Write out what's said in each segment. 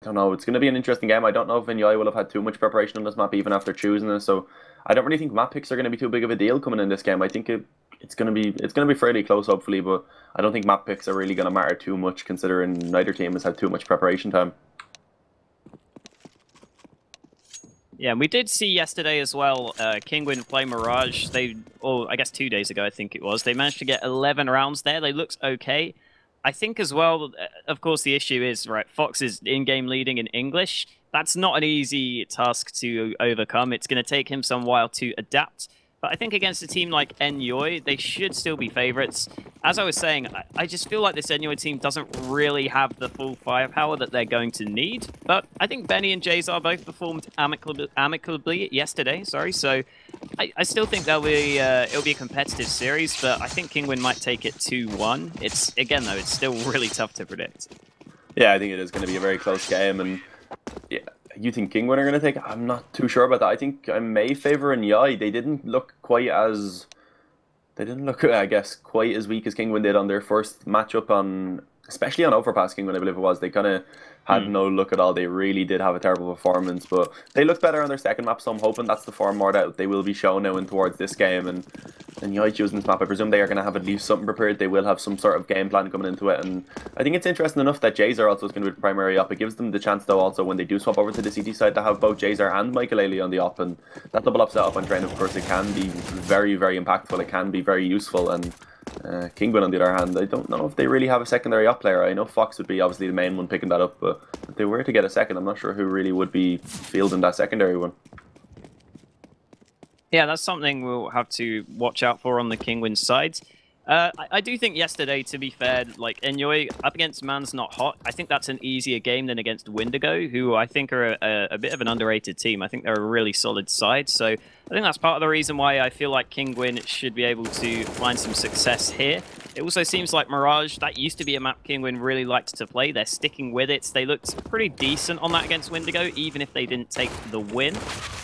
don't know. It's going to be an interesting game. I don't know if Enyoy will have had too much preparation on this map even after choosing it. So I don't really think map picks are going to be too big of a deal coming in this game. I think it's going to be fairly close, hopefully, but I don't think map picks are really going to matter too much considering neither team has had too much preparation time. Yeah, and we did see yesterday as well, Kinguin play Mirage. I guess 2 days ago, I think it was. They managed to get 11 rounds there. They looked okay. I think as well, of course, the issue is, right, Fox is in-game leading in English. That's not an easy task to overcome. It's going to take him some while to adapt. But I think against a team like Enyoy, they should still be favorites. As I was saying, I just feel like this Enyoy team doesn't really have the full firepower that they're going to need. But I think Benny and Jazar both performed amicably yesterday, so I still think it'll be a competitive series, but I think Kinguin might take it 2-1. Again, though, it's still really tough to predict. Yeah, I think it is going to be a very close game, and yeah, you think Kinguin are going to take it? I'm not too sure about that. I think I may favour Enyoy. They didn't look, I guess, quite as weak as Kinguin did on their first matchup especially on Overpass Kinguin, I believe it was. They kind of had no look at all. They really did have a terrible performance, but they looked better on their second map, so I'm hoping that's the form more that they will be shown now in towards this game. And Enyoy choosing this map, I presume they are going to have at least something prepared. They will have some sort of game plan coming into it, and I think it's interesting enough that Jazar also is going to be the primary op. It gives them the chance, though, also when they do swap over to the CT side, to have both Jazar and Michael on the op, and that double op setup on train, of course, it can be very, very impactful. It can be very useful, and Kinguin, on the other hand, I don't know if they really have a secondary op player. I know Fox would be obviously the main one picking that up, but if they were to get a second, I'm not sure who really would be fielding that secondary one. Yeah, that's something we'll have to watch out for on the Kinguin side. I do think yesterday, to be fair, like Enyoy up against Man's Not Hot, I think that's an easier game than against Wendigo, who I think are a bit of an underrated team. I think they're a really solid side, so I think that's part of the reason why I feel like Kinguin should be able to find some success here. It also seems like Mirage, that used to be a map Kinguin really liked to play. They're sticking with it. They looked pretty decent on that against Wendigo, even if they didn't take the win.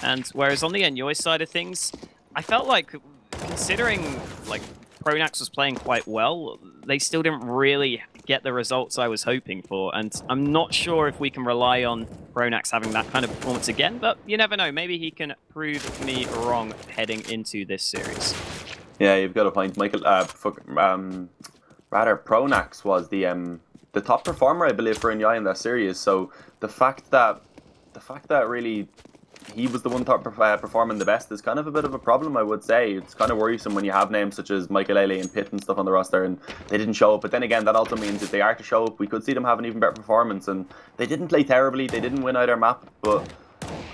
And whereas on the Enyoy side of things, I felt like, considering like Pronax was playing quite well, they still didn't really get the results I was hoping for, and I'm not sure if we can rely on Pronax having that kind of performance again, but you never know, maybe he can prove me wrong heading into this series. Yeah, you've got a point. Pronax was the top performer, I believe, for Enyoy in that series, so the fact that really he was the one performing the best is kind of a bit of a problem, I would say. It's kind of worrisome when you have names such as Michael and Pitt and stuff on the roster and they didn't show up. But then again, that also means if they are to show up, we could see them have an even better performance. And they didn't play terribly. They didn't win either map, but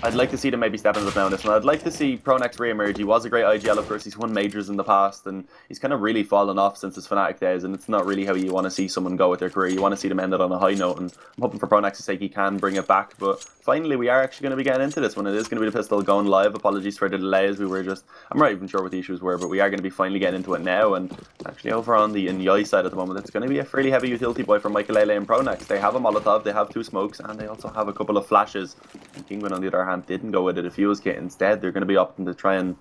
I'd like to see them maybe stepping up now on this one. I'd like to see Pronax re-emerge. He was a great IGL, of course. He's won majors in the past, and he's kind of really fallen off since his Fnatic days, and it's not really how you want to see someone go with their career. You want to see them end it on a high note, and I'm hoping for Pronax's sake he can bring it back. But finally, we are actually going to be getting into this one. It is going to be the pistol going live. Apologies for the delays. I'm not even sure what the issues were, but we are going to be finally getting into it now. And actually, over on the Enyoy side at the moment, it's going to be a fairly heavy utility boy for Michael and Pronax. They have a Molotov, they have 2 smokes, and they also have a couple of flashes. And Kinguin, on the other hand, didn't go with it. A fuse kit instead. They're going to be opting to try and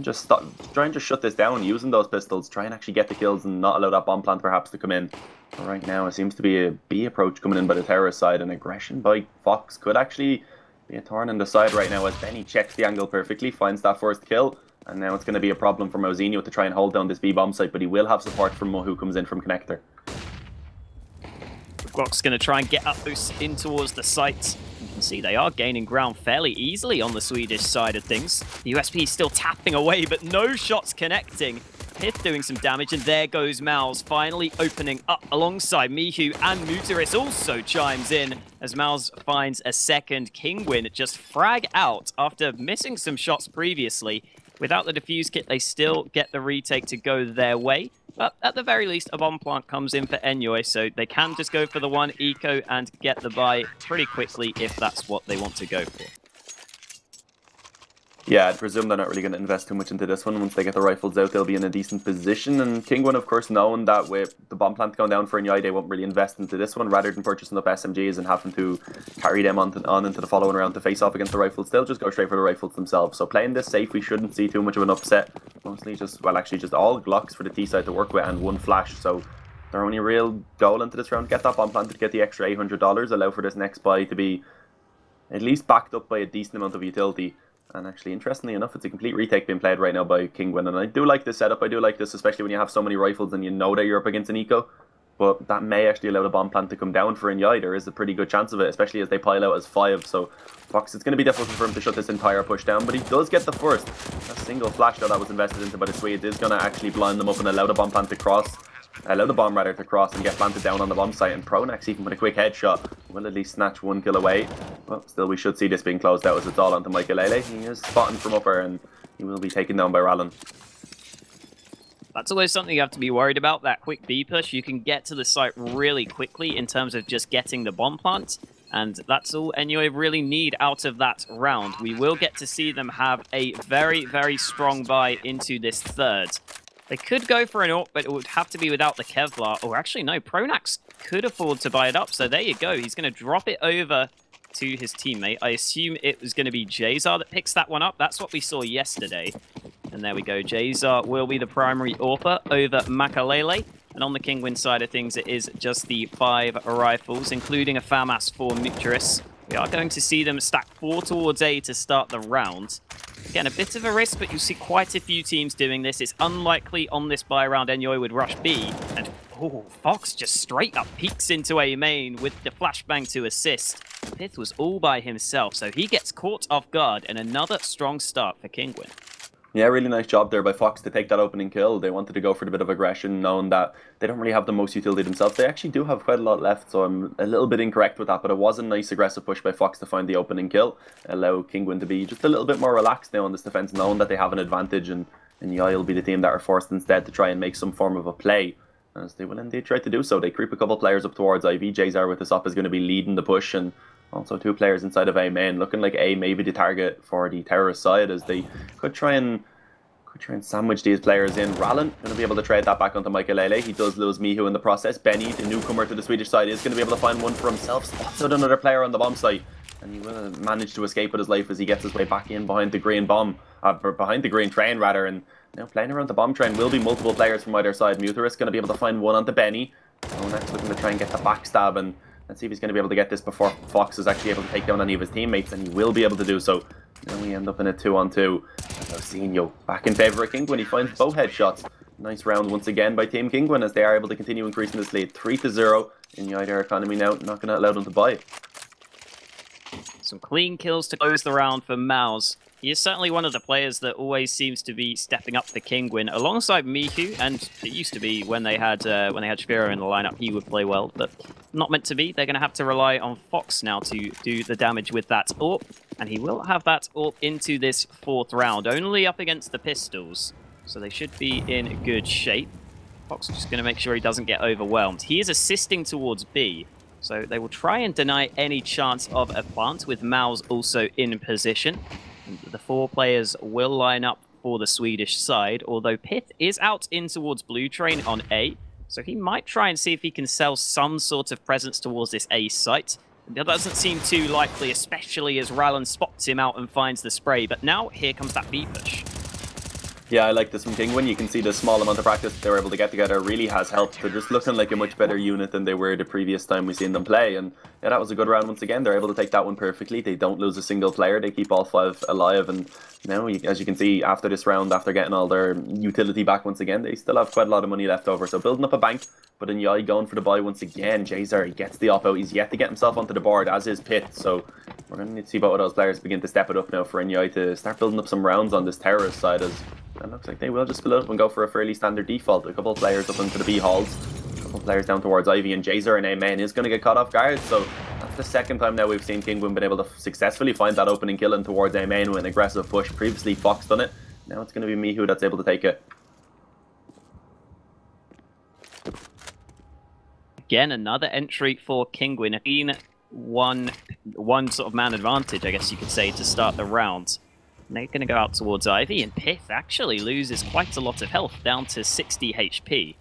just shut this down using those pistols. Try and actually get the kills and not allow that bomb plant perhaps to come in. But right now, it seems to be a B approach coming in by the terrorist side, and aggression by Fox could actually be a thorn in the side right now as Benny checks the angle perfectly, finds that first kill, and now it's going to be a problem for Mousinho to try and hold down this B bomb site, but he will have support from Mo, who comes in from Connector. Glock's going to try and get up in towards the site. You can see they are gaining ground fairly easily on the Swedish side of things. The USP is still tapping away, but no shots connecting. Pith doing some damage, and there goes Mouse, finally opening up alongside Mihu, and Mutaris also chimes in as Mouse finds a second. Kinguin just frag out after missing some shots previously. Without the defuse kit, they still get the retake to go their way. But at the very least, a bomb plant comes in for Enyoy, so they can just go for the one eco and get the buy pretty quickly if that's what they want to go for. Yeah, I'd presume they're not really going to invest too much into this one. Once they get the rifles out, they'll be in a decent position. And Kinguin, of course, knowing that with the bomb plant going down for Enyoy, they won't really invest into this one. Rather than purchasing up SMGs and having to carry them on into the following round to face off against the rifles, they'll just go straight for the rifles themselves. So playing this safe, we shouldn't see too much of an upset. Mostly just, well, actually just all Glocks for the T side to work with and one flash. So their only real goal into this round. Get that bomb planted, get the extra $800, allow for this next buy to be at least backed up by a decent amount of utility. And actually, interestingly enough, it's a complete retake being played right now by Kinguin. And I do like this setup. I do like this, especially when you have so many rifles and you know that you're up against an eco. But that may actually allow the bomb plant to come down for Enyoy. There is a pretty good chance of it, especially as they pile out as 5. So Fox, it's going to be difficult for him to shut this entire push down. But he does get the first. A single flash though that was invested into by the Swedes is going to actually blind them up and allow the bomb plant to cross. Allow the bomb rather to cross and get planted down on the bomb site. And Pronax, even with a quick headshot, will at least snatch 1 kill away. But still, we should see this being closed out as it's all onto Michael. He is spotting from upper and he will be taken down by Rallen. That's always something you have to be worried about, that quick B push. You can get to the site really quickly in terms of just getting the bomb plant, and that's all Enyoy really need out of that round. We will get to see them have a very, very strong buy into this third. They could go for an AWP, but it would have to be without the Kevlar. Or actually, no, Pronax could afford to buy it up, so there you go. He's going to drop it over to his teammate. I assume it was going to be Jazar that picks that one up. That's what we saw yesterday. And there we go. Jazar will be the primary AWPer over Makalele. And on the Kinguin side of things, it is just the 5 rifles, including a FAMAS for Muturis. We are going to see them stack 4 towards A to start the round. Again, a bit of a risk, but you'll see quite a few teams doing this. It's unlikely on this buy round Enyoy would rush B. And oh, Fox just straight up peeks into A main with the flashbang to assist. Pith was all by himself, so he gets caught off guard, and another strong start for Kinguin. Yeah, really nice job there by Fox to take that opening kill. They wanted to go for a bit of aggression, knowing that they don't really have the most utility themselves. They actually do have quite a lot left, so I'm a little bit incorrect with that, but it was a nice aggressive push by Fox to find the opening kill, allow Kinguin to be just a little bit more relaxed now on this defense, knowing that they have an advantage, and Enyoy will be the team that are forced instead to try and make some form of a play, as they will indeed try to do so. They creep a couple players up towards IV. Jazar with this up is going to be leading the push, and also 2 players inside of A main, looking like A may be the target for the terrorist side, as they could try and sandwich these players in. Rallen going to be able to trade that back onto Michael. He does lose Mihu in the process. Benny, the newcomer to the Swedish side, is going to be able to find one for himself. Spots out another player on the bomb site, and he will manage to escape with his life as he gets his way back in behind the green behind the green train rather. And now playing around the bomb train will be multiple players from either side. Muturis going to be able to find one onto Benny. Pronax looking to try and get the backstab, and let's see if he's going to be able to get this before Fox is actually able to take down any of his teammates, and he will be able to do so. Now we end up in a 2-on-2. Enyoy back in favour of Kinguin. He finds both headshots. Nice round once again by Team Kinguin as they are able to continue increasing this lead. 3-0. Enyoy, their economy now, not going to allow them to buy. Some clean kills to close the round for Mouse. He is certainly one of the players that always seems to be stepping up for Kinguin alongside Mihu, and it used to be when they had Shviro in the lineup, he would play well, but not meant to be. They're going to have to rely on Fox now to do the damage with that AWP, and he will have that AWP into this 4th round, only up against the pistols, so they should be in good shape. Fox is just going to make sure he doesn't get overwhelmed. He is assisting towards B, so they will try and deny any chance of a plant with Maus also in position. The 4 players will line up for the Swedish side, although Pith is out in towards Blue Train on A, so he might try and see if he can sell some sort of presence towards this A site. That doesn't seem too likely, especially as Rallen spots him out and finds the spray, but now here comes that B push. Yeah, I like this from Kinguin. You can see the small amount of practice they were able to get together really has helped. They're just looking like a much better unit than they were the previous time we've seen them play. And yeah, that was a good round once again. They're able to take that one perfectly. They don't lose a single player. They keep all 5 alive. And now, as you can see, after this round, after getting all their utility back once again, they still have quite a lot of money left over. So building up a bank. But Enyoy going for the buy once again. Jazar, he gets the op out. He's yet to get himself onto the board, as is Pith. So we're going to need to see both of those players begin to step it up now for Enyoy to start building up some rounds on this terrorist side, as it looks like they will just fill it up and go for a fairly standard default. A couple of players up into the B halls, a couple of players down towards Ivy, and Jazar and A-Man is going to get caught off guard. So that's the 2nd time now we've seen Kinguin been able to successfully find that opening kill in towards A-Man with an aggressive push. Previously Fox done it. Now it's going to be Mihu that's able to take it. Again, another entry for Kinguin. One sort of man advantage, I guess you could say, to start the round. And they're going to go out towards Ivy, and Pith actually loses quite a lot of health, down to 60 HP.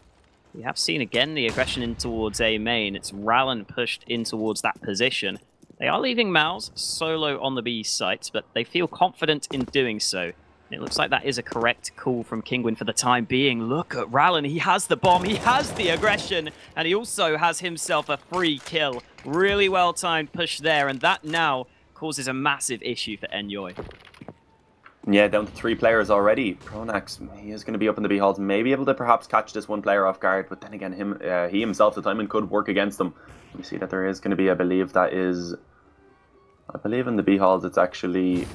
We have seen again the aggression in towards A main. It's Rallen pushed in towards that position. They are leaving Maus solo on the B site, but they feel confident in doing so. It looks like that is a correct call from Kinguin for the time being. Look at Rallen, he has the bomb, he has the aggression, and he also has himself a free kill. Really well timed push there, and that now causes a massive issue for Enyoy. Yeah, down to 3 players already. Pronax, he is going to be up in the B halls, maybe able to perhaps catch this one player off guard, but then again, he himself, the timing could work against him. We see that there is going to be, I believe in the B halls, it's actually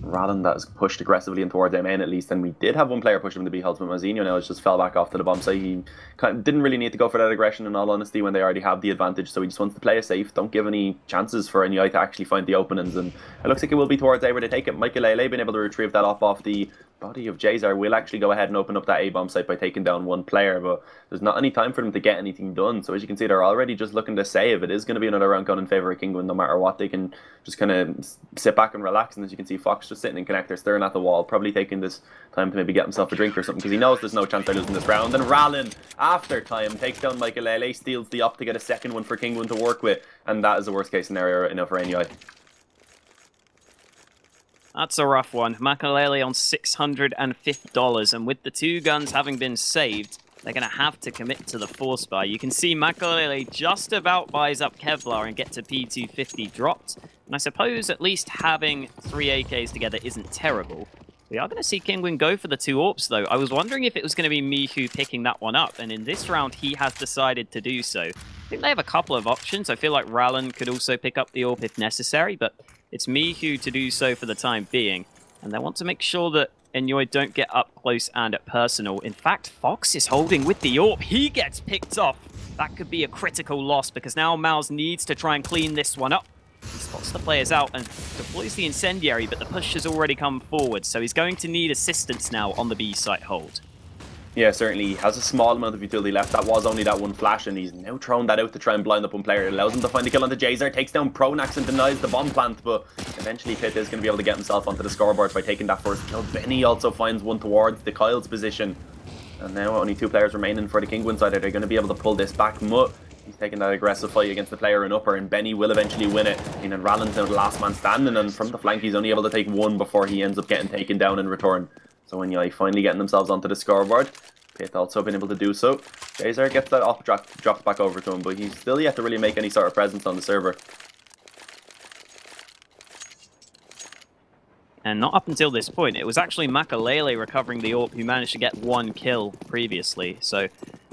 Rallen that is pushed aggressively in towards A main at least, and we did have one player push him in the B halls, but Mozinho now has just fell back off to the bomb site. He didn't really need to go for that aggression in all honesty when they already have the advantage, so he just wants to play it safe, don't give any chances for Enyoy to actually find the openings, and it looks like it will be towards A where they take it. Michael being able to retrieve that off the body of Jazar will actually go ahead and open up that A bomb site by taking down one player, but there's not any time for them to get anything done, so as you can see they're already just looking to save. It is going to be another round gun in favour of Kinguin no matter what. They can just kind of sit back and relax, and as you can see Fox just sitting in connector staring at the wall, probably taking this time to maybe get himself a drink or something because he knows there's no chance they're losing this round. And Rallen, after time, takes down Michael, steals the up to get a second one for Kinguin to work with, and that is the worst case scenario right now for Enyoy. That's a rough one. Makalele on $650, and with the 2 guns having been saved, they're going to have to commit to the force buy. You can see Makalele just about buys up Kevlar and gets a P250 dropped. And I suppose at least having 3 AKs together isn't terrible. We are going to see Kinguin go for the 2 AWPs, though. I was wondering if it was going to be Mihu picking that one up, and in this round, he has decided to do so. I think they have a couple of options. I feel like Rallen could also pick up the AWP if necessary, but it's Mihu to do so for the time being. And they want to make sure that Enyoy don't get up close and personal. In fact, Fox is holding with the AWP. He gets picked off. That could be a critical loss because now Mouse needs to try and clean this one up. He spots the players out and deploys the incendiary, but the push has already come forward, so he's going to need assistance now on the B site hold. Yeah, certainly. He has a small amount of utility left. That was only that one flash, and he's now thrown that out to try and blind up one player. It allows him to find the kill onto Jazar, takes down Pronax and denies the bomb plant, but eventually Pitt is going to be able to get himself onto the scoreboard by taking that first kill. Benny also finds one towards the Kyle's position. And now only 2 players remaining for the Kinguin side. Are they going to be able to pull this back? Mutt, he's taking that aggressive fight against the player in upper, and Benny will eventually win it. And then Rallen's now the last man standing, and from the flank he's only able to take 1 before he ends up getting taken down in return. So Enyoy finally getting themselves onto the scoreboard. Pitt also been able to do so. Jazar gets that off dropped back over to him, but he's still yet to really make any sort of presence on the server. And not up until this point. It was actually Makalele recovering the AWP who managed to get 1 kill previously. So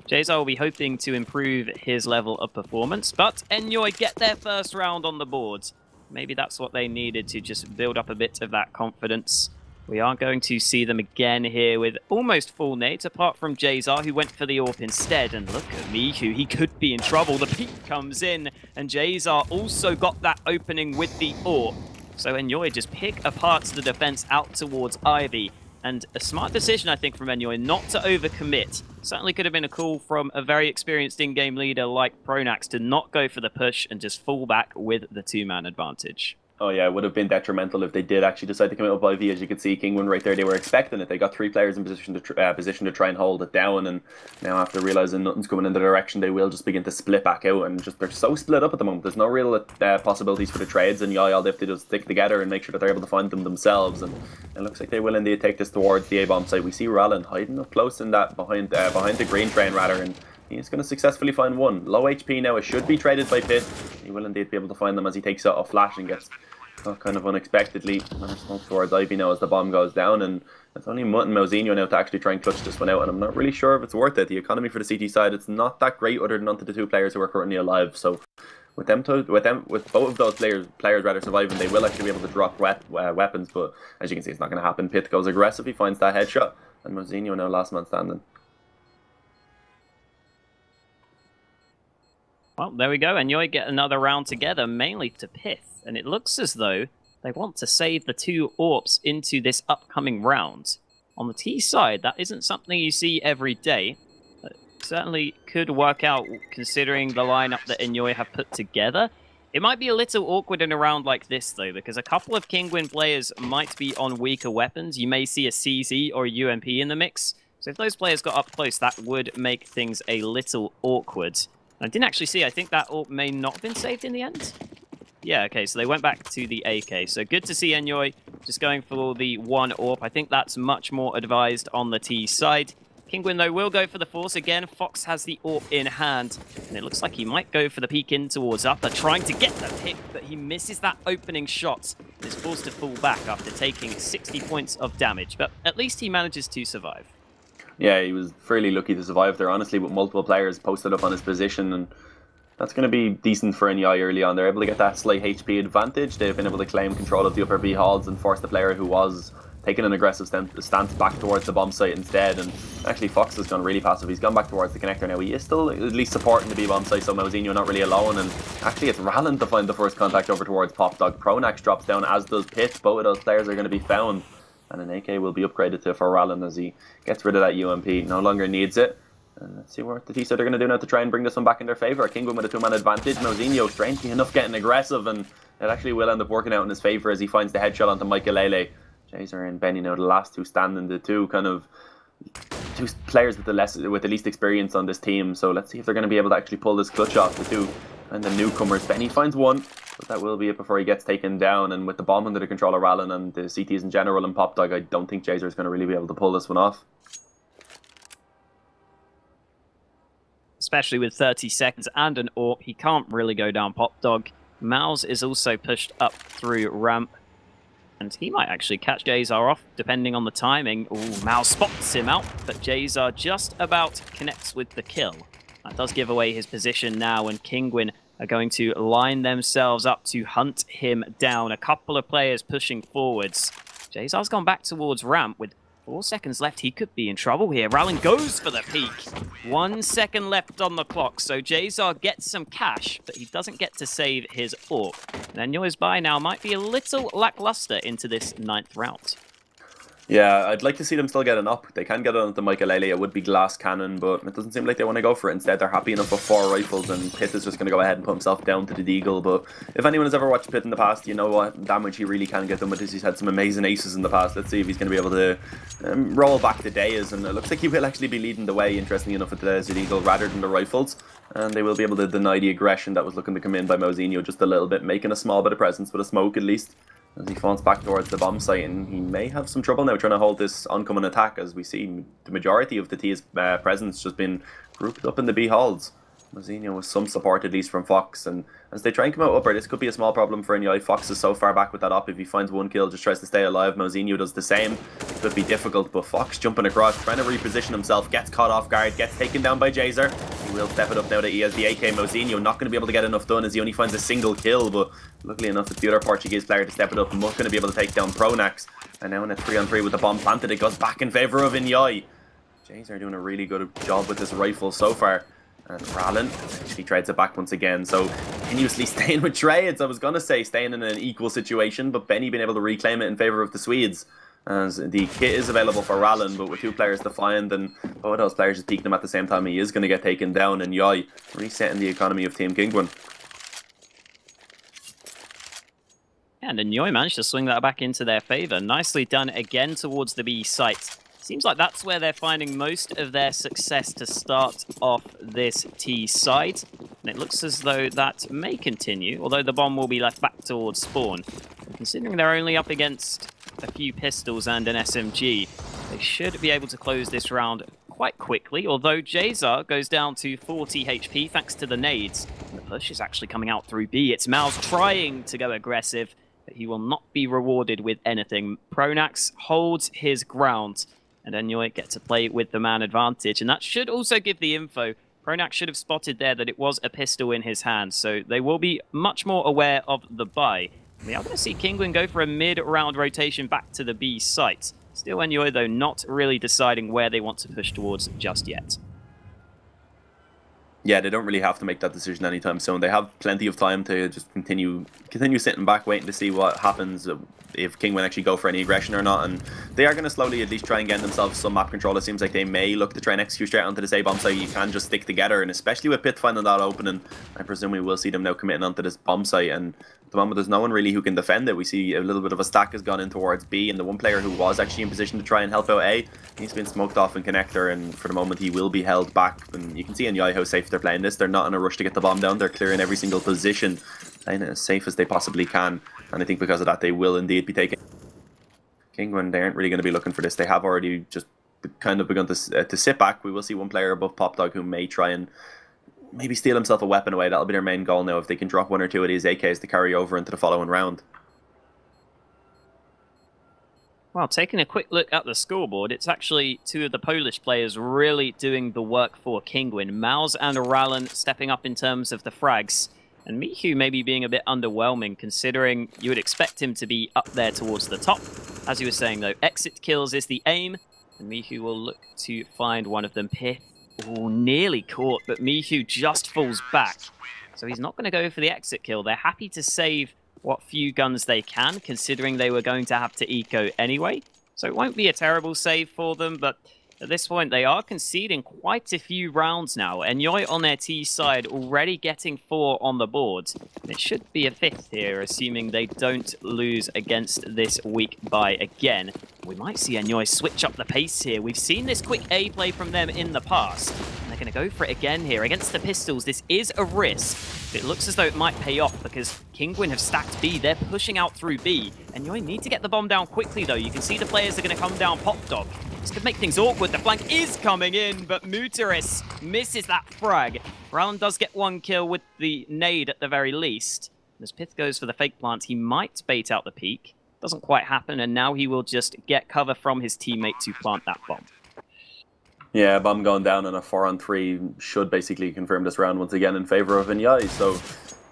Jazar will be hoping to improve his level of performance, but Enyoy get their first round on the board. Maybe that's what they needed to just build up a bit of that confidence. We are going to see them again here with almost full nades, apart from Jazar, who went for the AWP instead. And look at Mihu, he could be in trouble. The peek comes in, and Jazar also got that opening with the AWP. So Enyoy just pick apart the defense out towards Ivy. And a smart decision, I think, from Enyoy not to overcommit. Certainly could have been a call from a very experienced in-game leader like Pronax to not go for the push and just fall back with the 2-man advantage. Oh yeah, it would have been detrimental if they did actually decide to come out with IV. As you could see, Kinguin right there, they were expecting it. They got 3 players in position to try and hold it down, and now after realising nothing's coming in the direction, they will just begin to split back out, and just they're so split up at the moment. There's no real possibilities for the trades, and all they have to do is stick together and make sure that they're able to find them themselves, and it looks like they will indeed take this towards the A-bomb site. We see Rallen hiding up close in that behind the green train rather, and he's going to successfully find 1. Low HP now, it should be traded by Pitt. He will indeed be able to find them as he takes out a flash and gets kind of unexpectedly another smoke towards Ivy now as the bomb goes down, and it's only Mutt and Mozinho now to actually try and clutch this one out, and I'm not really sure if it's worth it. The economy for the CT side, it's not that great other than onto the 2 players who are currently alive, so with both of those players rather surviving, they will actually be able to drop weapons, but as you can see, it's not going to happen. Pitt goes aggressive, he finds that headshot, and Mozinho now last man standing. Well, there we go. Enyoy get another round together, mainly to Pith. And it looks as though they want to save the 2 AWPs into this upcoming round. On the T side, that isn't something you see every day. But certainly could work out considering the lineup that Enyoy have put together. It might be a little awkward in a round like this, though, because a couple of Kinguin players might be on weaker weapons. You may see a CZ or a UMP in the mix. So if those players got up close, that would make things a little awkward. I didn't actually see, I think that AWP may not have been saved in the end. Yeah, okay, so they went back to the AK. So good to see Enyoy just going for the 1 AWP. I think that's much more advised on the T side. Kinguin, though, will go for the force again. Fox has the AWP in hand, and it looks like he might go for the peek in towards Upper, trying to get the pick, but he misses that opening shot and is forced to fall back after taking 60 points of damage. But at least he manages to survive. Yeah, he was fairly lucky to survive there, honestly, with multiple players posted up on his position, and that's going to be decent for Enyoy early on. They're able to get that slight HP advantage. They've been able to claim control of the upper B halls and force the player who was taking an aggressive stance back towards the bomb site instead. And actually Fox has gone really passive. He's gone back towards the connector now. He is still at least supporting the B bomb site, so Mousinho not really alone. And actually it's Rallen to find the first contact over towards Popdog. Pronax drops down, as does Pit. Both of those players are going to be found, and an AK will be upgraded to for Rallen as he gets rid of that UMP. No longer needs it. And let's see what the T side are going to do now to try and bring this one back in their favour. Kinguin with a 2-man advantage. Mousinho, strangely enough, getting aggressive, and it actually will end up working out in his favour as he finds the headshot onto Michaelele. Jazer and Benny now the last two standing, the two players with the least experience on this team. So let's see if they're going to be able to actually pull this clutch off, the two and the newcomers. Benny finds one, but that will be it before he gets taken down. And with the bomb under the control of Rallen and the CTs in general and Popdog, I don't think Jazer is going to really be able to pull this one off. Especially with 30 seconds and an AWP, he can't really go down Popdog. Mouse is also pushed up through ramp, and he might actually catch Jazar off, depending on the timing. Ooh, Mouse spots him out, but Jazar just about connects with the kill. That does give away his position now, and Kinguin are going to line themselves up to hunt him down. A couple of players pushing forwards. Jazar's gone back towards ramp with 4 seconds left. He could be in trouble here. Rallen goes for the peak. 1 second left on the clock, so Jazar gets some cash, but he doesn't get to save his AWP. And Enyoy's buy now might be a little lackluster into this 9th round. Yeah, I'd like to see them still get an up. They can get it onto Michaelele. It would be glass cannon, but it doesn't seem like they want to go for it. Instead, they're happy enough with 4 rifles, and Pitt is just going to go ahead and put himself down to the deagle. But if anyone has ever watched Pitt in the past, you know what damage he really can get them with this. He's had some amazing aces in the past. Let's see if he's going to be able to roll back the Deas, and it looks like he will actually be leading the way, interestingly enough, with the Desert Eagle rather than the rifles. And they will be able to deny the aggression that was looking to come in by Mousinho just a little bit, making a small bit of presence with a smoke at least, as he falls back towards the bomb site. And he may have some trouble now trying to hold this oncoming attack, as we see the majority of the T's presence just been grouped up in the B halls. Mousinho with some support at least from Fox, and as they try and come out upper, this could be a small problem for Enyoy. Fox is so far back with that up. If he finds 1 kill, just tries to stay alive. Mousinho does the same. It could be difficult, but Fox jumping across, trying to reposition himself, gets caught off guard, gets taken down by Jazer. He will step it up now that he has the AK. Mousinho not going to be able to get enough done as he only finds a single kill, but luckily enough it's the other Portuguese player to step it up. Not going to be able to take down Pronax, and now in a 3-on-3 with the bomb planted, it goes back in favour of Enyoy. Jazer doing a really good job with this rifle so far. And Rallen actually trades it back once again. So continuously staying with trades. I was going to say staying in an equal situation, but Benny being able to reclaim it in favour of the Swedes. As the kit is available for Rallen, but with 2 players to find, and both of those players just peeking him at the same time, he is going to get taken down. And Enyoy resetting the economy of Team Kinguin. And Enyoy managed to swing that back into their favour. Nicely done again towards the B site. Seems like that's where they're finding most of their success to start off this T side. And it looks as though that may continue, although the bomb will be left back towards spawn. Considering they're only up against a few pistols and an SMG, they should be able to close this round quite quickly, although Jazar goes down to 40 HP thanks to the nades. And the push is actually coming out through B. It's Mouse trying to go aggressive, but he will not be rewarded with anything. Pronax holds his ground, and Enyoy get to play with the man advantage. And that should also give the info. Pronax should have spotted there that it was a pistol in his hand, so they will be much more aware of the buy. We are going to see Kinguin go for a mid-round rotation back to the B site. Still Enyoy, though, not really deciding where they want to push towards just yet. Yeah, they don't really have to make that decision anytime soon. They have plenty of time to just continue sitting back, waiting to see what happens, if Kinguin actually go for any aggression or not. And they are going to slowly at least try and get themselves some map control. It seems like they may look to try and execute straight onto this A-bomb site. You can just stick together, and especially with Pitt finding that opening, I presume we will see them now committing onto this bomb site. And at the moment, there's no one really who can defend it. We see a little bit of a stack has gone in towards B, and the one player who was actually in position to try and help out A, he's been smoked off in connector, and for the moment he will be held back. And you can see in Enyoy how safe they're playing this. They're not in a rush to get the bomb down. They're clearing every single position, playing it as safe as they possibly can. And I think because of that, they will indeed be taking Kinguin, they aren't really going to be looking for this. They have already just kind of begun to sit back. We will see one player above Popdog who may try and maybe steal himself a weapon away. That'll be their main goal now, if they can drop 1 or 2 of these AKs to carry over into the following round. Well, taking a quick look at the scoreboard, it's actually 2 of the Polish players really doing the work for Kinguin. Maus and Rallen stepping up in terms of the frags, and Mihu maybe being a bit underwhelming, considering you would expect him to be up there towards the top. As you were saying, though, exit kills is the aim, and Mihu will look to find one of them. Pith, oh, nearly caught, but Mihu just falls back. So he's not going to go for the exit kill. They're happy to save what few guns they can, considering they were going to have to eco anyway. So it won't be a terrible save for them, but at this point they are conceding quite a few rounds now. Enyoy on their T side already getting 4 on the board. It should be a 5th here, assuming they don't lose against this weak buy again. We might see Enyoy switch up the pace here. We've seen this quick A play from them in the past. And they're going to go for it again here. Against the pistols, this is a risk. It looks as though it might pay off because Kinguin have stacked B. They're pushing out through B. And you need to get the bomb down quickly, though. You can see the players are going to come down Popdog. This could make things awkward. The flank is coming in, but Muteris misses that frag. Rallen does get 1 kill with the nade at the very least. As Pith goes for the fake plant, he might bait out the peak. Doesn't quite happen, and now he will just get cover from his teammate to plant that bomb. Yeah, bomb going down in a 4-on-3 should basically confirm this round once again in favour of Enyoy. So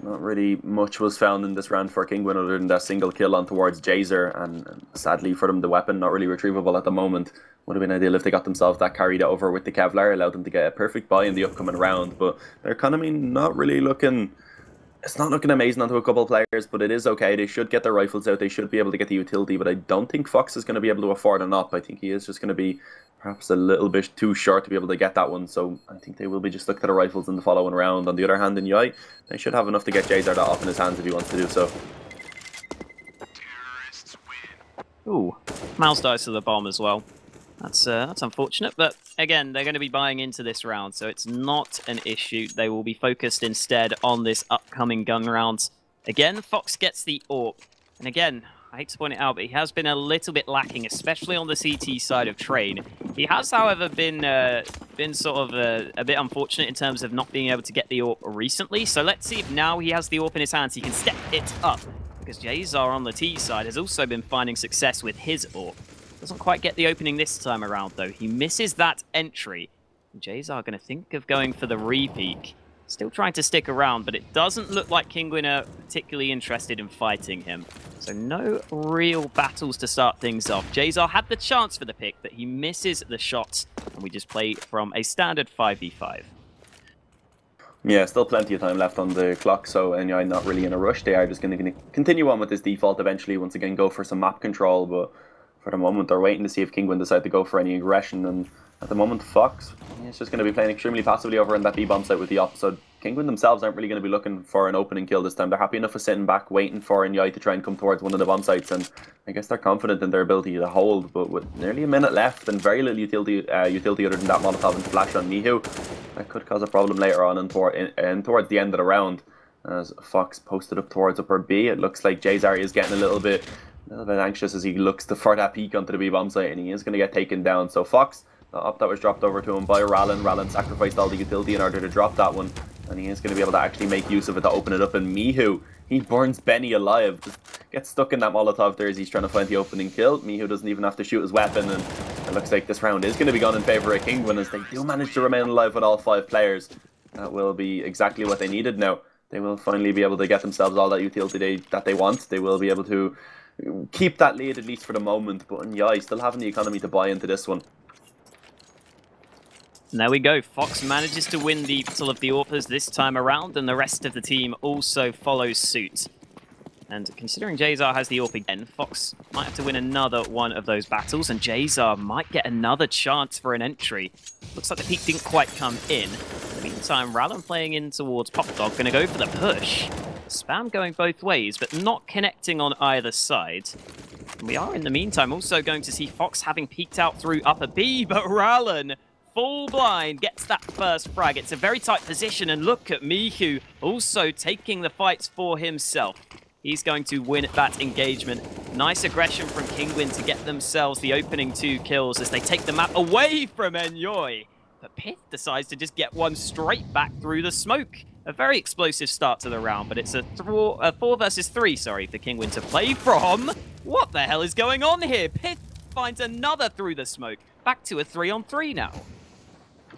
not really much was found in this round for Kinguin other than that single kill on towards Jazer, and sadly for them the weapon not really retrievable at the moment. Would have been ideal if they got themselves that carried over with the Kevlar, allowed them to get a perfect buy in the upcoming round, but their economy not really looking... It's not looking amazing onto a couple of players, but it is okay. They should get their rifles out. They should be able to get the utility, but I don't think Fox is going to be able to afford an op. I think he is just going to be perhaps a little bit too short to be able to get that one. So I think they will be just stuck to the rifles in the following round. On the other hand, Enyoy, they should have enough to get Jazer that op in his hands if he wants to do so. Ooh, Mouse dies to the bomb as well. That's unfortunate, but again, they're going to be buying into this round, so it's not an issue. They will be focused instead on this upcoming gun round. Again, Fox gets the AWP, and again, I hate to point it out, but he has been a little bit lacking, especially on the CT side of Train. He has, however, been sort of a bit unfortunate in terms of not being able to get the AWP recently, so let's see if now he has the AWP in his hands, he can step it up, because Jazar on the T side has also been finding success with his AWP. Doesn't quite get the opening this time around, though. He misses that entry. Jays are going to think of going for the re-peek. Still trying to stick around, but it doesn't look like Kinguin are particularly interested in fighting him. So no real battles to start things off. Jazar had the chance for the pick, but he misses the shots. And we just play from a standard 5v5. Yeah, still plenty of time left on the clock, so Enyoy not really in a rush. They are just going to continue on with this default eventually, once again go for some map control, but for the moment they're waiting to see if Kinguin decide to go for any aggression, and at the moment Fox is just going to be playing extremely passively over in that B-bomb site with the op, so Kinguin themselves aren't really going to be looking for an opening kill this time. They're happy enough with sitting back, waiting for Enyoy to try and come towards one of the bomb sites, and I guess they're confident in their ability to hold, but with nearly a minute left and very little utility other than that Molotov and flash on Mihu, that could cause a problem later on and towards the end of the round. As Fox posted up towards upper B, it looks like Jazar is getting a little bit anxious as he looks for that peek onto the B-bomb site, and he is going to get taken down. So Fox, the op that was dropped over to him by Rallen. Rallen sacrificed all the utility in order to drop that one, and he is going to be able to actually make use of it to open it up. And Mihu, he burns Benny alive, just gets stuck in that Molotov there as he's trying to find the opening kill. Mihu doesn't even have to shoot his weapon, and it looks like this round is going to be gone in favour of Kinguin as they do manage to remain alive with all 5 players. That will be exactly what they needed now. They will finally be able to get themselves all that utility that they want. They will be able to keep that lead, at least for the moment, but Enyoy still having the economy to buy into this one. And there we go. Fox manages to win the Battle of the Orpers this time around, and the rest of the team also follows suit. And considering Jazar has the AWP again, Fox might have to win another one of those battles, and Jazar might get another chance for an entry. Looks like the peak didn't quite come in. In the meantime, Rallen playing in towards Popdog, going to go for the push. Spam going both ways, but not connecting on either side. And we are, in the meantime, also going to see Fox having peeked out through upper B, but Rallen, full blind, gets that first frag. It's a very tight position, and look at Mihu also taking the fights for himself. He's going to win that engagement. Nice aggression from Kinguin to get themselves the opening 2 kills as they take the map away from Enyoy. But Pith decides to just get one straight back through the smoke. A very explosive start to the round, but it's a 4 versus 3, sorry, for Kinguin to play from. What the hell is going on here? Pith finds another through the smoke. Back to a 3-on-3 now.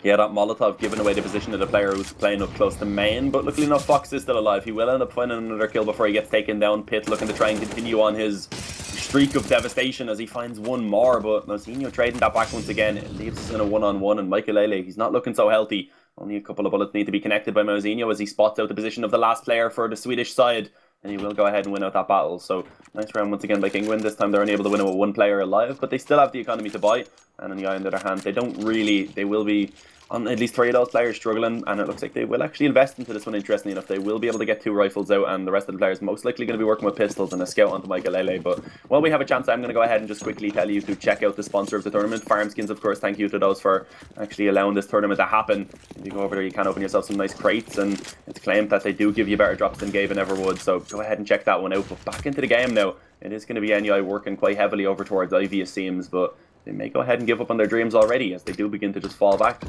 Yeah, that Molotov giving away the position of the player who's playing up close to main, but luckily enough, Fox is still alive. He will end up finding another kill before he gets taken down. Pith looking to try and continue on his streak of devastation as he finds one more, but Mozinho trading that back once again. It leaves us in a one-on-one, and Michael, he's not looking so healthy. Only a couple of bullets need to be connected by Mozinho as he spots out the position of the last player for the Swedish side, and he will go ahead and win out that battle. So, nice round once again by Kinguin. This time they're only able to win it with 1 player alive, but they still have the economy to buy. And on the other hand, they will be on at least 3 of those players struggling, and it looks like they will actually invest into this one. Interestingly enough, they will be able to get 2 rifles out, and the rest of the players most likely going to be working with pistols and a scout onto Michael. But while we have a chance, I'm going to go ahead and just quickly tell you to check out the sponsor of the tournament, Farmskins. Of course, thank you to those for actually allowing this tournament to happen. If you go over there, you can open yourself some nice crates, and it's claimed that they do give you better drops than Gaben ever would, so go ahead and check that one out. But back into the game now. It is going to be Enyoy working quite heavily over towards Ivy, it seems, but they may go ahead and give up on their dreams already as they do begin to just fall back.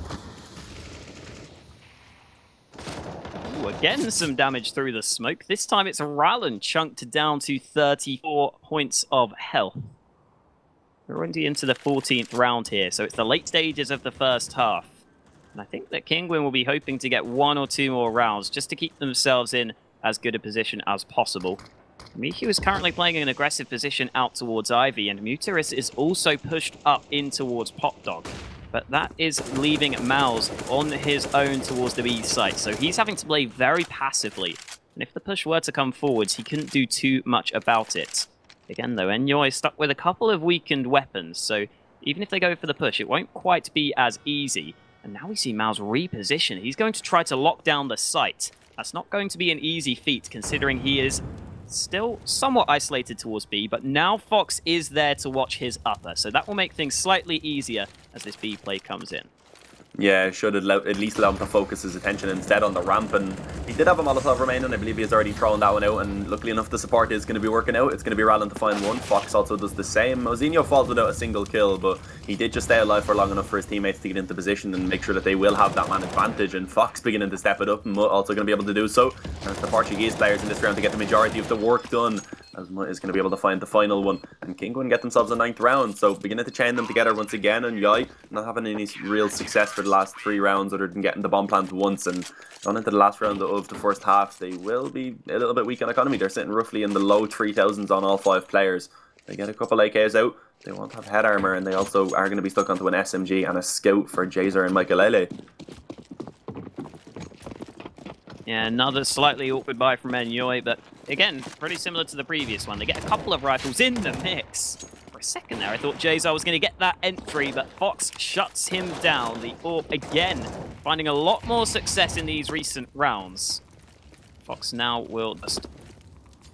Again, some damage through the smoke. This time it's Rallen chunked down to 34 points of health. We're already into the 14th round here, so it's the late stages of the first half. And I think that Kinguin will be hoping to get 1 or 2 more rounds just to keep themselves in as good a position as possible. Miku is currently playing an aggressive position out towards Ivy, and Muteris is also pushed up in towards Popdog. But that is leaving Mouse on his own towards the B site, so he's having to play very passively. And if the push were to come forwards, he couldn't do too much about it. Again, though, Enyoy is stuck with a couple of weakened weapons, so even if they go for the push, it won't quite be as easy. And now we see Mouse reposition. He's going to try to lock down the site. That's not going to be an easy feat, considering he is still somewhat isolated towards B, but now Fox is there to watch his upper, so that will make things slightly easier as this B play comes in. Yeah, it should at least allow him to focus his attention instead on the ramp, and he did have a Molotov remaining. I believe he has already thrown that one out, and luckily enough the support is going to be working out. It's going to be Rallen to find one. Fox also does the same. Mozinho falls without a single kill, but he did just stay alive for long enough for his teammates to get into position and make sure that they will have that man advantage, and Fox beginning to step it up, and Mutt also going to be able to do so. And it's the Portuguese players in this round to get the majority of the work done, as Mutt is going to be able to find the final one. And Kinguin get themselves a 9th round, so beginning to chain them together once again, and Enyoy not having any real success for the last 3 rounds other than getting the bomb plant once, and on into the last round of the first half, they will be a little bit weak on economy. They're sitting roughly in the low 3,000s on all 5 players. They get a couple AKs out, they won't have head armor, and they also are going to be stuck onto an SMG and a scout for Jazer and Michael. Yeah, another slightly awkward buy from Enyoy, but again, pretty similar to the previous one. They get a couple of rifles in the mix. For a second there, I thought Jazer was going to get that entry, but Fox shuts him down. The AWP again, finding a lot more success in these recent rounds. Fox now will just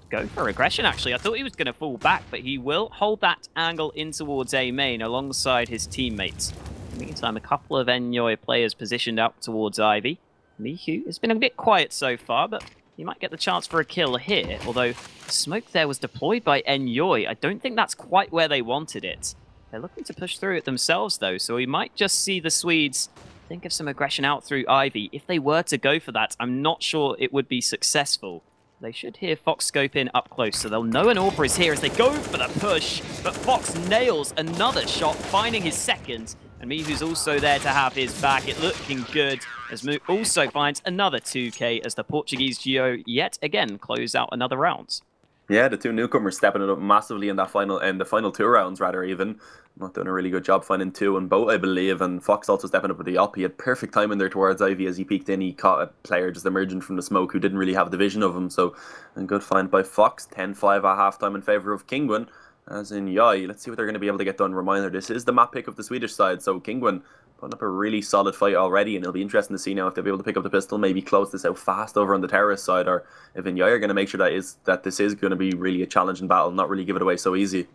go for aggression, actually. I thought he was going to fall back, but he will hold that angle in towards A main alongside his teammates. In the meantime, a couple of Enyoy players positioned out towards Ivy. Miku has been a bit quiet so far, but he might get the chance for a kill here, although the smoke there was deployed by Enyoy. I don't think that's quite where they wanted it. They're looking to push through it themselves, though, so we might just see the Swedes think of some aggression out through Ivy. If they were to go for that, I'm not sure it would be successful. They should hear Fox scope in up close, so they'll know an AWP is here as they go for the push, but Fox nails another shot, finding his second. And Mihu's also there to have his back. It looking good as Mu also finds another 2k as the Portuguese Geo yet again close out another round. Yeah, the 2 newcomers stepping it up massively in the final 2 rounds, rather even. Not doing a really good job finding 2 on both, I believe. And Fox also stepping up with the op. He had perfect timing there towards Ivy as he peeked in. He caught a player just emerging from the smoke who didn't really have the vision of him. So a good find by Fox. 10-5 at halftime in favour of Kinguin. As in Enyoy, let's see what they're going to be able to get done. Reminder, this is the map pick of the Swedish side, so Kinguin putting up a really solid fight already, and it'll be interesting to see now if they'll be able to pick up the pistol, maybe close this out fast over on the terrorist side, or if Enyoy are going to make sure that this is going to be really a challenging battle, not really give it away so easy.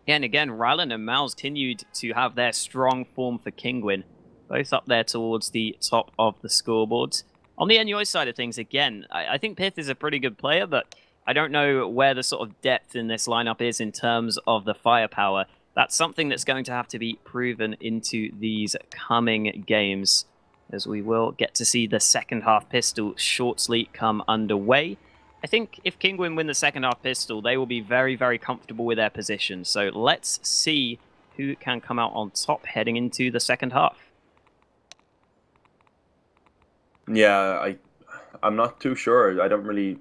Yeah, and again, Rallen and Mouse continued to have their strong form for Kinguin, both up there towards the top of the scoreboard. On the Enyoy side of things, again, I think Pith is a pretty good player, but I don't know where the sort of depth in this lineup is in terms of the firepower. That's something that's going to have to be proven into these coming games, as we will get to see the second half pistol shortly come underway. I think if Kinguin win the second half pistol, they will be very, very comfortable with their position. So let's see who can come out on top heading into the second half. Yeah, I'm not too sure. I don't really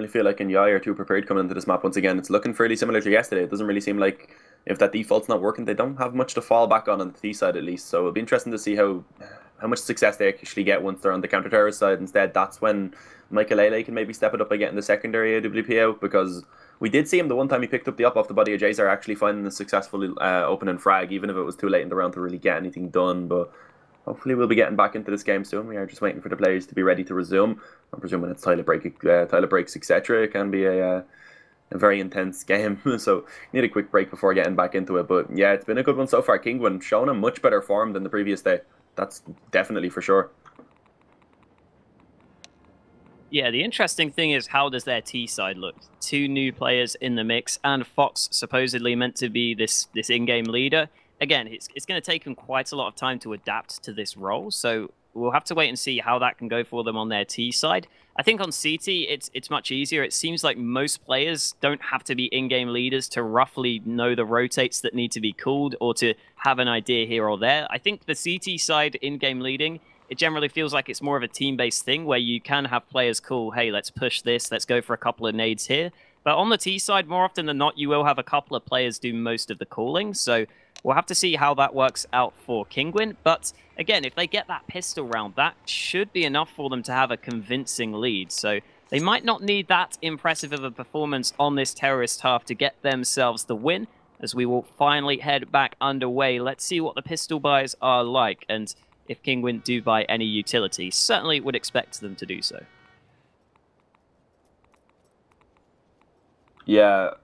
feel like Enyoy are too prepared coming into this map once again. It's looking fairly similar to yesterday. It doesn't really seem like if that default's not working, they don't have much to fall back on the T side at least. So it'll be interesting to see how much success they actually get once they're on the counter-terrorist side. Instead, that's when Michael can maybe step it up by getting the secondary AWP out, because we did see him the one time he picked up the up off the body of Jazar actually finding a successful opening frag, even if it was too late in the round to really get anything done. But hopefully we'll be getting back into this game soon. We are just waiting for the players to be ready to resume. I'm presuming it's toilet breaks, etc. It can be a very intense game, so need a quick break before getting back into it. But yeah, it's been a good one so far. Kinguin showing a much better form than the previous day. That's definitely for sure. Yeah, the interesting thing is, how does their T side look? 2 new players in the mix, and Fox supposedly meant to be this in-game leader. Again, it's going to take them quite a lot of time to adapt to this role, so we'll have to wait and see how that can go for them on their T side. I think on CT, it's much easier. It seems like most players don't have to be in-game leaders to roughly know the rotates that need to be called or to have an idea here or there. I think the CT side in-game leading, it generally feels like it's more of a team-based thing where you can have players call, hey, let's push this, let's go for a couple of nades here. But on the T side, more often than not, you will have a couple of players do most of the calling. So we'll have to see how that works out for Kinguin. But again, if they get that pistol round, that should be enough for them to have a convincing lead. So they might not need that impressive of a performance on this terrorist half to get themselves the win, as we will finally head back underway. Let's see what the pistol buys are like, and if Kinguin do buy any utility. Certainly would expect them to do so. Yeah,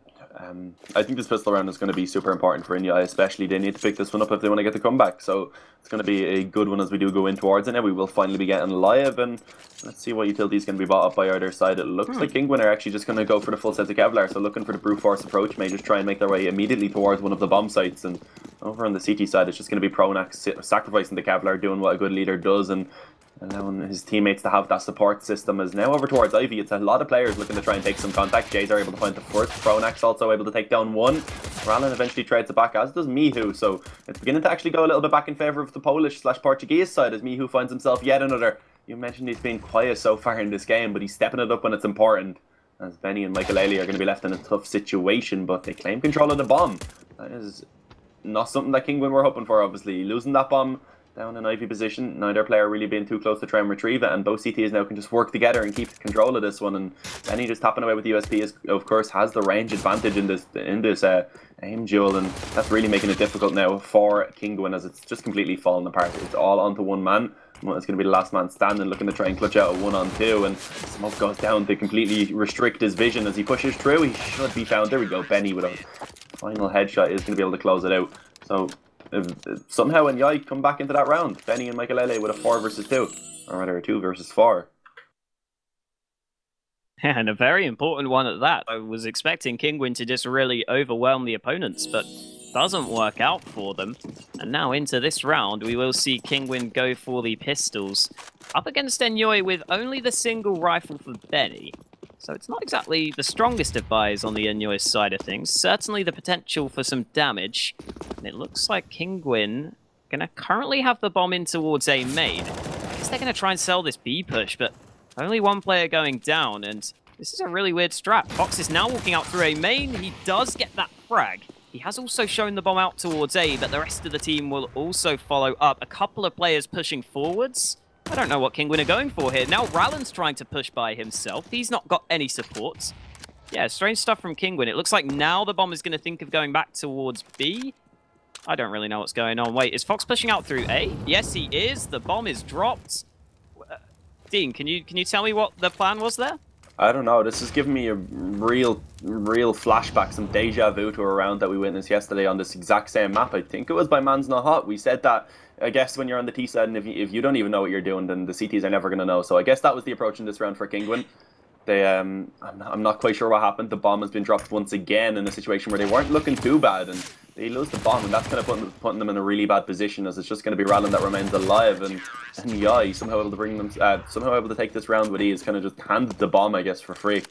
I think this pistol round is going to be super important for Enyoy, especially. They need to pick this one up if they want to get the comeback. So it's going to be a good one as we do go in towards it. Now we will finally be getting live, and let's see what utility is going to be bought up by either side. It looks like Kinguin are actually just going to go for the full set of Kevlar, so looking for the brute force approach, may just try and make their way immediately towards one of the bomb sites. And over on the CT side, it's just going to be Pronax sacrificing the Kevlar, doing what a good leader does, and allowing his teammates to have that support system. Is now over towards Ivy. It's a lot of players looking to try and take some contact. Jays are able to find the first. Pronax also able to take down one. Rallen eventually trades it back, as does Mihu. So it's beginning to actually go a little bit back in favour of the Polish/Portuguese side, as Mihu finds himself yet another. You mentioned he's been quiet so far in this game, but he's stepping it up when it's important. As Benny and Michael are going to be left in a tough situation, but they claim control of the bomb. That is not something that Kinguin were hoping for, obviously. Losing that bomb down in Ivy position, neither player really being too close to try and retrieve it, and both CTs now can just work together and keep control of this one. And Benny just tapping away with the USP is, of course, has the range advantage in this aim duel, and that's really making it difficult now for Kinguin, as it's just completely fallen apart. It's all onto one man. It's going to be the last man standing, looking to try and clutch out a 1-on-2, and Smoke goes down to completely restrict his vision as he pushes through. He should be found. There we go. Benny with a final headshot is going to be able to close it out. So somehow Enyoy come back into that round. Benny and Michael with a 4 versus 2, or rather a 2 versus 4. And a very important one at that. I was expecting Kinguin to just really overwhelm the opponents, but doesn't work out for them. And now into this round, we will see Kinguin go for the pistols. Up against Enyoy with only the single rifle for Benny. So it's not exactly the strongest of buys on the Enyoy side of things. Certainly the potential for some damage. And it looks like Kinguin going to currently have the bomb in towards A main. I guess they're going to try and sell this B push, but only one player going down. And this is a really weird strat. Fox is now walking out through A main. He does get that frag. He has also shown the bomb out towards A, but the rest of the team will also follow up. A couple of players pushing forwards. I don't know what Kinguin are going for here. Now Rallen's trying to push by himself. He's not got any supports. Yeah, strange stuff from Kinguin. It looks like now the bomb is going to think of going back towards B. I don't really know what's going on. Wait, is Fox pushing out through A? Yes, he is. The bomb is dropped. Dean, can you tell me what the plan was there? I don't know. This is giving me a real flashback, some deja vu to a round that we witnessed yesterday on this exact same map. I think it was by Man's Not Hot. We said that, I guess, when you're on the T side, and if you don't even know what you're doing, then the CTs are never going to know. So I guess that was the approach in this round for Kinguin. I'm not quite sure what happened. The bomb has been dropped once again in a situation where they weren't looking too bad, and they lose the bomb, and that's kind of putting them in a really bad position, as it's just going to be Rallen that remains alive, and Enyoy somehow able to bring them, somehow able to take this round with ease, kind of just handed the bomb, I guess, for free.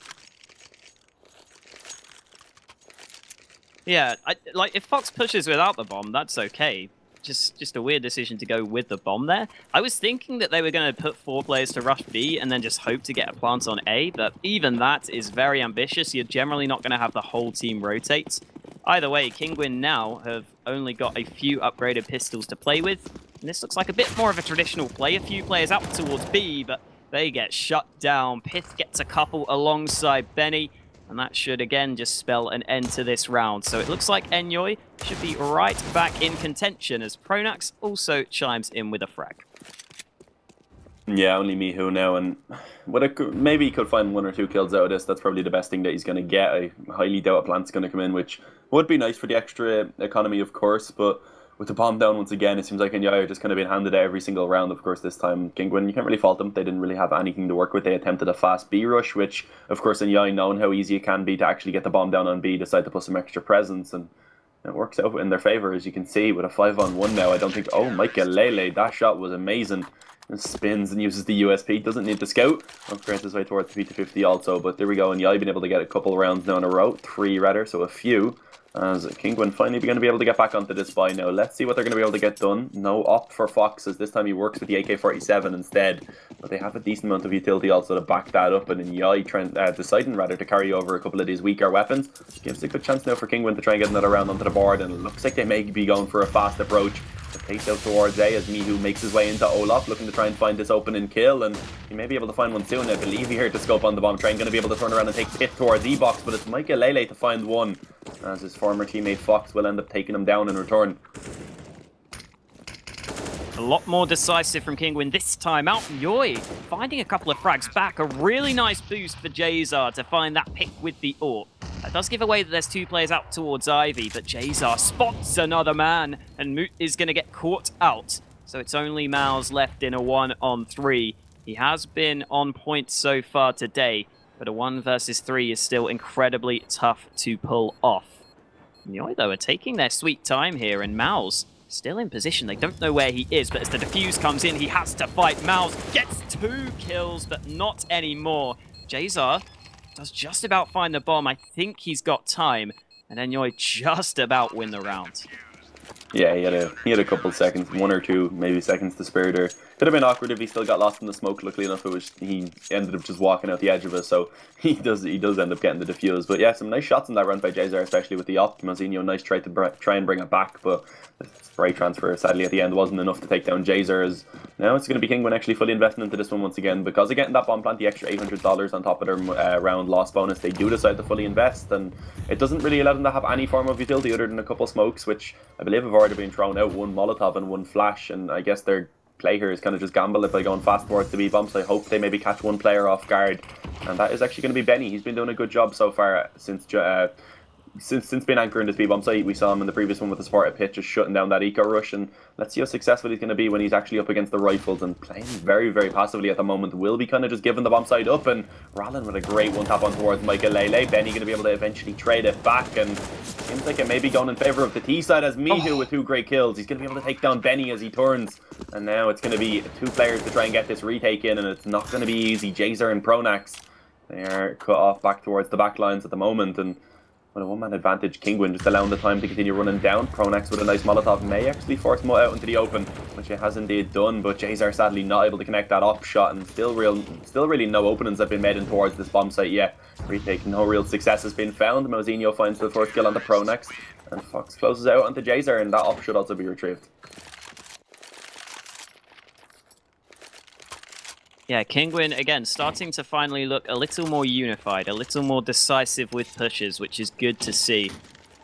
Yeah, like if Fox pushes without the bomb, that's okay. Just a weird decision to go with the bomb there. I was thinking that they were going to put 4 players to rush B and then just hope to get a plant on A, but even that is very ambitious. You're generally not going to have the whole team rotate. Either way, Kinguin now have only got a few upgraded pistols to play with, and this looks like a bit more of a traditional play. A few players out towards B, but they get shut down. Pith gets a couple alongside Benny, and that should again just spell an end to this round. So it looks like Enyoy should be right back in contention as Pronax also chimes in with a frag. Yeah, only Mihu now, and maybe he could find 1 or 2 kills out of this. That's probably the best thing that he's going to get. I highly doubt a plant's going to come in, which would be nice for the extra economy, of course, but with the bomb down once again, it seems like Enyoy are just kind of being handed out every single round. Of course, this time, Kinguin, you can't really fault them. They didn't really have anything to work with. They attempted a fast B rush, which, of course, Enyoy, knowing how easy it can be to actually get the bomb down on B, decide to put some extra presence, and it works out in their favour, as you can see, with a 5-on-1 now. I don't think... Oh, Lele, that shot was amazing. And spins and uses the USP, doesn't need the scout. Upgrades his way towards the P250 also, but there we go. Enyoy been able to get a couple rounds now in a row, 3 rather, so a few. As Kinguin finally going to be able to get back onto this buy now. Let's see what they're going to be able to get done. No op for Fox, as this time he works with the AK-47 instead. But they have a decent amount of utility also to back that up. And Enyoy deciding rather to carry over a couple of these weaker weapons. Gives a good chance now for Kinguin to try and get another round onto the board. And it looks like they may be going for a fast approach. The pace out towards A as Mihu makes his way into Olaf, looking to try and find this opening kill. And he may be able to find one soon. I believe he heard the scope on the bomb train. Going to be able to turn around and take Pith towards E-Box. But it's Lele to find one, as his former teammate Fox will end up taking him down in return. A lot more decisive from Kinguin this time out. Enyoy finding a couple of frags back. A really nice boost for Jazar to find that pick with the AWP. That does give away that there's 2 players out towards Ivy, but Jazar spots another man, and Moot is going to get caught out. So it's only Mouse left in a 1-on-3. He has been on point so far today, but a 1 versus 3 is still incredibly tough to pull off. Enyoy, though, are taking their sweet time here, and Mouse still in position. They don't know where he is, but as the defuse comes in, he has to fight. Mouse gets 2 kills, but not anymore. Jazar does just about find the bomb. I think he's got time, and Enyoy just about win the round. Yeah, he had a couple seconds, 1 or 2 maybe seconds to spare there. Could have been awkward if he still got lost in the smoke. Luckily enough, he ended up just walking out the edge of it, so he does end up getting the defuse. But yeah, some nice shots in that run by Jazar, especially with the op. Mozinho, nice try to try and bring it back, but the spray transfer sadly at the end wasn't enough to take down Jazar. As now it's going to be Kinguin actually fully investing into this one once again, because of getting that bomb plant, the extra $800 on top of their round loss bonus. They do decide to fully invest, and it doesn't really allow them to have any form of utility other than a couple smokes, which I believe have already been thrown out. 1 Molotov and 1 flash, and I guess their play here is kind of just gamble it by going fast towards the B bomb. So I hope they maybe catch 1 player off guard, and that is actually going to be Benny. He's been doing a good job so far since being anchoring this B bomb site. We saw him in the previous one with the supported pitch, just shutting down that eco rush, and let's see how successful he's going to be when he's actually up against the rifles, and playing very, very passively at the moment. Will be kind of just giving the bomb side up, and Rallen with a great 1-tap on towards Lele. Benny going to be able to eventually trade it back, and seems like it may be going in favour of the T side, as Mihu with 2 great kills. He's going to be able to take down Benny as he turns, and now it's going to be 2 players to try and get this retake in, and it's not going to be easy. Jazar and Pronax, they are cut off back towards the back lines at the moment, and with a 1-man advantage, Kinguin just allowing the time to continue running down. Pronax with a nice Molotov may actually force Mutt out into the open, which it has indeed done, but Jazar sadly not able to connect that off shot, and still really no openings have been made in towards this bomb site yet. Retake, no real success has been found. Mozinho finds the first kill on the Pronax, and Fox closes out onto Jazar, and that off should also be retrieved. Yeah, Kinguin, again, starting to finally look a little more unified, a little more decisive with pushes, which is good to see.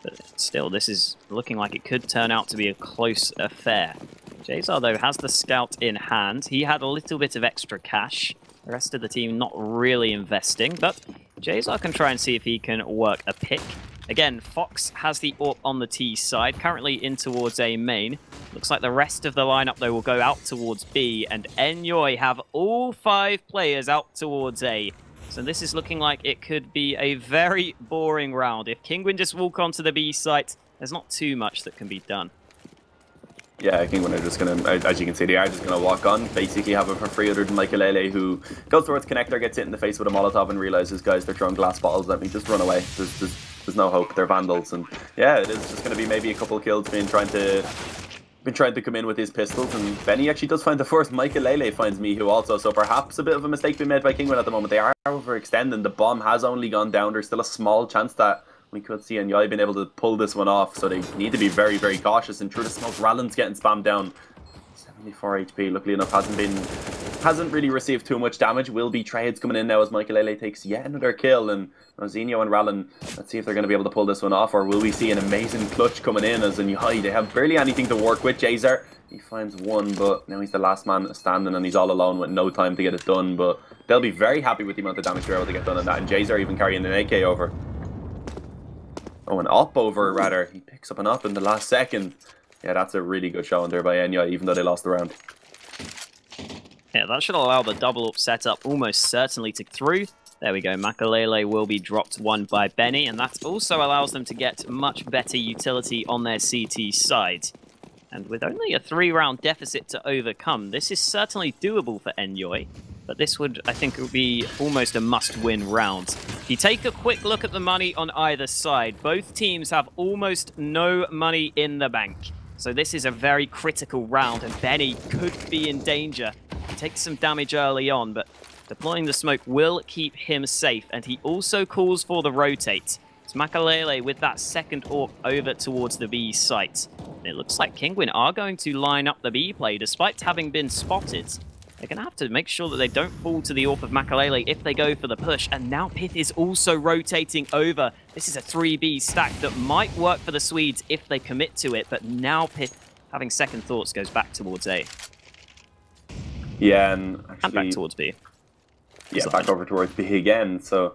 But still, this is looking like it could turn out to be a close affair. Jazar, though, has the scout in hand. He had a little bit of extra cash. The rest of the team not really investing, but Jazar can try and see if he can work a pick. Again, Fox has the AWP on the T side, currently in towards A main. Looks like the rest of the lineup, though, will go out towards B, and Enyoy have all 5 players out towards A. So this is looking like it could be a very boring round. If Kinguin just walk onto the B site, there's not too much that can be done. Yeah, Kinguin are just going to, as you can see, they are just going to walk on, basically have it for free other than Michael, who goes towards connector, gets hit in the face with a Molotov and realizes, guys, they're throwing glass bottles at me, just run away. There's no hope, they're vandals. And yeah, it is just going to be maybe a couple of kills been trying to come in with his pistols, and Benny actually does find the first. Michael finds Mihu also, so perhaps a bit of a mistake being made by Kinguin at the moment. They are overextending, the bomb has only gone down, there's still a small chance that we could see Enyoy being able to pull this one off, so they need to be very, very cautious. And through the smoke, Rallen's getting spammed down. 74 HP, luckily enough, hasn't really received too much damage. Will be trades coming in now as Michael takes yet another kill, and Zinho and Rallen, let's see if they're going to be able to pull this one off, or will we see an amazing clutch coming in as Enyoy, they have barely anything to work with. Jazer, he finds one, but now he's the last man standing and he's all alone with no time to get it done, but they'll be very happy with the amount of damage they're able to get done on that, and Jazer even carrying an AK over. Oh, an op over, rather. He picks up an op in the last second. Yeah, that's a really good showing there by Enyoy, even though they lost the round. Yeah, that should allow the double up setup almost certainly to through. There we go, Makalele will be dropped one by Benny, and that also allows them to get much better utility on their CT side. And with only a 3-round deficit to overcome, this is certainly doable for Enyoy. But this would, I think, would be almost a must-win round. If you take a quick look at the money on either side, both teams have almost no money in the bank. So this is a very critical round, and Benny could be in danger. He takes some damage early on, but deploying the smoke will keep him safe, and he also calls for the rotate. It's Makalele with that second AWP over towards the B site. And it looks like Kinguin are going to line up the B play, despite having been spotted. They're going to have to make sure that they don't fall to the AWP of Makalele if they go for the push. And now Pith is also rotating over. This is a 3B stack that might work for the Swedes if they commit to it. But now Pith, having second thoughts, goes back towards A. Yeah, and actually... And back towards B. Yeah, back over towards B again. So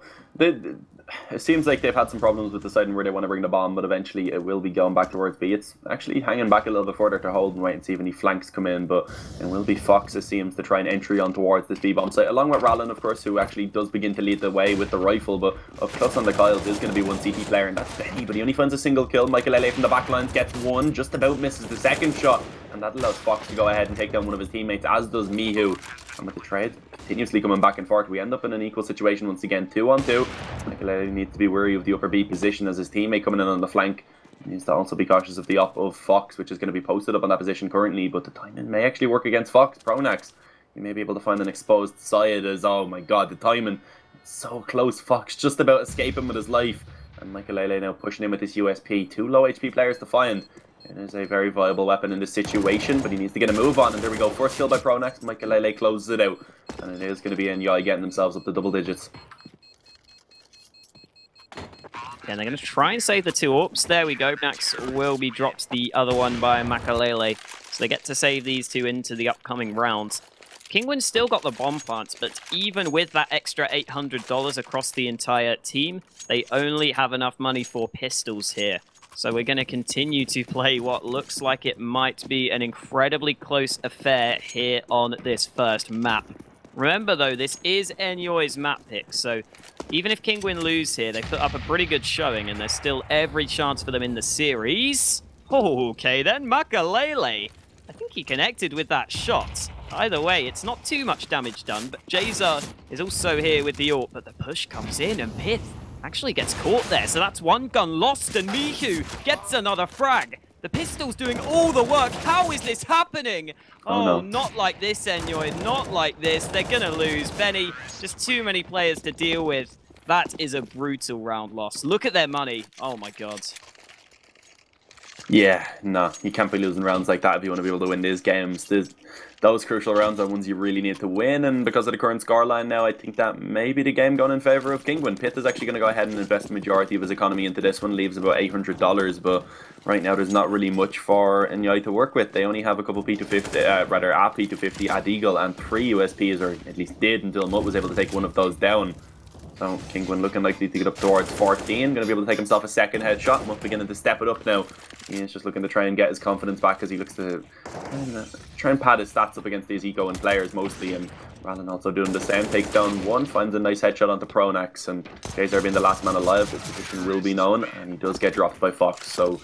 it seems like they've had some problems with deciding where they want to bring the bomb, but eventually it will be going back towards B. It's actually hanging back a little bit further to hold and wait and see if any flanks come in, but it will be Fox, it seems, to try and entry on towards this B-bomb site, along with Rallen, of course, who actually does begin to lead the way with the rifle, but up close on the Kyles is going to be one CT player, and that's Benny, but he only finds a single kill. Michael from the back lines gets one, just about misses the second shot, and that allows Fox to go ahead and take down one of his teammates, as does Mihu. And with the trade continuously coming back and forth, we end up in an equal situation once again, 2-on-2. Michael needs to be wary of the upper B position as his teammate coming in on the flank. He needs to also be cautious of the up of Fox, which is going to be posted up on that position currently, but the timing may actually work against Fox. Pronax, he may be able to find an exposed side as, oh my god, the timing, it's so close. Fox just about escaping with his life. And Michael now pushing in with his USP. 2 low HP players to find. It is a very viable weapon in this situation, but he needs to get a move on, and there we go. First kill by Pronax. Michael closes it out, and it is going to be Enyoy getting themselves up to double digits. And they're going to try and save the 2 AWPs. There we go. Max will be dropped the other one by Makalele. So they get to save these 2 into the upcoming rounds. Kinguin still got the bomb plants, but even with that extra $800 across the entire team, they only have enough money for pistols here. So we're going to continue to play what looks like it might be an incredibly close affair here on this first map. Remember, though, this is Enyoy's map pick, so even if Kinguin lose here, they put up a pretty good showing, and there's still every chance for them in the series. Oh, okay, then Makalele. I think he connected with that shot. Either way, it's not too much damage done, but Jazer is also here with the AWP, but the push comes in, and Pith actually gets caught there, so that's one gun lost, and Mihu gets another frag. The pistol's doing all the work. How is this happening? Oh, no. Not like this, Enyoy. Not like this. They're going to lose. Benny, just too many players to deal with. That is a brutal round loss. Look at their money. Oh, my God. Yeah, no, you can't be losing rounds like that if you want to be able to win these games. Those crucial rounds are ones you really need to win, and because of the current scoreline now, I think that may be the game going in favour of Kinguin. Pith is actually going to go ahead and invest the majority of his economy into this one, leaves about $800, but right now there's not really much for Enyoy to work with. They only have a couple P250, rather a P250 at Eagle and 3 USPs, or at least did until Mutt was able to take one of those down. So Kinguin looking likely to get up towards 14. Going to be able to take himself a second headshot. Muff beginning to step it up now. He's just looking to try and get his confidence back as he looks to try and pad his stats up against these eco-win players mostly. And Rallen also doing the same. Takes down one, finds a nice headshot onto Pronax. And Jazer being the last man alive, his position will be known. And he does get dropped by Fox. So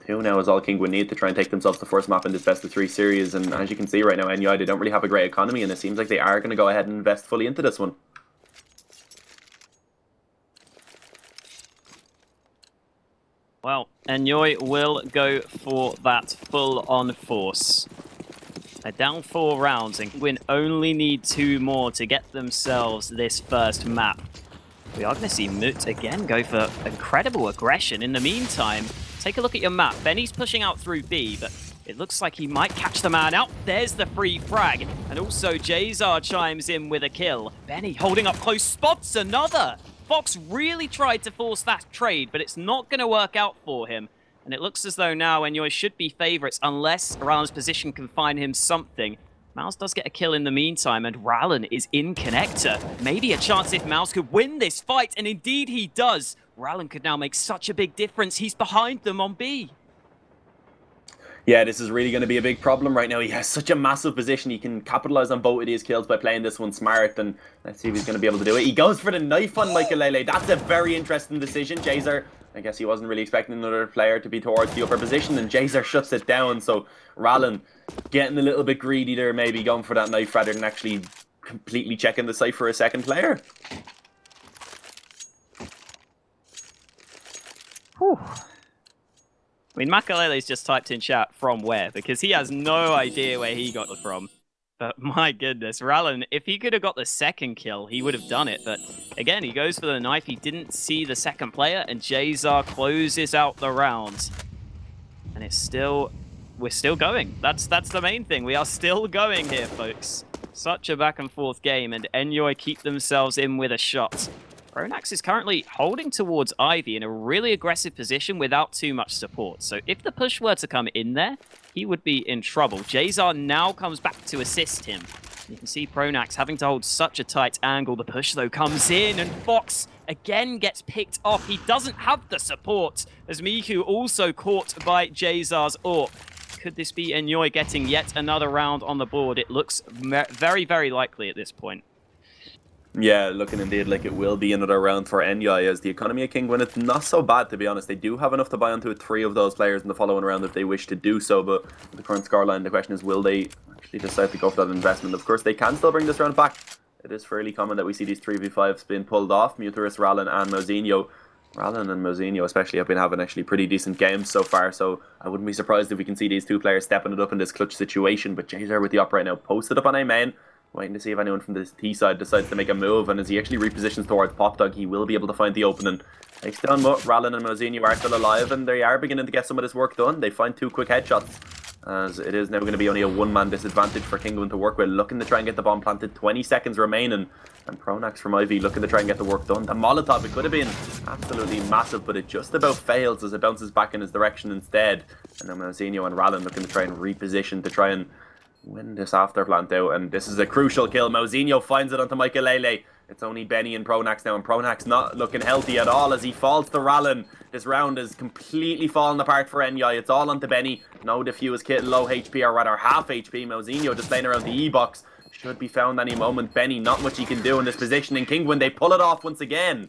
2 now is all Kinguin need to try and take themselves the first map in this best of 3 series. And as you can see right now, Enyoy, they don't really have a great economy. And it seems like they are going to go ahead and invest fully into this one. Well, Enyoy will go for that full-on force. They're down 4 rounds, and Kinguin only need 2 more to get themselves this first map. We are going to see Moot again go for incredible aggression. In the meantime, take a look at your map. Benny's pushing out through B, but it looks like he might catch the man out. There's the free frag. And also Jazar chimes in with a kill. Benny holding up close, spots another. Fox really tried to force that trade, but it's not going to work out for him. And it looks as though now Enyoy should be favourites unless Rallen's position can find him something. Mouse does get a kill in the meantime, and Rallen is in connector. Maybe a chance if Mouse could win this fight, and indeed he does. Rallen could now make such a big difference. He's behind them on B. Yeah, this is really going to be a big problem right now. He has such a massive position. He can capitalize on both of these kills by playing this one smart. And let's see if he's going to be able to do it. He goes for the knife on Michael. That's a very interesting decision. Jazer, I guess he wasn't really expecting another player to be towards the upper position. And Jazer shuts it down. So Rallen getting a little bit greedy there, maybe going for that knife rather than actually completely checking the site for a second player. Whew. I mean, Makalele's just typed in chat from where, because he has no idea where he got it from. But my goodness, Rallen, if he could have got the second kill, he would have done it. But again, he goes for the knife. He didn't see the second player, and Jazar closes out the round. And it's still... we're still going. That's the main thing. We are still going here, folks. Such a back and forth game, and Enyoy keep themselves in with a shot. Pronax is currently holding towards Ivy in a really aggressive position without too much support. So if the push were to come in there, he would be in trouble. Jazar now comes back to assist him. You can see Pronax having to hold such a tight angle. The push, though, comes in, and Fox again gets picked off. He doesn't have the support, as Miku also caught by Jazar's AWP. Could this be Enyoy getting yet another round on the board? It looks very, very likely at this point. Yeah, looking indeed like it will be another round for Enyoy, as the economy of Kinguin, it's not so bad, to be honest. They do have enough to buy onto 3 of those players in the following round if they wish to do so, but the current scoreline, the question is, will they actually decide to go for that investment? Of course, they can still bring this round back. It is fairly common that we see these 3v5s being pulled off. Muturus, Rallen and Mozinho. Rallen and Mozinho especially have been having actually pretty decent games so far, so I wouldn't be surprised if we can see these 2 players stepping it up in this clutch situation. But Jazer with the op right now, posted up on A main, waiting to see if anyone from the T side decides to make a move, and as he actually repositions towards Popdog, he will be able to find the opening. Takes down Mutt. Rallen and Mozinho are still alive, and they are beginning to get some of this work done. They find 2 quick headshots, as it is now going to be only a 1-man disadvantage for Kinguin to work with, looking to try and get the bomb planted. 20 seconds remaining, and Pronax from Ivy looking to try and get the work done. The Molotov, it could have been absolutely massive, but it just about fails as it bounces back in his direction instead. And then Mozinho and Rallen looking to try and reposition to try and win this after plant out, and this is a crucial kill. Mozinho finds it onto Michael. It's only Benny and Pronax now, and Pronax not looking healthy at all as he falls to Rallen. This round is completely falling apart for Enyoy. It's all onto Benny. No defuse kit, low HP, or rather half HP. Mozinho just playing around the E-box. Should be found any moment. Benny, not much he can do in this position. In Kinguin, they pull it off once again.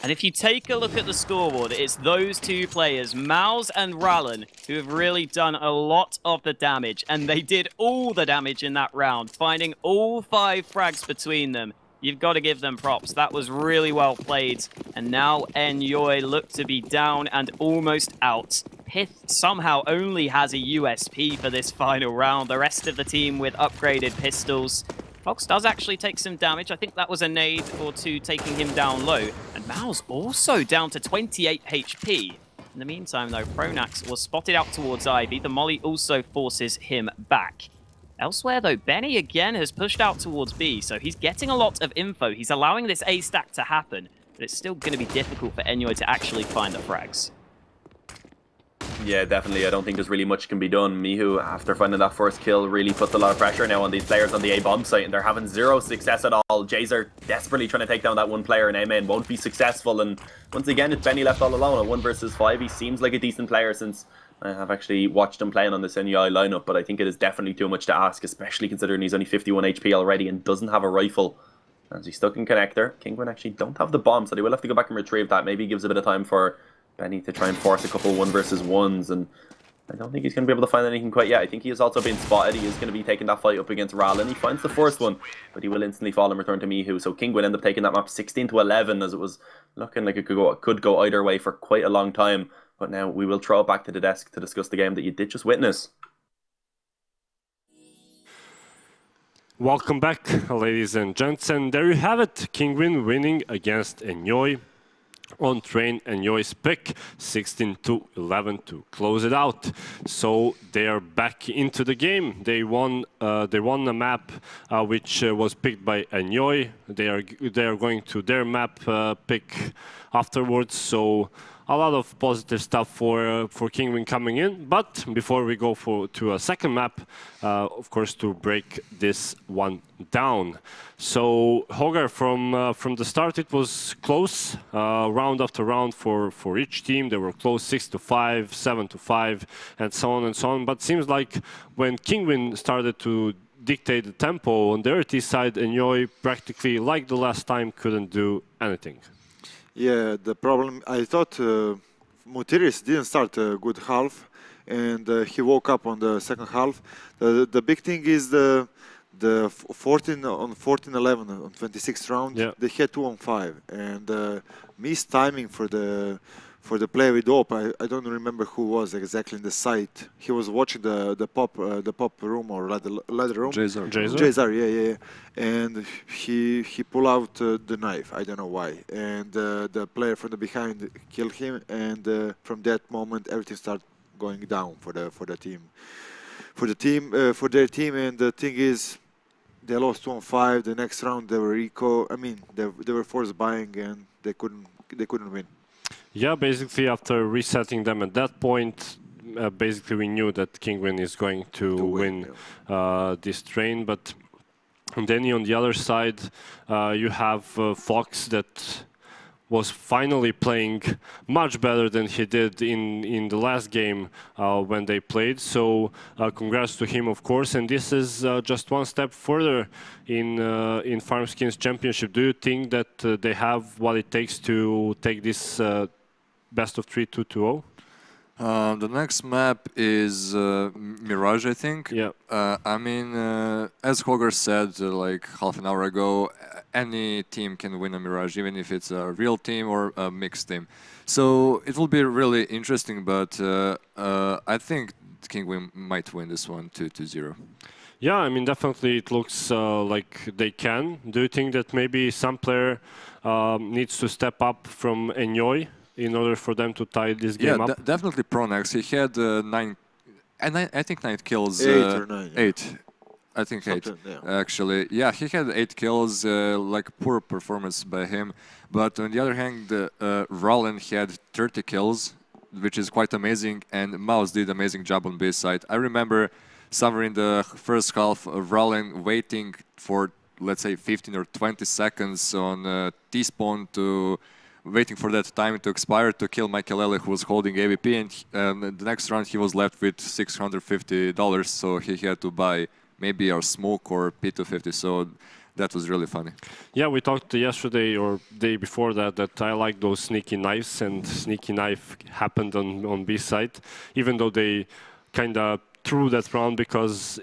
And if you take a look at the scoreboard, it's those 2 players, Mouse and Rallen, who have really done a lot of the damage. And they did all the damage in that round, finding all 5 frags between them. You've got to give them props. That was really well played. And now Enyoy look to be down and almost out. Pith somehow only has a USP for this final round. The rest of the team with upgraded pistols. Fox does actually take some damage. I think that was a nade or 2 taking him down low. And Mao's also down to 28 HP. In the meantime, though, Pronax was spotted out towards Ivy. The molly also forces him back. Elsewhere, though, Benny again has pushed out towards B, so he's getting a lot of info. He's allowing this A stack to happen, but it's still going to be difficult for Enyoy to actually find the frags. Yeah, definitely. I don't think there's really much can be done. Mihu, after finding that first kill, really puts a lot of pressure now on these players on the A bomb site, and they're having zero success at all. Jays are desperately trying to take down that one player, and A-Main won't be successful. And once again, it's Benny left all alone at 1 versus 5. He seems like a decent player since I have actually watched him playing on this Enyoy lineup, but I think it is definitely too much to ask, especially considering he's only 51 HP already and doesn't have a rifle. As he's stuck in connector, Kinguin actually don't have the bomb, so they will have to go back and retrieve that. Maybe gives a bit of time for Benny to try and force a couple 1 versus 1s, and I don't think he's going to be able to find anything quite yet. I think he has also been spotted. He is going to be taking that fight up against Rallen. He finds the first one, but he will instantly fall and return to Mihu. So Kinguin ended up taking that map 16-11, as it was looking like it could go either way for quite a long time. But now we will throw it back to the desk to discuss the game that you did just witness. Welcome back, ladies and gents, and there you have it. Kinguin winning against Enyoy on train. Enyoy's pick 16-11 to close it out. So they are back into the game. They won a map which was picked by Enyoy. They are going to their map pick afterwards. So a lot of positive stuff for Kinguin coming in. But before we go to a second map, of course, to break this one down. So Hogar, from the start, it was close, round after round for each team. They were close, 6-5, 7-5, and so on and so on. But seems like when Kinguin started to dictate the tempo on their T side, Enyoy practically, like the last time, couldn't do anything. Yeah, the problem, I thought Mutiris didn't start a good half, and he woke up on the second half. The big thing is the 14-11 on 26th round, yeah. They had 2-on-5, and missed timing for the play with Op. I don't remember who was exactly in the site. He was watching the pop room or ladder room. Jazar, yeah. And he pulled out the knife. I don't know why. And the player from the behind killed him. And from that moment, everything started going down for their team. And the thing is, they lost 2-on-5. The next round, they were eco. I mean, they were forced buying, and they couldn't win. Yeah, basically after resetting them at that point, basically we knew that Kinguin is going to win this train. But then on the other side, you have Fox that was finally playing much better than he did in the last game when they played. So congrats to him, of course. And this is just one step further in Farmskins Championship. Do you think that they have what it takes to take this best of 3 2-0? The next map is Mirage, I think. Yeah. I mean, as Hogar said like half an hour ago, any team can win a Mirage, even if it's a real team or a mixed team. So it will be really interesting, but I think Kinguin might win this one 2-0. Yeah, I mean, definitely it looks like they can. Do you think that maybe some player needs to step up from Enyoy in order for them to tie this game up? Yeah, definitely Pronax. He had 9, and I think 9 kills. 8 or 9. Yeah. 8. I think something, 8, yeah. Actually. Yeah, he had 8 kills, like poor performance by him. But on the other hand, Rallen had 30 kills, which is quite amazing, and Mouse did amazing job on B side. I remember somewhere in the first half, Rallen waiting for, let's say, 15 or 20 seconds on T-spawn to waiting for that time to expire to kill Michael, who was holding AVP, and the next round he was left with $650, so he had to buy maybe a smoke or P250, so that was really funny. Yeah, we talked yesterday or day before that I like those sneaky knives, and sneaky knife happened on B side, even though they kind of threw that round because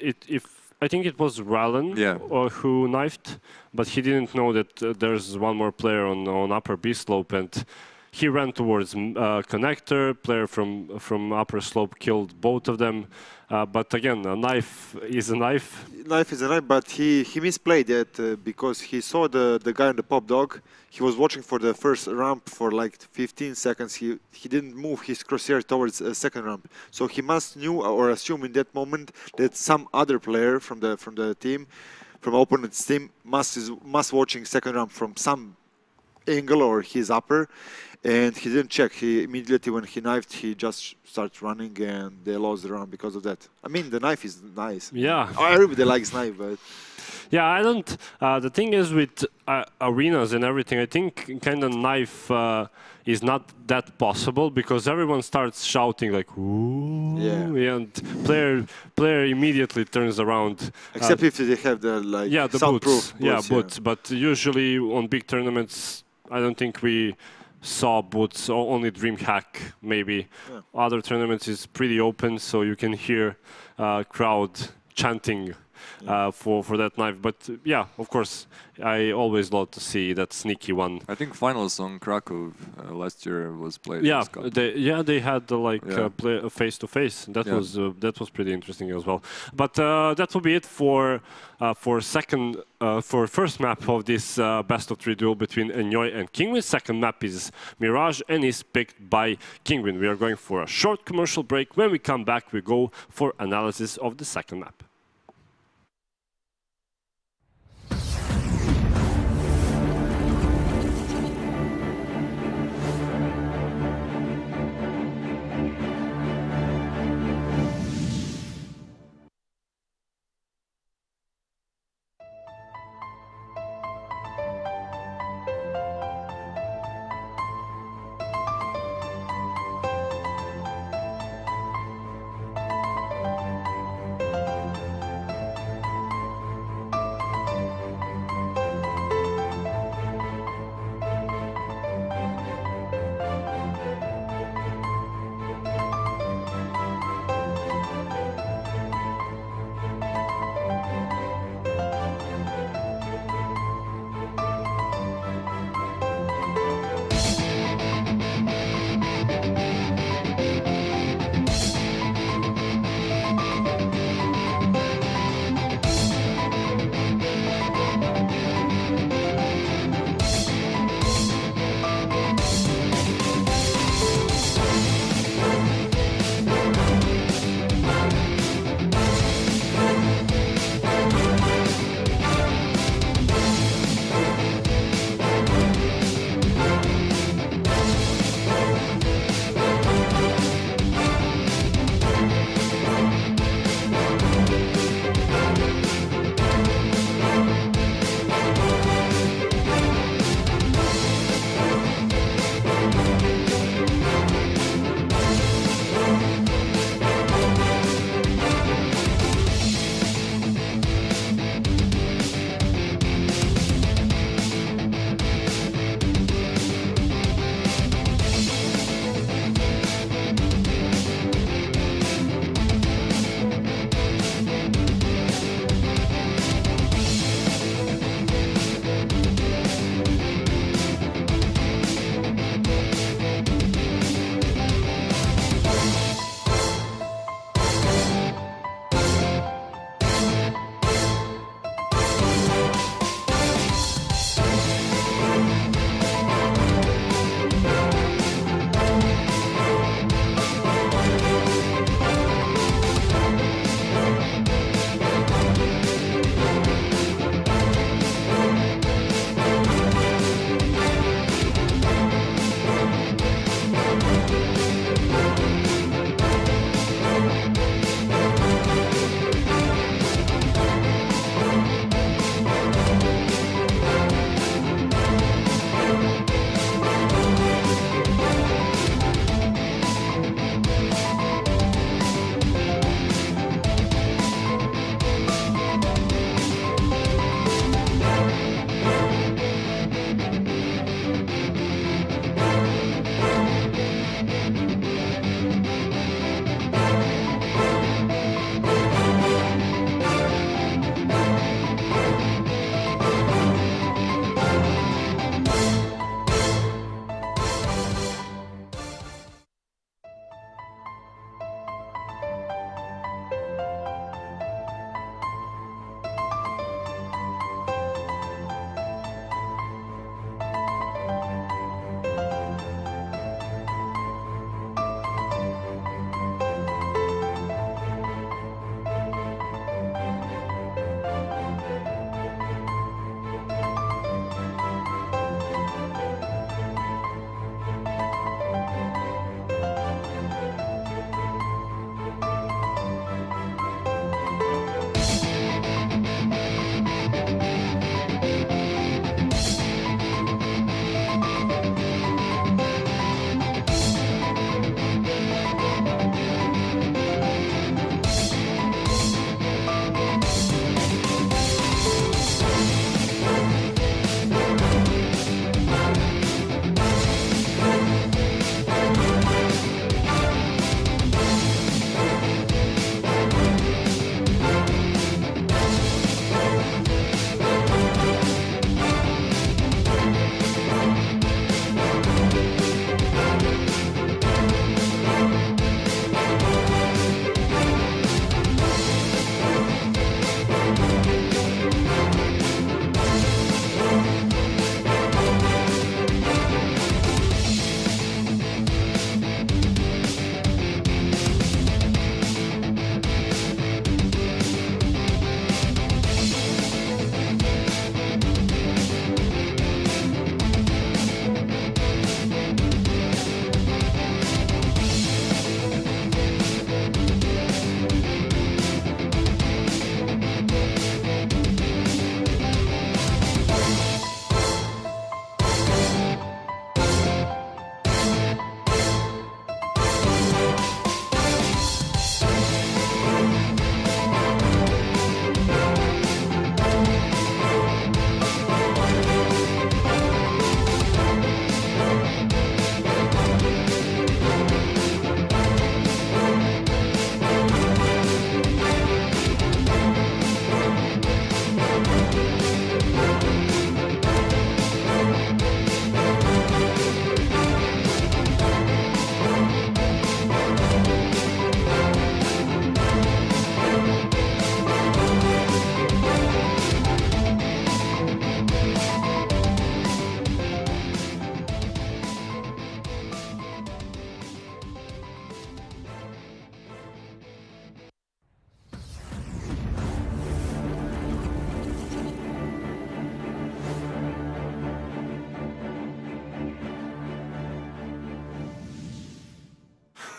I think it was Rallen who knifed, but he didn't know that there's one more player on upper B slope, and he ran towards connector. Player from upper slope killed both of them. But again, a knife is a knife. Knife is a knife, but he misplayed it because he saw the guy on the pop dog. He was watching for the first ramp for like 15 seconds. He didn't move his crosshair towards a second ramp. So he must knew or assume in that moment that some other player from the team, from opponent's team, must watching second ramp from some angle or his upper, and he didn't check. He immediately, when he knifed, he just starts running, and they lost the round because of that. I mean, the knife is nice. Yeah. Everybody likes knife, but yeah, I don't. The thing is with arenas and everything, I think kind of knife is not that possible because everyone starts shouting like "ooh," and player immediately turns around. Except if they have the like the soundproof boots. Boots. But usually on big tournaments, I don't think we saw boots. Only DreamHack maybe. Yeah. Other tournaments is pretty open, so you can hear crowd chanting. For that knife, but yeah, of course, I always love to see that sneaky one. I think finals on Krakow last year was played. Yeah, they had play face to face. That was pretty interesting as well. But that will be it for first map of this best of 3 duel between Enyoy and Kinguin. Second map is Mirage and is picked by Kinguin. We are going for a short commercial break. When we come back, we go for analysis of the second map.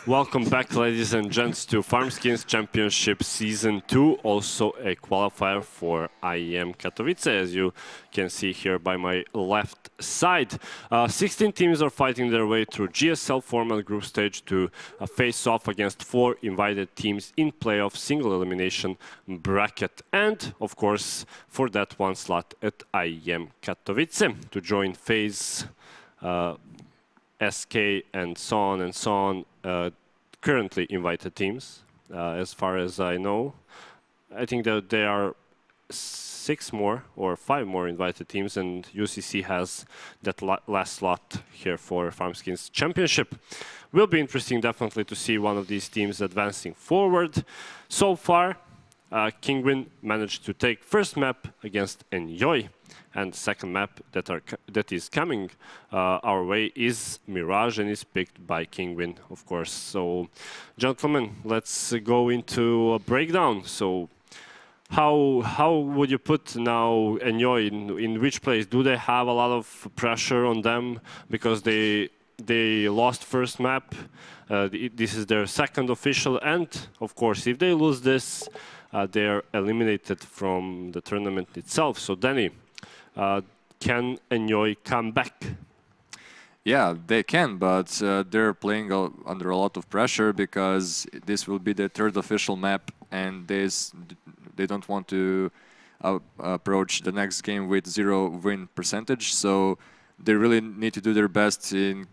Welcome back, ladies and gents, to Farmskins Championship Season 2, also a qualifier for IEM Katowice, as you can see here by my left side. 16 teams are fighting their way through GSL format group stage to face off against 4 invited teams in playoff single elimination bracket. And, of course, for that one slot at IEM Katowice to join phase SK and so on, currently invited teams, as far as I know. I think that there are 6 more or 5 more invited teams, and UCC has that last slot here for Farmskins Championship. Will be interesting, definitely, to see one of these teams advancing forward. So far, Kinguin managed to take first map against Enyoy, and second map that is coming our way is Mirage, and is picked by Kinguin, of course. So, gentlemen, let's go into a breakdown. So, how would you put now Enyoy in which place? Do they have a lot of pressure on them because they lost first map? This is their second official, and of course, if they lose this, they are eliminated from the tournament itself. So, Danny, can Enyoy come back? Yeah, they can, but they're playing under a lot of pressure because this will be their 3rd official map, and they don't want to approach the next game with 0 win percentage. So they really need to do their best in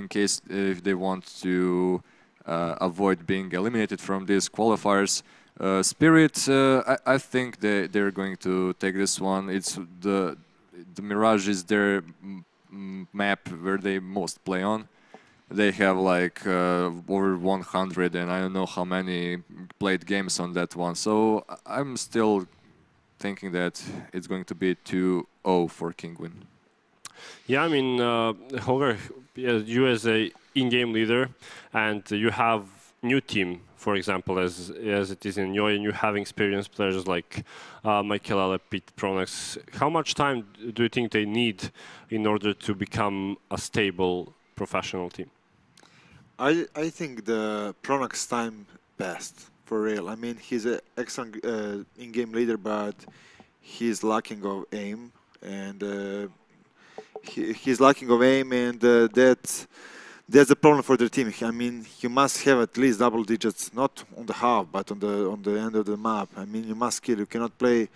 case if they want to avoid being eliminated from these qualifiers. Spirit, I think they're going to take this one. It's the Mirage is their map where they most play on. They have like over 100 and I don't know how many played games on that one. So I'm still thinking that it's going to be 2-0 for Kinguin. Yeah, I mean, Holger, you as a in-game leader, and you have new team, for example, as it is in Enyoy, and you have experienced players like Michael Pete Pronax. How much time do you think they need in order to become a stable professional team? I think the Pronax time passed, for real. I mean, he's an excellent in-game leader, but he's lacking of aim, and he's lacking of aim, and that's a problem for the team. I mean, you must have at least double digits, not on the half, but on the end of the map. I mean, you must kill. You cannot play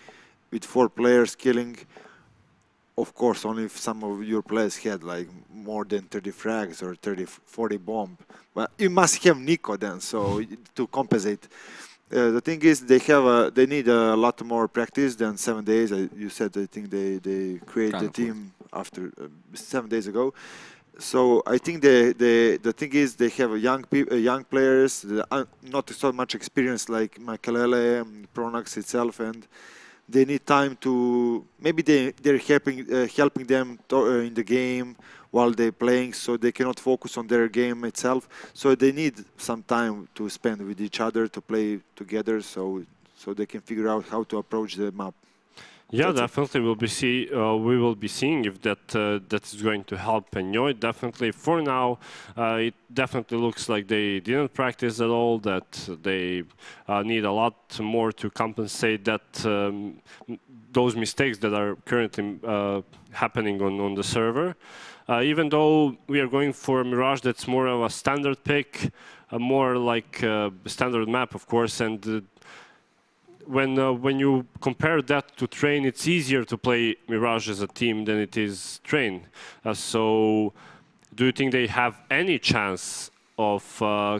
with 4 players killing. Of course, only if some of your players had like more than 30 frags or 30, 40 bomb. But you must have Nico then, so to compensate. The thing is, they need a lot more practice than 7 days. You said I think they created the team after 7 days ago. So I think the thing is they have young players, not so much experience like Makalele and Pronax itself, and they need time to maybe they're helping them in the game while they're playing, so they cannot focus on their game itself. So they need some time to spend with each other to play together, so they can figure out how to approach the map. Yeah, definitely we will be seeing if that is going to help Enyoy. Definitely, for now, it definitely looks like they didn't practice at all. That they need a lot more to compensate those mistakes that are currently happening on the server. Even though we are going for Mirage, that's more of a standard pick, more like a standard map, of course, and. When you compare that to Train, it's easier to play Mirage as a team than it is Train. So, do you think they have any chance of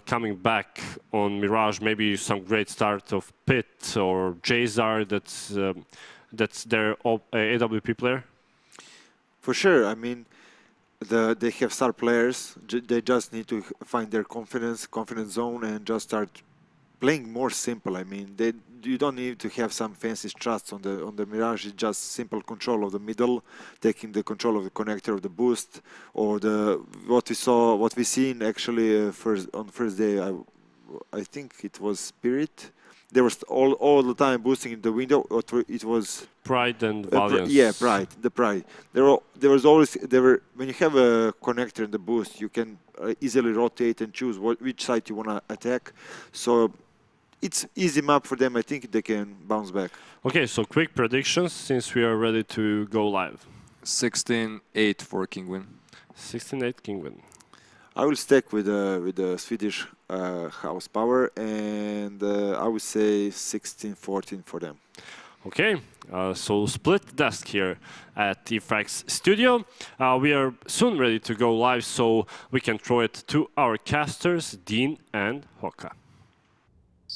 coming back on Mirage? Maybe some great start of Pit or Jazar. That's their AWP player. For sure. I mean, they have star players. They just need to find their confidence zone, and just start playing more simple. I mean, you don't need to have some fancy struts on the Mirage. It's just simple control of the middle, taking the control of the connector of the boost, or what we seen actually on first day. I think it was Spirit. they were all the time boosting in the window. It was Pride and Valiance. Yeah, Pride. The Pride. There was always when you have a connector in the boost, you can easily rotate and choose which side you want to attack. So it's easy map for them. I think they can bounce back. Okay, so quick predictions since we are ready to go live. 16-8 for Kinguin. 16-8 Kinguin. I will stick with the Swedish house power, and I would say 16-14 for them. Okay, so split desk here at T-Frax Studio. We are soon ready to go live, so we can throw it to our casters, Dean and Hoka.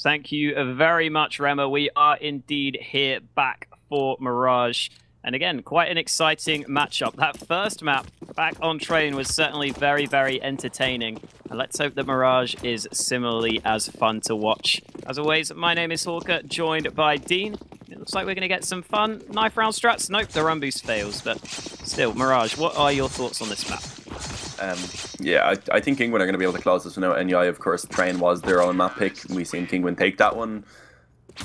Thank you very much, Rema. We are indeed here back for Mirage. And again, quite an exciting matchup. That first map back on train was certainly very, very entertaining. And let's hope that Mirage is similarly as fun to watch. As always, my name is Hawker, joined by Dean. It looks like we're going to get some fun knife round strats. Nope, the run boost fails, but still, Mirage, what are your thoughts on this map? Yeah, I think Kinguin are going to be able to close this one out. Enyoy, of course, train was their own map pick. We've seen Kinguin take that one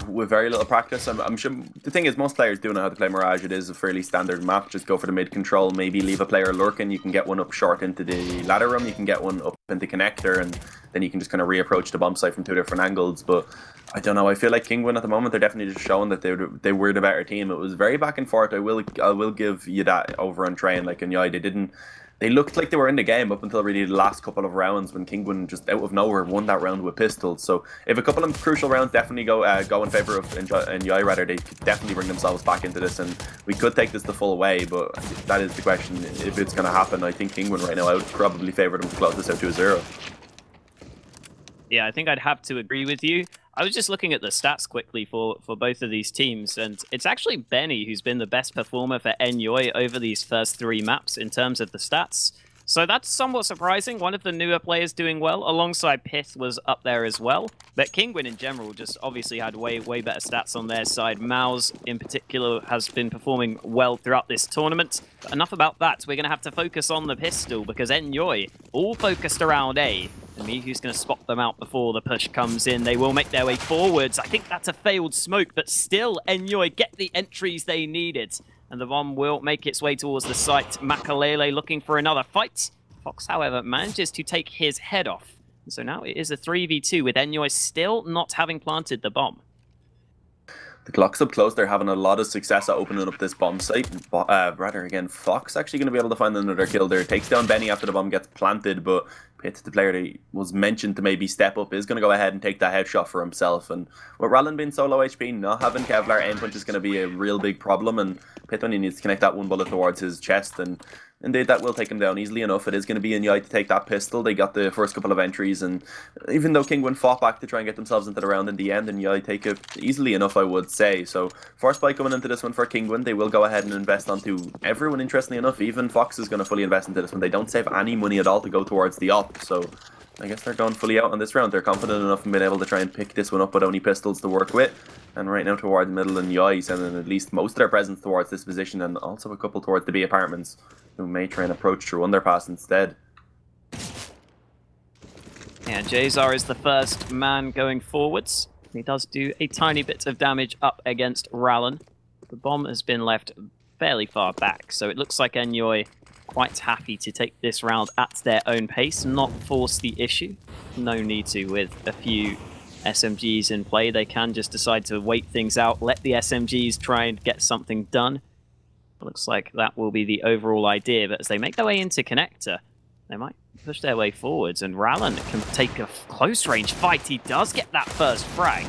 with very little practice. I'm sure the thing is most players do know how to play Mirage. It is a fairly standard map. Just go for the mid control, maybe leave a player lurking. You can get one up short into the ladder room, you can get one up into connector, and then you can just kind of reapproach the bomb site from 2 different angles. But I don't know, I feel like Kinguin at the moment, they're definitely just showing that they were the better team. It was very back and forth. I will give you that over on train. Like Enyoy, they looked like they were in the game up until really the last couple of rounds when Kinguin just out of nowhere won that round with pistols. So if a couple of crucial rounds definitely go in favour of Enyoy, rather, they could definitely bring themselves back into this, and we could take this the full way. But that is the question, if it's going to happen. I think Kinguin right now, I would probably favour them to close this out to a 0. Yeah, I think I'd have to agree with you. I was just looking at the stats quickly for both of these teams, and it's actually Benny who's been the best performer for Enyoy over these first 3 maps in terms of the stats. So that's somewhat surprising. One of the newer players doing well, alongside Pith was up there as well. But Kinguin in general just obviously had way better stats on their side. Maus in particular has been performing well throughout this tournament. But enough about that. We're going to have to focus on the pistol because Enyoy all focused around A. And Mihu's going to spot them out before the push comes in. They will make their way forwards. I think that's a failed smoke, but still Enyoy get the entries they needed. And the bomb will make its way towards the site. Makalele looking for another fight. Fox, however, manages to take his head off. And so now it is a 3v2 with Enyoy still not having planted the bomb. The clock's up close. They're having a lot of success at opening up this bomb site. Rather, again, Fox actually going to be able to find another kill there. Takes down Benny after the bomb gets planted, but Pitt, the player that was mentioned to maybe step up, is going to go ahead and take that headshot for himself. And with Rallen being so low HP, not having Kevlar aim punch is going to be a real big problem. And Pitt only needs to connect that one bullet towards his chest, and indeed that will take him down easily enough. It is going to be Enyoy to take that pistol. They got the first couple of entries, and even though Kinguin fought back to try and get themselves into the round, in the end Enyoy take it easily enough, I would say. So first buy coming into this one for Kinguin. They will go ahead and invest onto everyone, interestingly enough. Even Fox is going to fully invest into this one. They don't save any money at all to go towards the op, so I guess they're going fully out on this round. They're confident enough in being able to try and pick this one up with only pistols to work with. And right now towards middle, Enyoy sending at least most of their presence towards this position, and also a couple towards the B apartments, who may try and approach through underpass instead. Yeah, Jazar is the first man going forwards. He does do a tiny bit of damage up against Rallen. The bomb has been left fairly far back, so it looks like Enyoy quite happy to take this round at their own pace, not force the issue. No need to with a few SMGs in play. They can just decide to wait things out, let the SMGs try and get something done. It looks like that will be the overall idea, but as they make their way into connector, they might push their way forwards, and Rallen can take a close-range fight. He does get that first frag.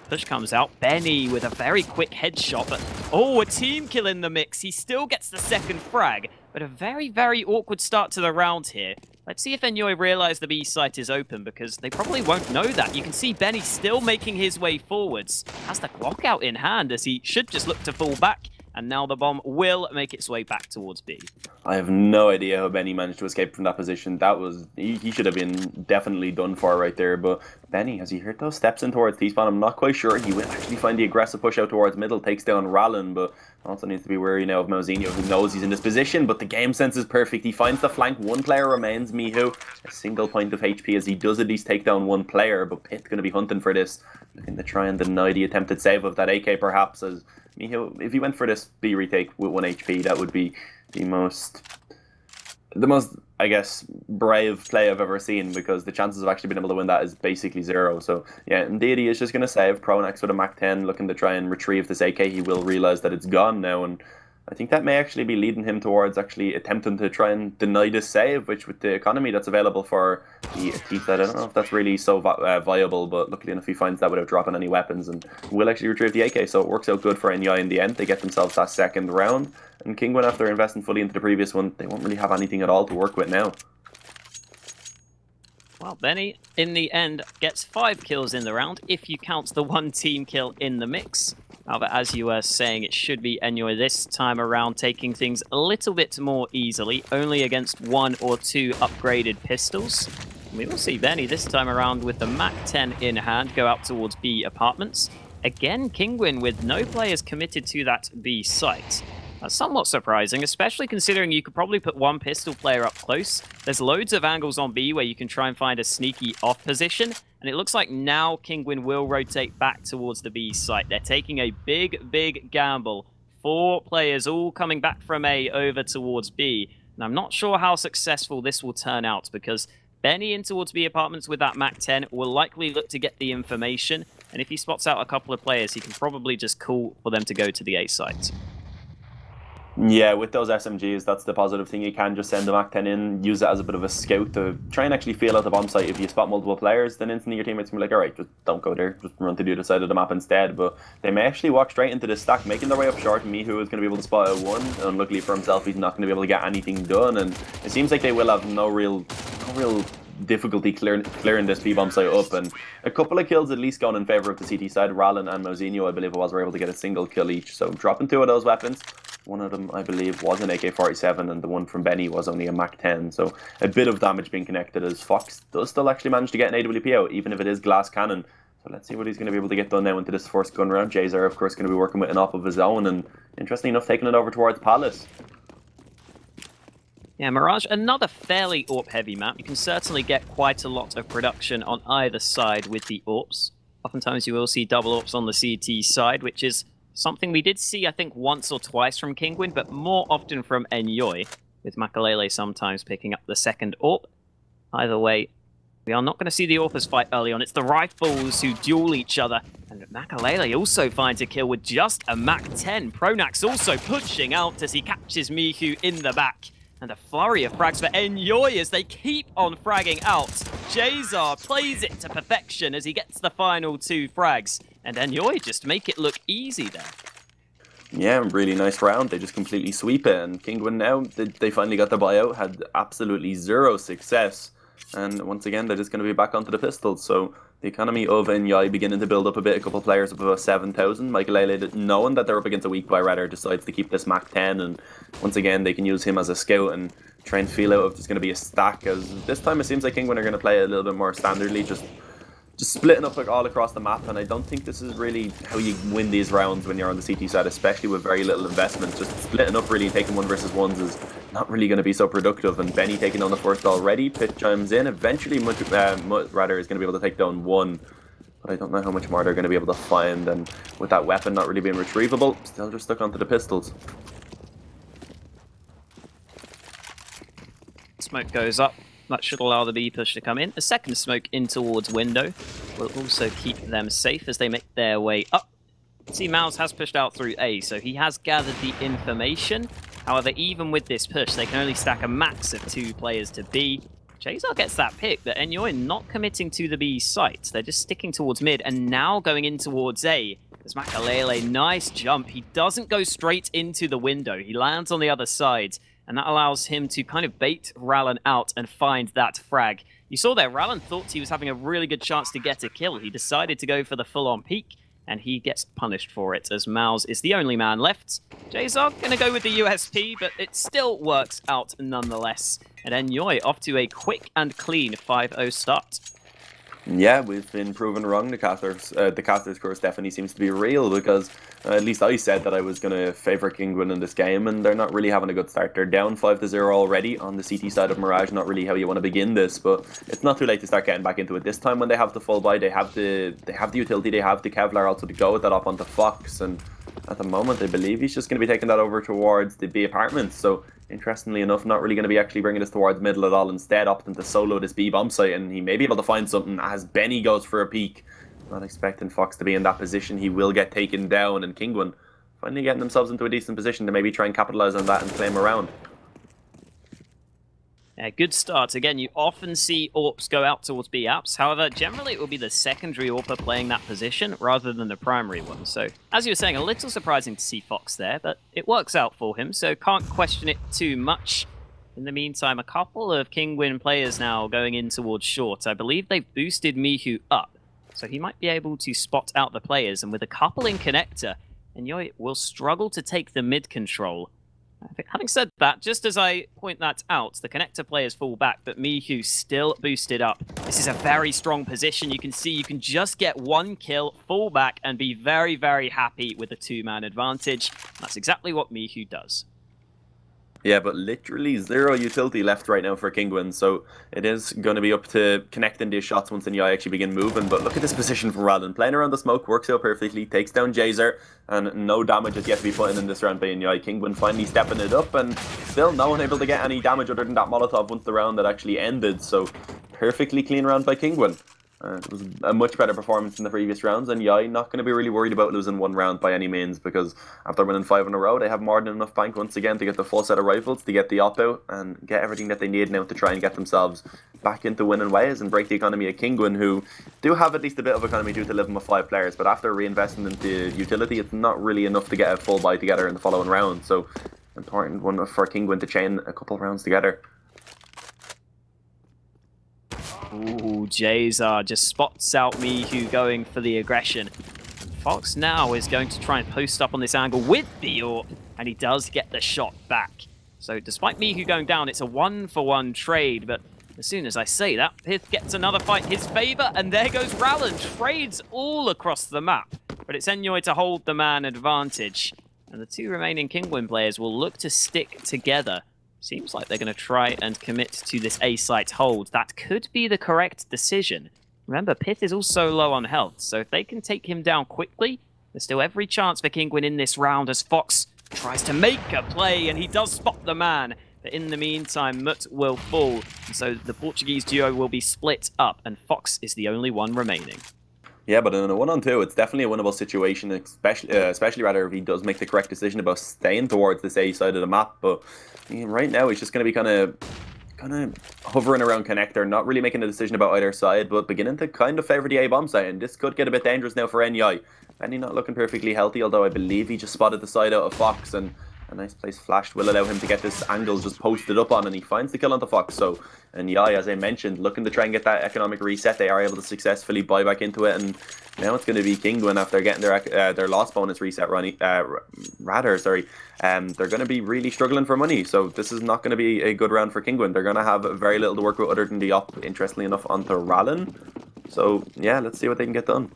Push comes out. Benny with a very quick headshot, but oh, a team kill in the mix. He still gets the second frag, but a very awkward start to the round here. Let's see if Enyoy realize the B site is open, because they probably won't know that. You can see Benny still making his way forwards. Has the Glock out in hand, as he should just look to fall back. and now the bomb will make its way back towards B. I have no idea how Benny managed to escape from that position. That was... He should have been definitely done for right there, but Benny, has he heard those steps in towards T-spawn? I'm not quite sure. He will actually find the aggressive push out towards middle, takes down Rallen, but also needs to be wary now of Mousinho, who knows he's in this position, but the game sense is perfect. He finds the flank. One player remains, Mihu. A single point of HP as he does at least take down one player, but Pitt's going to be hunting for this. Looking to try and deny the attempted save of that AK, perhaps, as Mihu, if he went for this B retake with 1 HP, that would be the most, I guess, brave play I've ever seen, because the chances of actually being able to win that is basically 0. So yeah, indeed he is just going to save. Pronax with a Mach 10 looking to try and retrieve this AK. He will realise that it's gone now, and I think that may actually be leading him towards actually attempting to try and deny this save, which with the economy that's available for the Atita, I don't know if that's really so viable, but luckily enough he finds that without dropping any weapons and will actually retrieve the AK, so it works out good for Enyoy in the end. They get themselves that second round, and Kinguin, after investing fully into the previous one, they won't really have anything at all to work with now. Well, Benny, in the end, gets 5 kills in the round, if you count the 1 team kill in the mix. However, as you were saying, it should be Enyoy this time around taking things a little bit more easily, only against 1 or 2 upgraded pistols. We will see Benny this time around with the Mach 10 in hand go out towards B apartments. Again, Kinguin with no players committed to that B site. That's somewhat surprising, especially considering you could probably put 1 pistol player up close. There's loads of angles on B where you can try and find a sneaky off position, and it looks like now Kinguin will rotate back towards the B site. They're taking a big gamble. 4 players all coming back from A over towards B, and I'm not sure how successful this will turn out, because Benny in towards B apartments with that Mach 10 will likely look to get the information, and if he spots out a couple of players, he can probably just call for them to go to the A site. Yeah, with those SMGs, that's the positive thing. You can just send the Mach 10 in, use it as a bit of a scout to try and actually feel out the bomb site. If you spot multiple players, then instantly your teammates can be like, alright, just don't go there, just run to the other side of the map instead. But they may actually walk straight into this stack, making their way up short. Mihu is going to be able to spot out 1. Unluckily for himself, he's not going to be able to get anything no and it seems like they will have no real difficulty clearing this B-bomb site up, and a couple of kills at least going in favour of the CT side. Rallen and Mousinho, I believe it was, were able to get a single kill each, so dropping 2 of those weapons. One of them, I believe, was an AK-47, and the one from Benny was only a Mach 10, so a bit of damage being connected, as Fox does still actually manage to get an AWP out, even if it is glass cannon. So let's see what he's going to be able to get done now into this first gun round. Jazer, of course, going to be working with an op of his own, and interestingly enough, taking it over towards Palace. Yeah, Mirage, another fairly AWP-heavy map. You can certainly get quite a lot of production on either side with the AWPs. Oftentimes you will see double AWPs on the CT side, which is something we did see, I think, once or twice from Kinguin, but more often from Enyoy, with Makalele sometimes picking up the second AWP. Either way, we are not going to see the AWPers fight early on. It's the rifles who duel each other, and Makalele also finds a kill with just a Mach 10. Pronax also pushing out as he catches Mihu in the back. And a flurry of frags for Enyoy as they keep on fragging out. Jazar plays it to perfection as he gets the final 2 frags. And Enyoy just make it look easy there. Yeah, really nice round. They just completely sweep it. And Kinguin now, they finally got the buyout, had absolutely 0 success. And once again, they're just going to be back onto the pistols. So the economy of Enyoy beginning to build up a bit. A couple of players of about 7,000. Makalele, knowing that they're up against a weak buy rather, decides to keep this Mach 10. And once again, they can use him as a scout and try and feel out if there's going to be a stack. As this time it seems like Kinguin are going to play a little bit more standardly, just splitting up like all across the map, and I don't think this is really how you win these rounds when you're on the CT side, especially with very little investment. Just splitting up really and taking 1 versus 1s is not really going to be so productive, and Benny taking on the first already. Pitt chimes in. Eventually Mut is going to be able to take down 1, but I don't know how much more they're going to be able to find, and with that weapon not really being retrievable, still just stuck onto the pistols. Smoke goes up. That should allow the B push to come in. A second smoke in towards window will also keep them safe as they make their way up. See, Mouse has pushed out through A, so he has gathered the information. However, even with this push, they can only stack a max of 2 players to B. Jazar gets that pick, but Enyoy not committing to the B site. They're just sticking towards mid, and now going in towards A. There's Makalele, nice jump. He doesn't go straight into the window. He lands on the other side. And that allows him to kind of bait Rallen out and find that frag. You saw there, Rallen thought he was having a really good chance to get a kill. He decided to go for the full-on peek, and he gets punished for it as Mouse is the only man left. Jazar gonna go with the USP, but it still works out nonetheless. And Enyoy off to a quick and clean 5-0 start. Yeah, we've been proven wrong. The caster's curse definitely seems to be real, because at least I said that I was going to favour Kinguin in this game, and they're not really having a good start. They're down 5-0 already on the CT side of Mirage. Not really how you want to begin this, but it's not too late to start getting back into it. This time when they have the full buy, they have the utility, they have the Kevlar also to go with that up onto Fox, and at the moment I believe he's just going to be taking that over towards the B apartments. So interestingly enough, not really going to be actually bringing this towards middle at all, instead opting to solo this B bomb site, and he may be able to find something as Benny goes for a peek. Not expecting Fox to be in that position. He will get taken down, and Kinguin finally getting themselves into a decent position to maybe try and capitalize on that and claim a round. Yeah, good start. Again, you often see AWPs go out towards B apps. However, generally it will be the secondary AWPer playing that position rather than the primary one. So, as you were saying, a little surprising to see Fox there, but it works out for him, so can't question it too much. In the meantime, a couple of Kinguin players now going in towards short. I believe they've boosted Mihu up, so he might be able to spot out the players, and with a couple in connector, Enyoy will struggle to take the mid control. Having said that, just as I point that out, the connector players fall back, but Mihu still boosted up. This is a very strong position. You can see you can just get one kill, fall back, and be very, very happy with a two-man advantage. That's exactly what Mihu does. Yeah, but literally zero utility left right now for Kinguin, so it is going to be up to connecting these shots once Enyoy actually begin moving. But look at this position from Radin. Playing around the smoke works out perfectly, takes down Jazar, and no damage is yet to be put in this round by Enyoy. Kinguin finally stepping it up, and still no one able to get any damage other than that Molotov once the round had actually ended. So perfectly clean round by Kinguin. It was a much better performance than the previous rounds, and yeah, not going to be really worried about losing one round by any means, because after winning 5 in a row, they have more than enough bank once again to get the full set of rifles, to get the op out, and get everything that they need now to try and get themselves back into winning ways and break the economy of Kinguin, who do have at least a bit of economy due to living with 5 players, but after reinvesting into utility, it's not really enough to get a full buy together in the following round. So important one for Kinguin to chain a couple of rounds together. Ooh, Jazar just spots out Mihu going for the aggression. Fox now is going to try and post up on this angle with the AWP, and he does get the shot back. So despite Mihu going down, it's a 1-for-1 trade, but as soon as I say that, Pith gets another fight in his favor, and there goes Rallen. Trades all across the map, but it's Enyoy to hold the man advantage. And the two remaining Kinguin players will look to stick together. Seems like they're going to try and commit to this A-site hold. That could be the correct decision. Remember, Pith is also low on health, so if they can take him down quickly, there's still every chance for Kinguin in this round as Fox tries to make a play, and he does spot the man. But in the meantime, Mutt will fall, and so the Portuguese duo will be split up, and Fox is the only one remaining. Yeah, but in a 1-on-2, it's definitely a winnable situation, especially rather if he does make the correct decision about staying towards this A side of the map. But right now, he's just going to be kind of hovering around connector, not really making a decision about either side, but beginning to kind of favour the A bomb site. And this could get a bit dangerous now for Enyoy. Benny not looking perfectly healthy, although I believe he just spotted the side out of Fox, and a nice place flashed will allow him to get this angle just posted up on, and he finds the kill on the Fox. So, and Enyoy, as I mentioned, looking to try and get that economic reset. They are able to successfully buy back into it, and now it's going to be Kinguin after getting their loss bonus reset they're going to be really struggling for money. So this is not going to be a good round for Kinguin. They're going to have very little to work with other than the op, interestingly enough, onto Rallen. So yeah, let's see what they can get done.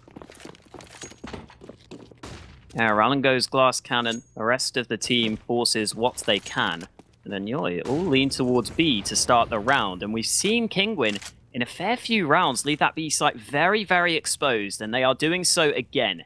Rallen goes glass cannon. The rest of the team forces what they can. And then Enyoy all lean towards B to start the round. And we've seen Kinguin in a fair few rounds leave that B site very, very exposed. And they are doing so again.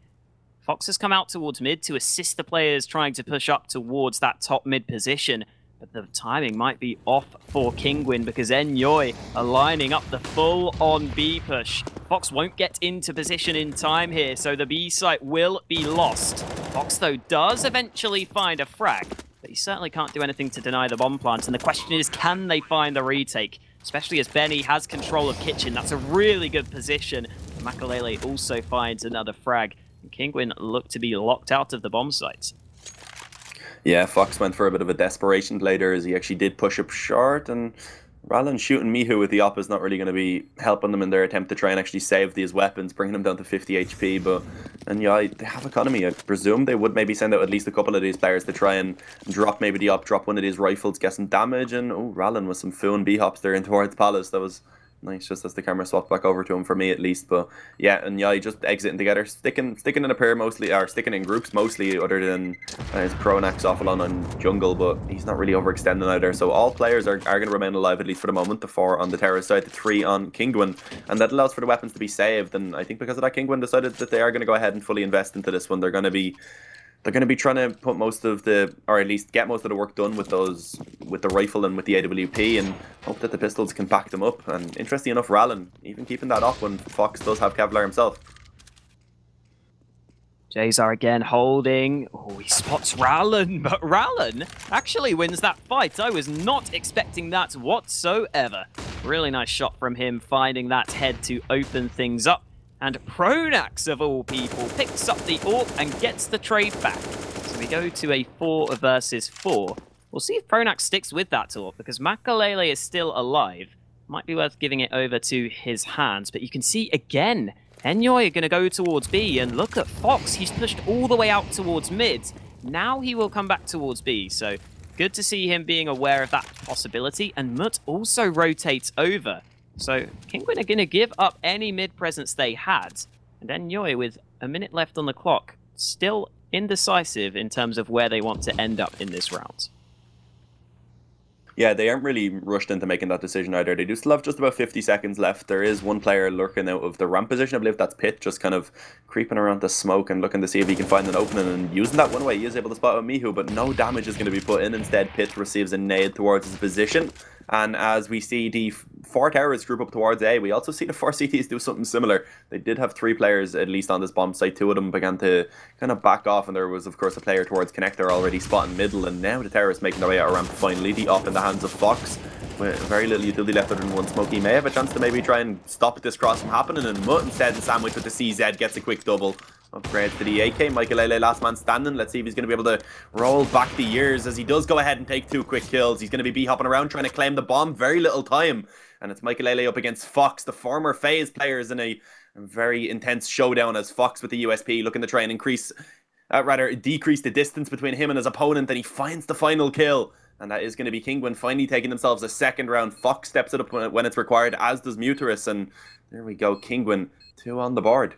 Fox has come out towards mid to assist the players trying to push up towards that top mid position. But the timing might be off for Kinguin because Enyoy are lining up the full-on B push. Fox won't get into position in time here, so the B site will be lost. Fox, though, does eventually find a frag, but he certainly can't do anything to deny the bomb plant. And the question is, can they find the retake? Especially as Benny has control of Kitchen. That's a really good position. Makalele also finds another frag. And Kinguin look to be locked out of the bomb sites. Yeah, Fox went for a bit of a desperation play there as he actually did push up short, and Rallen shooting Mihu with the op is not really going to be helping them in their attempt to try and actually save these weapons, bringing them down to 50 HP. But Enyoy, they have economy. I presume they would maybe send out at least a couple of these players to try and drop maybe the op, drop one of these rifles, get some damage. And oh, Rallen with some Foon B-hops there in towards Palace. That was nice, just as the camera swapped back over to him, for me at least. But yeah, Enyoy just exiting together, sticking in a pair mostly, or sticking in groups mostly, other than his Pronax off alone on jungle, but he's not really overextending either. So all players are going to remain alive, at least for the moment. The 4 on the terrorist side, the 3 on Kinguin, and that allows for the weapons to be saved. And I think because of that, Kinguin decided that they are going to go ahead and fully invest into this one. They're going to be trying to put most of the, or at least get most of the work done with the rifle and with the AWP, and hope that the pistols can back them up. And interesting enough, Rallen even keeping that up when Fox does have Kevlar himself. Jazar again holding. Oh, he spots Rallen, but Rallen actually wins that fight. I was not expecting that whatsoever. Really nice shot from him, finding that head to open things up. And Pronax, of all people, picks up the AWP and gets the trade back. So we go to a 4 versus 4. We'll see if Pronax sticks with that AWP, because Makalele is still alive. Might be worth giving it over to his hands, but you can see again, Enyoy are going to go towards B, and look at Fox, he's pushed all the way out towards mid. Now he will come back towards B, so good to see him being aware of that possibility, and Mut also rotates over. So Kinguin are going to give up any mid presence they had, and Enyoy, with a minute left on the clock, still indecisive in terms of where they want to end up in this round. Yeah, they aren't really rushed into making that decision either. They do still have just about 50 seconds left. There is one player lurking out of the ramp position. I believe that's Pitt, just kind of creeping around the smoke and looking to see if he can find an opening, and using that one way. He is able to spot out Mihu, but no damage is going to be put in. Instead, Pitt receives a nade towards his position. And as we see the 4 towers group up towards A, we also see the 4 CTs do something similar. They did have 3 players at least on this bomb site. 2 of them began to kind of back off, and there was of course a player towards connector already spotting middle, and now the terrorists making their way out of ramp finally. The op in the hands of Fox, with very little utility left other than one smoke. He may have a chance to maybe try and stop this cross from happening, and Mutt instead in sandwich with the CZ gets a quick double. Upgrades to the AK. Makalele last man standing. Let's see if he's going to be able to roll back the years as he does go ahead and take 2 quick kills. He's going to be B-hopping around trying to claim the bomb. Very little time. And it's Makalele up against Fox, the former FaZe players, in a very intense showdown, as Fox with the USP looking to try and decrease the distance between him and his opponent. And he finds the final kill. And that is going to be Kinguin finally taking themselves a second round. Fox steps it up when it's required, as does Muterus. And there we go. Kinguin 2 on the board.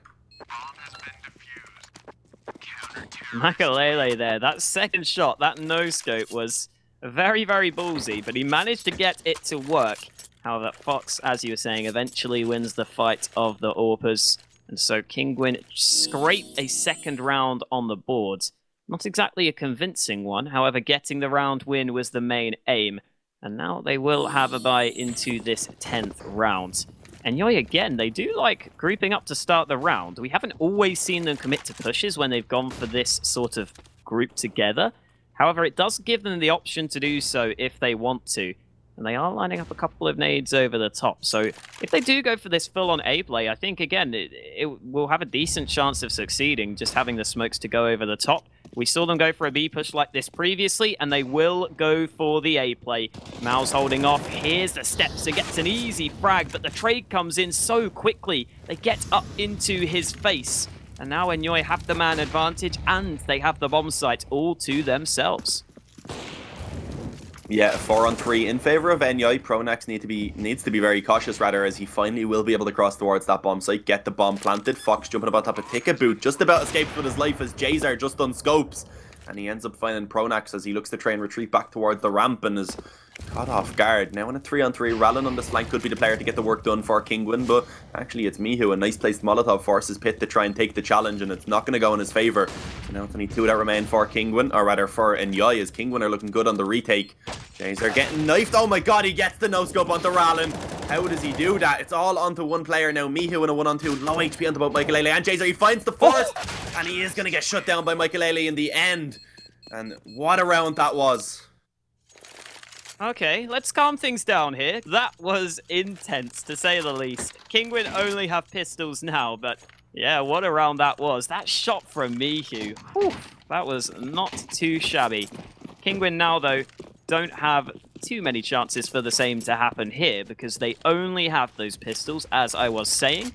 Makalele there, that second shot, that no-scope was very, very ballsy, but he managed to get it to work. However, Fox, as you were saying, eventually wins the fight of the AWPers, and so Kinguin scrape a second round on the board. Not exactly a convincing one, however, getting the round win was the main aim, and now they will have a bye into this 10th round. Enyoy again, they do like grouping up to start the round. We haven't always seen them commit to pushes when they've gone for this sort of group together. However, it does give them the option to do so if they want to. And they are lining up a couple of nades over the top. So if they do go for this full-on A play, I think, again, it will have a decent chance of succeeding, just having the smokes to go over the top. We saw them go for a B push like this previously, and they will go for the A play. Mao's holding off. Here's the steps and gets an easy frag, but the trade comes in so quickly. They get up into his face. And now Enyoy have the man advantage, and they have the bomb site all to themselves. Yeah, 4-on-3 in favor of Enyoy. Pronax needs to be very cautious, rather, as he finally will be able to cross towards that bomb site, get the bomb planted. Fox jumping up on top of Ticket Boot, just about escapes with his life as Jazar just unscopes. And he ends up finding Pronax as he looks to try and retreat back towards the ramp and is caught off guard. Now in a 3-on-3, Rallen on this flank could be the player to get the work done for Kinguin, but actually it's Mihu. A nice placed Molotov forces Pitt to try and take the challenge, and it's not going to go in his favour. So now it's only 2 that remain for Kinguin, or rather for Enyoy, as Kinguin are looking good on the retake. Jazar getting knifed. Oh my god, he gets the no-scope onto Rallen. How does he do that? It's all onto one player now. Mihu in a 1-on-2. Low HP onto both Makalele and Jazar. He finds the force, and he is going to get shut down by Makalele in the end. And what a round that was. Okay, let's calm things down here. That was intense, to say the least. Kinguin only have pistols now, but yeah, what a round that was. That shot from Mihu, whew, that was not too shabby. Kinguin now, though, don't have too many chances for the same to happen here because they only have those pistols, as I was saying.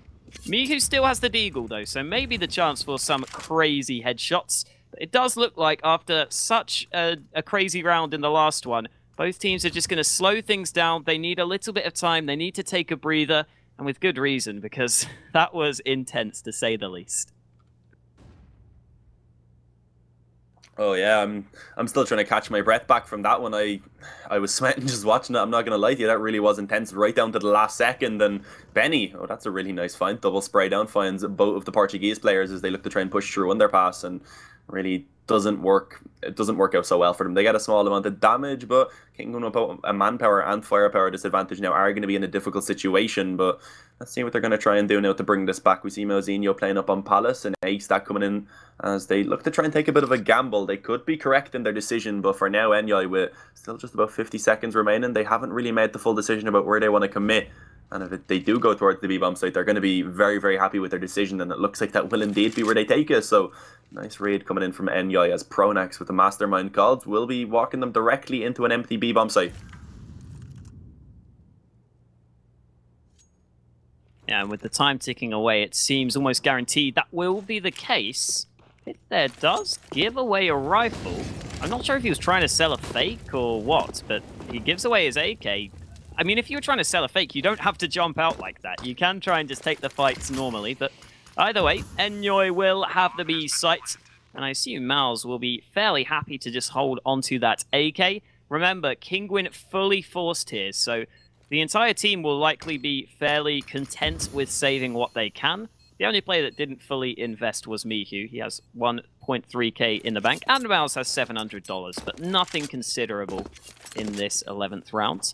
Mihu still has the deagle though, so maybe the chance for some crazy headshots. But it does look like after such a crazy round in the last one, both teams are just going to slow things down. They need a little bit of time. They need to take a breather, and with good reason, because that was intense to say the least. Oh yeah, I'm still trying to catch my breath back from that one. I was sweating just watching it. I'm not gonna lie to you, that really was intense right down to the last second. And Benny, oh, that's a really nice find. Double spray down finds both of the Portuguese players as they look to try and push through underpass, and really doesn't work. It doesn't work out so well for them. They get a small amount of damage, but Kinguin with a manpower and firepower disadvantage now are going to be in a difficult situation. But let's see what they're going to try and do now to bring this back. We see Mozinho playing up on Palace and A-Stack coming in as they look to try and take a bit of a gamble. They could be correct in their decision, but for now, Enyoy, with still just about 50 seconds remaining, they haven't really made the full decision about where they want to commit. And if they do go towards the B-bomb site, they're going to be very, very happy with their decision, and it looks like that will indeed be where they take it. So, nice raid coming in from Enyoy as Pronax with the Mastermind calls will be walking them directly into an empty B-bomb site. Yeah, and with the time ticking away, it seems almost guaranteed that will be the case. It there does give away a rifle. I'm not sure if he was trying to sell a fake or what, but he gives away his AK. I mean, if you were trying to sell a fake, you don't have to jump out like that. You can try and just take the fights normally, but either way, Enyoy will have the B site, and I assume Mouse will be fairly happy to just hold onto that AK. Remember, Kinguin fully forced here, so the entire team will likely be fairly content with saving what they can. The only player that didn't fully invest was Mihu. He has 1.3k in the bank, and Mouse has $700, but nothing considerable in this 11th round.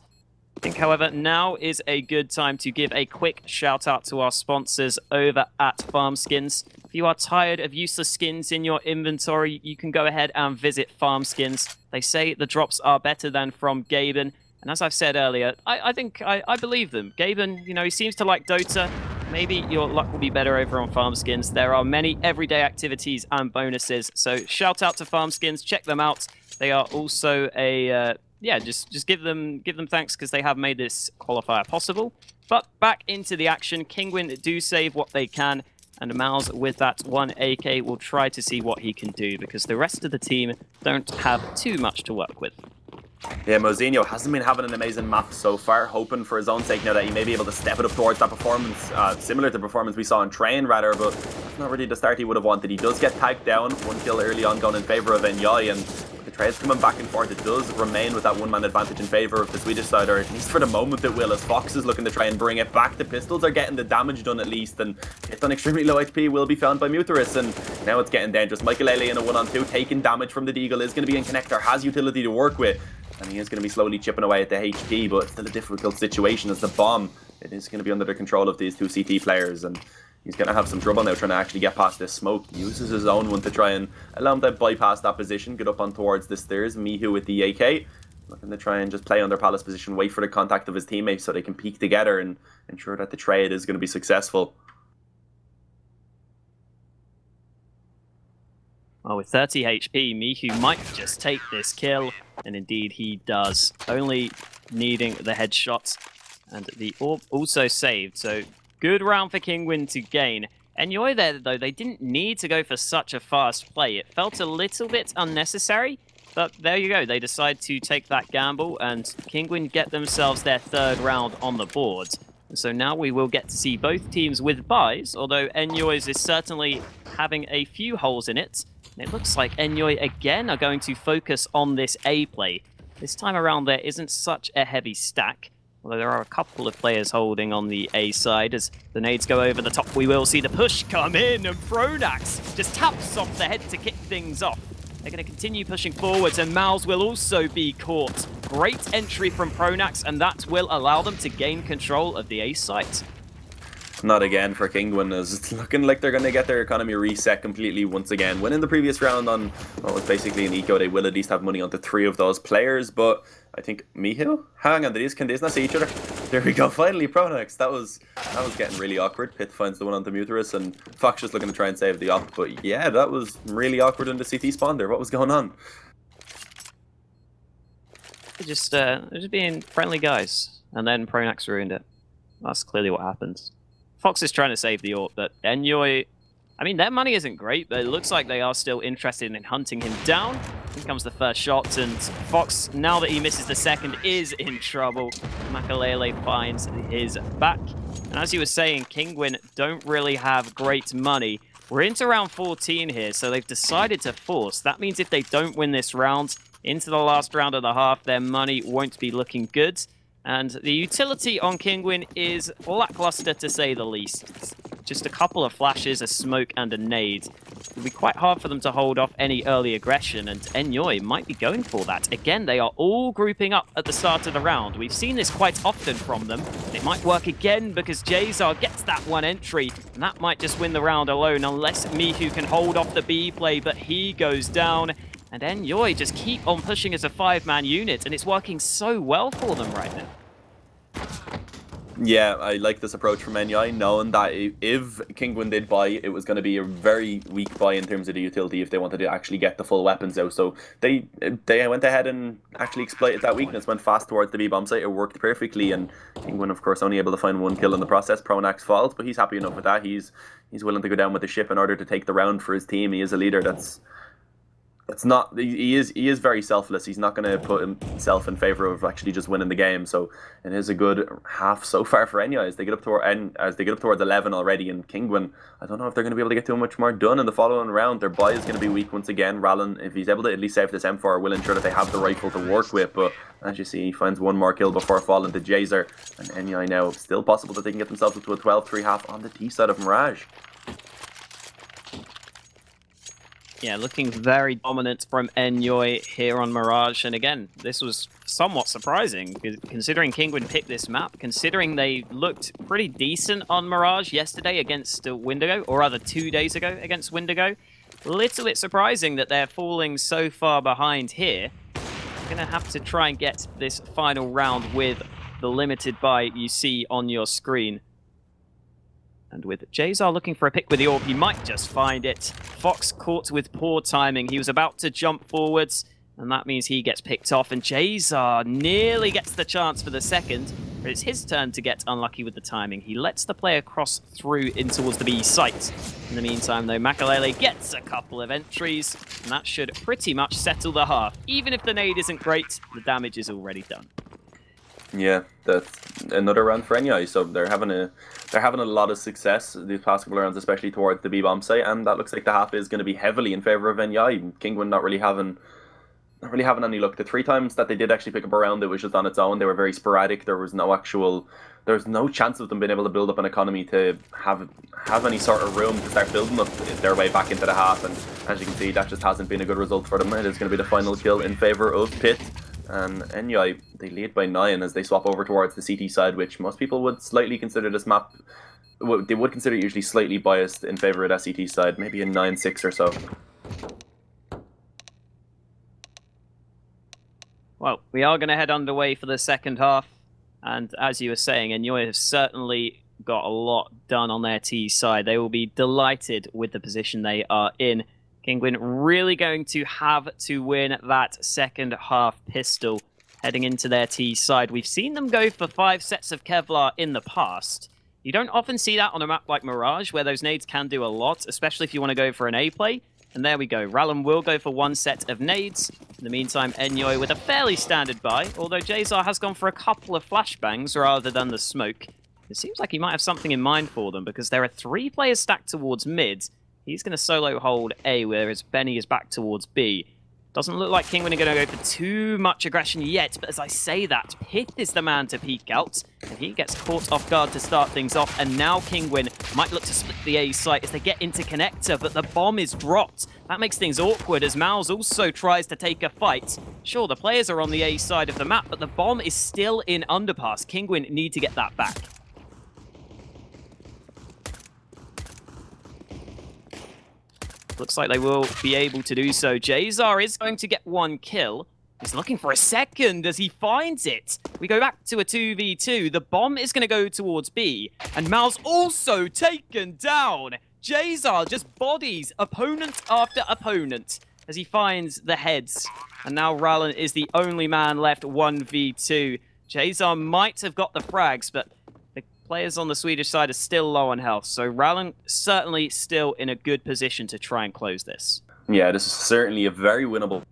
I think, however, now is a good time to give a quick shout out to our sponsors over at Farmskins. If you are tired of useless skins in your inventory, you can go ahead and visit Farmskins. They say the drops are better than from Gaben, and as I've said earlier, I think I believe them. Gaben, you know, he seems to like Dota. Maybe your luck will be better over on Farmskins. There are many everyday activities and bonuses, so shout out to Farmskins, check them out. They are also a yeah, just give them thanks because they have made this qualifier possible. But back into the action, Kinguin do save what they can, and Mouse with that one AK will try to see what he can do because the rest of the team don't have too much to work with. Yeah, Mozinho hasn't been having an amazing map so far, hoping for his own sake now that he may be able to step it up towards that performance, similar to the performance we saw in Train rather, but that's not really the start he would have wanted. He does get tagged down, one kill early on going in favour of Enyoy, and the trades coming back and forth, it does remain with that one-man advantage in favour of the Swedish side, or at least for the moment it will, as Fox is looking to try and bring it back. The pistols are getting the damage done at least, and it's on extremely low HP will be found by Muterus, and now it's getting dangerous. Michael in a 1-on-2, taking damage from the Deagle, is going to be in connector, has utility to work with, and he is going to be slowly chipping away at the HP, but it's still a difficult situation as the bomb, it is going to be under the control of these two CT players, and he's going to have some trouble now trying to actually get past this smoke. He uses his own one to try and allow him to bypass that position, get up on towards the stairs. Mihu with the AK, looking to try and just play under Palace position, wait for the contact of his teammates so they can peek together and ensure that the trade is going to be successful. Well, with 30 HP, Mihu might just take this kill, and indeed he does. Only needing the headshots, and the orb also saved, so good round for Kinguin to gain. Enyoy there, though, they didn't need to go for such a fast play. It felt a little bit unnecessary, but there you go. They decide to take that gamble, and Kinguin get themselves their third round on the board. And so now we will get to see both teams with buys, although Enyoy's is certainly having a few holes in it. And it looks like Enyoy again are going to focus on this A play. This time around there isn't such a heavy stack, although there are a couple of players holding on the A side. As the nades go over the top, we will see the push come in, and Pronax just taps off the head to kick things off. They're going to continue pushing forwards, and Mouse will also be caught. Great entry from Pronax, and that will allow them to gain control of the A site. Not again for Kinguin, as it's looking like they're going to get their economy reset completely once again. Winning the previous round on what was basically an eco, they will at least have money onto 3 of those players, but I think Mihu? Hang on, can these not see each other? There we go, finally Pronax. That was getting really awkward. Pit finds the one onto Muterus, and Fox just looking to try and save the op, but yeah, that was really awkward in the CT spawn there. What was going on? They're just being friendly guys. And then Pronax ruined it. That's clearly what happens. Fox is trying to save the AWP, but Enyoy... I mean, their money isn't great, but it looks like they are still interested in hunting him down. Here comes the first shot, and Fox, now that he misses the second, is in trouble. Makalele finds his back. And as you were saying, Kinguin don't really have great money. We're into round 14 here, so they've decided to force. That means if they don't win this round, into the last round of the half, their money won't be looking good. And the utility on Kinguin is lackluster, to say the least. Just a couple of flashes, a smoke, and a nade. It'll be quite hard for them to hold off any early aggression, and Enyoy might be going for that. Again, they are all grouping up at the start of the round. We've seen this quite often from them. It might work again because Jazar gets that one entry, and that might just win the round alone, unless Mihu can hold off the B play, but he goes down. And Enyoy just keep on pushing as a 5-man unit, and it's working so well for them right now. Yeah, I like this approach from Enyoy, knowing that if Kinguin did buy, it was going to be a very weak buy in terms of the utility if they wanted to actually get the full weapons out. So they went ahead and actually exploited that weakness, went fast towards the B-bomb site. It worked perfectly, and Kinguin, of course, only able to find 1 kill in the process. Pronax falls, but he's happy enough with that. He's willing to go down with the ship in order to take the round for his team. He is a leader that's... He is very selfless. He's not going to put himself in favor of actually just winning the game. So it is a good half so far for Enyoy as they get up towards 11 already. And Kinguin, I don't know if they're going to be able to get too much more done in the following round. Their buy is going to be weak once again. Rallen, if he's able to at least save this M4, will ensure that they have the rifle to work with. But as you see, he finds 1 more kill before falling to Jazar. And Enyoy now still possible that they can get themselves up to a 12-3 half on the T side of Mirage. Yeah, looking very dominant from Enyoy here on Mirage. And again, this was somewhat surprising, considering Kinguin picked this map, considering they looked pretty decent on Mirage yesterday against Wendigo, or rather 2 days ago against Wendigo. A little bit surprising that they're falling so far behind here. Going to have to try and get this final round with the limited buy you see on your screen. And with Jazar looking for a pick with the AWP, he might just find it. Fox caught with poor timing. He was about to jump forwards, and that means he gets picked off. And Jazar nearly gets the chance for the second, but it's his turn to get unlucky with the timing. He lets the player cross through in towards the B site. In the meantime, though, Makalele gets a couple of entries, and that should pretty much settle the half. Even if the nade isn't great, the damage is already done. Yeah, that's another round for Enyoy. So they're having a lot of success these past couple of rounds, especially towards the B-bomb site, and that looks like the half is going to be heavily in favor of Enyoy. Kinguin not really having any luck. The 3 times that they did actually pick up a round, it was just on its own. They were very sporadic. There was no chance of them being able to build up an economy to have any sort of room to start building up their way back into the half. And as you can see, that just hasn't been a good result for them. It is going to be the final kill in favor of Pit. And Enyoy, they lead by 9 as they swap over towards the CT side, which most people would slightly consider this map, they would consider it usually slightly biased in favor of that CT side, maybe a 9-6 or so. Well, we are going to head underway for the second half, and as you were saying, Enyoy has certainly got a lot done on their T side. They will be delighted with the position they are in. Kinguin really going to have to win that second half pistol heading into their T side. We've seen them go for 5 sets of Kevlar in the past. You don't often see that on a map like Mirage, where those nades can do a lot, especially if you want to go for an A play. And there we go. Rallen will go for 1 set of nades. In the meantime, Enyoy with a fairly standard buy, although Jazar has gone for a couple of flashbangs rather than the smoke. It seems like he might have something in mind for them, because there are 3 players stacked towards mid. He's going to solo hold A, whereas Benny is back towards B. Doesn't look like Kinguin are going to go for too much aggression yet, but as I say that, Pith is the man to peek out, and he gets caught off guard to start things off, and now Kinguin might look to split the A site as they get into connector, but the bomb is dropped. That makes things awkward as Mouse also tries to take a fight. Sure, the players are on the A side of the map, but the bomb is still in underpass. Kinguin need to get that back. Looks like they will be able to do so. Jazar is going to get 1 kill. He's looking for a second as he finds it. We go back to a 2v2. The bomb is going to go towards B. And Mal's also taken down. Jazar just bodies opponent after opponent. as he finds the heads. And now Rallen is the only man left 1v2. Jazar might have got the frags, but the players on the Swedish side are still low on health. So Rallen certainly still in a good position to try and close this. Yeah, this is certainly a very winnable.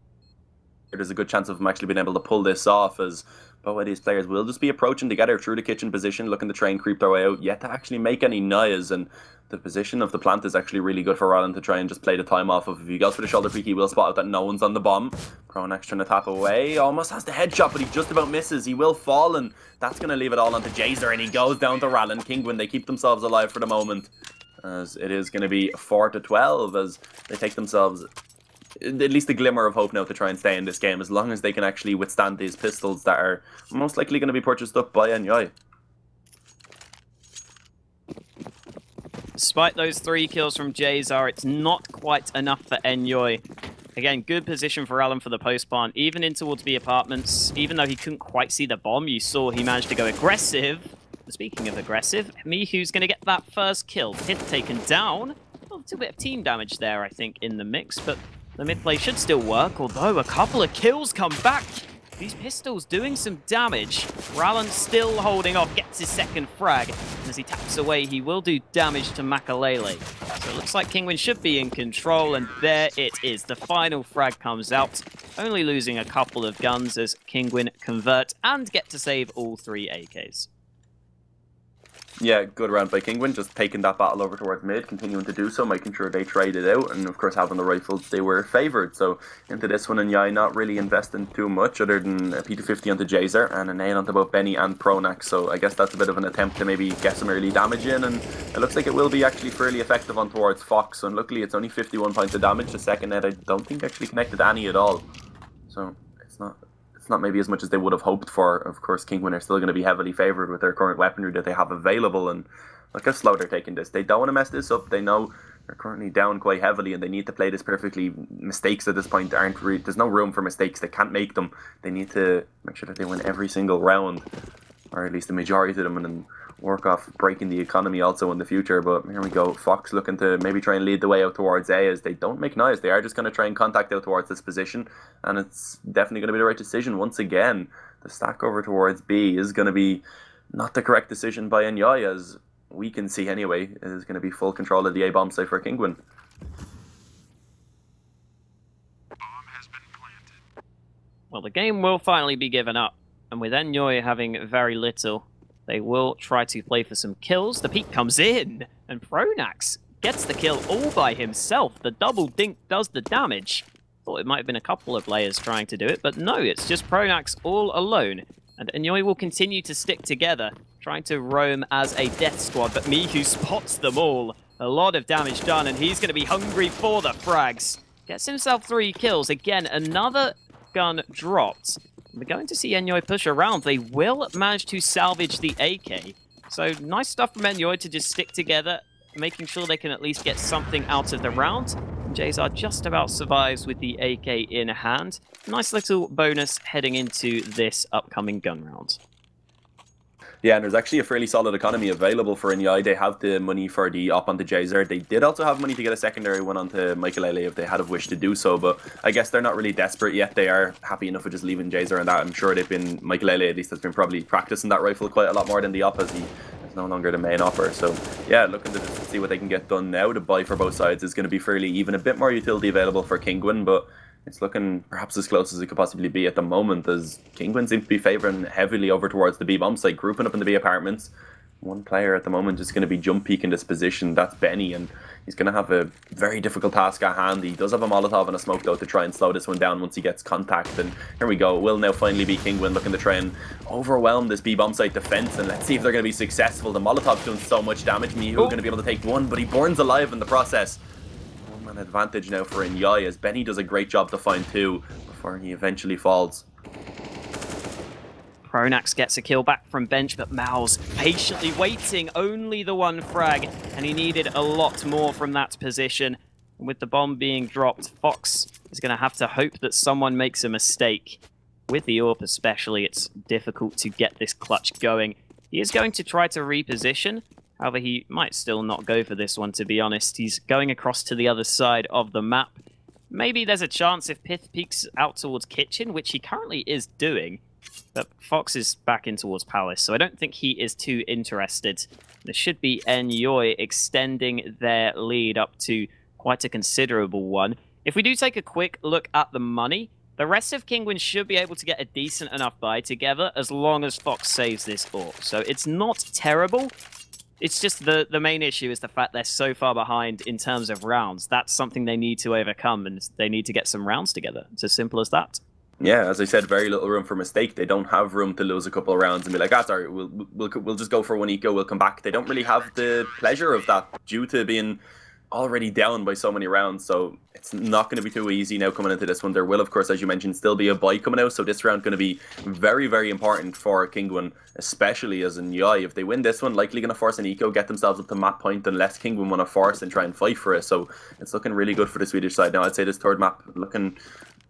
There's a good chance of him actually being able to pull this off, as both of these players will just be approaching together through the kitchen position, looking to try and creep their way out, yet to actually make any noise. And the position of the plant is actually really good for Rallen to try and just play the time off of. If he goes for the shoulder peek, he will spot out that no one's on the bomb. Pronax trying to tap away, almost has the headshot, but he just about misses. He will fall, and that's going to leave it all onto Jazar, and he goes down to Rallen. Kinguin, they keep themselves alive for the moment, as it is going to be 4-12 as they take themselves at least a glimmer of hope now to try and stay in this game, as long as they can actually withstand these pistols that are most likely going to be purchased up by Enyoy. Despite those 3 kills from Jazar, it's not quite enough for Enyoy. Again, good position for Rallen for the post-spawn, even in towards B apartments. Even though he couldn't quite see the bomb, you saw he managed to go aggressive. Speaking of aggressive, Mihu's going to get that first kill. Hit taken down. A little bit of team damage there, I think, in the mix, but the mid play should still work, although a couple of kills come back. These pistols doing some damage. Rallen still holding off, gets his second frag. And as he taps away, he will do damage to Makalele. So it looks like Kinguin should be in control, and there it is. The final frag comes out, only losing a couple of guns as Kinguin convert and get to save all 3 AKs. Yeah, good round by Kinguin, just taking that battle over towards mid, continuing to do so, making sure they traded out, and of course having the rifles, they were favoured. So into this one, Enyoy not really investing too much other than a P250 onto Jazar and a nail onto both Benny and Pronax. So I guess that's a bit of an attempt to maybe get some early damage in, and it looks like it will be actually fairly effective on towards Fox. And luckily it's only 51 points of damage. The second net I don't think actually connected any at all. So it's not maybe as much as they would have hoped for. Of course, Kinguin are still going to be heavily favoured with their current weaponry that they have available, and look how slow they're taking this. They don't want to mess this up. They know they're currently down quite heavily, and they need to play this perfectly. Mistakes at this point aren't there's no room for mistakes. They can't make them. They need to make sure that they win every single round, or at least the majority of them, and then work off breaking the economy also in the future. But here we go, Fox looking to maybe try and lead the way out towards A, as they don't make noise. They are just going to try and contact out towards this position, and it's definitely going to be the right decision. Once again, the stack over towards B is going to be not the correct decision by Enyoy, as we can see anyway. It is going to be full control of the A bomb site for Kinguin. Well, the game will finally be given up, and with Enyoy having very little, they will try to play for some kills. The peek comes in, and Pronax gets the kill all by himself. The double dink does the damage. Thought it might have been a couple of players trying to do it, but no, it's just Pronax all alone. And Enyoy will continue to stick together, trying to roam as a death squad, but Mihu spots them all. A lot of damage done, and he's going to be hungry for the frags. Gets himself 3 kills. Again, another gun dropped. We're going to see Enyoy push around. They will manage to salvage the AK. So nice stuff from Enyoy to just stick together, making sure they can at least get something out of the round. And Jazar just about survives with the AK in hand. Nice little bonus heading into this upcoming gun round. Yeah, and there's actually a fairly solid economy available for Enyoy. They have the money for the op onto Jazar. They did also have money to get a secondary one onto Makalele if they had a wish to do so, but I guess they're not really desperate yet. They are happy enough with just leaving Jazar and that. I'm sure they've been, Makalele at least has been probably practicing that rifle quite a lot more than the op, as he is no longer the main opper. So yeah, looking to just see what they can get done now. The buy for both sides is going to be fairly even, a bit more utility available for Kinguin, but it's looking perhaps as close as it could possibly be at the moment, as Kinguin seems to be favouring heavily over towards the B bomb site, grouping up in the B apartments. One player at the moment is going to be jump peeking this position, that's Benny, and he's going to have a very difficult task at hand. He does have a Molotov and a smoke though to try and slow this one down once he gets contact, and here we go. It will now finally be Kinguin looking to try and overwhelm this B bomb site defense, and let's see if they're going to be successful. The Molotov's doing so much damage. Mihu going to be able to take one, but he burns alive in the process. An advantage now for Enyoy, as Benny does a great job to find 2 before he eventually falls. Pronax gets a kill back from bench, but Mao's patiently waiting, only the 1 frag, and he needed a lot more from that position. And with the bomb being dropped, Fox is going to have to hope that someone makes a mistake. With the AWP especially, it's difficult to get this clutch going. He is going to try to reposition. However, he might still not go for this one, to be honest. He's going across to the other side of the map. maybe there's a chance if Pith peeks out towards Kitchen, which he currently is doing, but Fox is back in towards Palace, so I don't think he is too interested. There should be Enyoy extending their lead up to quite a considerable one. If we do take a quick look at the money, the rest of Kinguin should be able to get a decent enough buy together as long as Fox saves this AWP. So it's not terrible. It's just the main issue is the fact they're so far behind in terms of rounds. That's something they need to overcome, and they need to get some rounds together. It's as simple as that. Yeah, as I said, very little room for mistake. They don't have room to lose a couple of rounds and be like, ah, sorry, we'll just go for one eco, we'll come back. They don't really have the pleasure of that due to being already down by so many rounds. So it's not going to be too easy now coming into this one. There will, of course, as you mentioned, still be a buy coming out. So this round going to be very, very important for Kinguin, especially as Enyoy. If they win this one, likely going to force an eco, get themselves up to map point unless Kinguin want to force and try and fight for it. So it's looking really good for the Swedish side. Now, I'd say this third map looking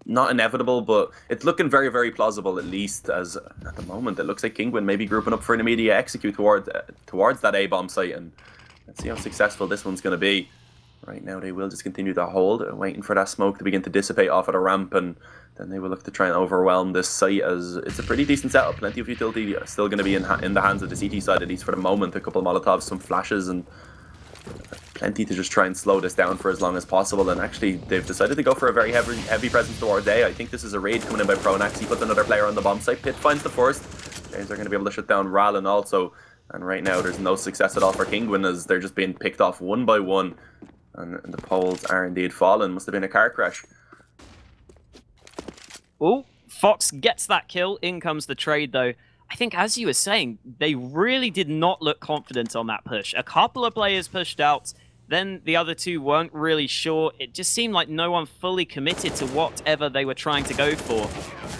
not inevitable, but it's looking very, very plausible, at least as at the moment. It looks like Kinguin may be grouping up for an immediate execute towards that A-bomb site, and let's see how successful this one's going to be. Right now, they will just continue to hold, waiting for that smoke to begin to dissipate off of the ramp, and then they will look to try and overwhelm this site, as it's a pretty decent setup. Plenty of utility still going to be in the hands of the CT side, at least for the moment. A couple of Molotovs, some flashes, and plenty to just try and slow this down for as long as possible. And actually, they've decided to go for a very heavy presence towards A. I think this is a raid coming in by Pronax. He puts another player on the bomb site. Pit finds the first. They're going to be able to shut down Rallen also. And right now, there's no success at all for Kinguin, as they're just being picked off one by one. And the poles are indeed fallen. Must have been a car crash. Oh, Fox gets that kill. In comes the trade, though. I think, as you were saying, they really did not look confident on that push. A couple of players pushed out, then the other two weren't really sure. It just seemed like no one fully committed to whatever they were trying to go for.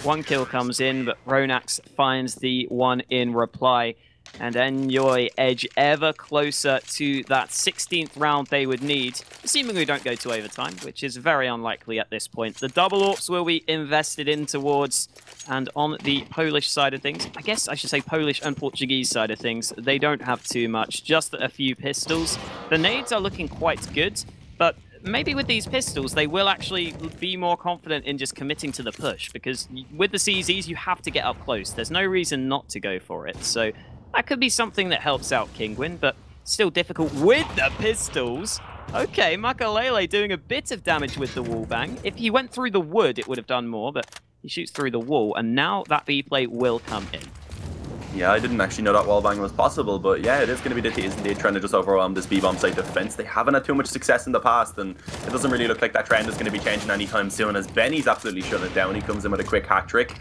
One kill comes in, but Ronax finds the one in reply. And Enyoy edge ever closer to that 16th round they would need, assuming we don't go to overtime, which is very unlikely at this point. The double AWPs will be invested in towards, and on the Polish side of things, I guess I should say Polish and Portuguese side of things, they don't have too much, just a few pistols. The nades are looking quite good, but maybe with these pistols, they will actually be more confident in just committing to the push, because with the CZs, you have to get up close. There's no reason not to go for it, so that could be something that helps out Kinguin, but still difficult with the pistols. Okay, Makalele doing a bit of damage with the wall bang. If he went through the wood, it would have done more, but he shoots through the wall, and now that B-play will come in. Yeah, I didn't actually know that wallbang was possible, but yeah, it is going to be the T's indeed trying to just overwhelm this B-bomb site defense. They haven't had too much success in the past, and it doesn't really look like that trend is going to be changing anytime soon, as Benny's absolutely shutting it down. He comes in with a quick hat trick.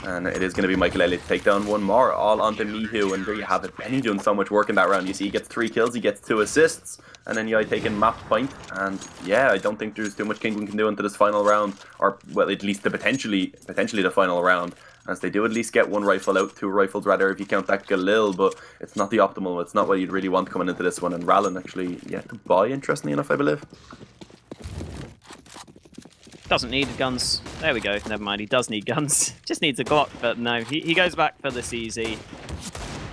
And it is going to be Michael Elliott to take down one more, all onto Mihu, and there you have it. Benny doing so much work in that round. You see he gets 3 kills, he gets 2 assists, and then Enyoy taking map point. And yeah, I don't think there's too much Kinguin can do into this final round, or well, at least the potentially the final round, as they do at least get 1 rifle out, 2 rifles rather if you count that Galil, but it's not the optimal. It's not what you'd really want coming into this one. And Rallen actually yet to buy, interestingly enough, I believe. Doesn't need guns. There we go. Never mind. He does need guns. Just needs a Glock, but no. He goes back for the CZ.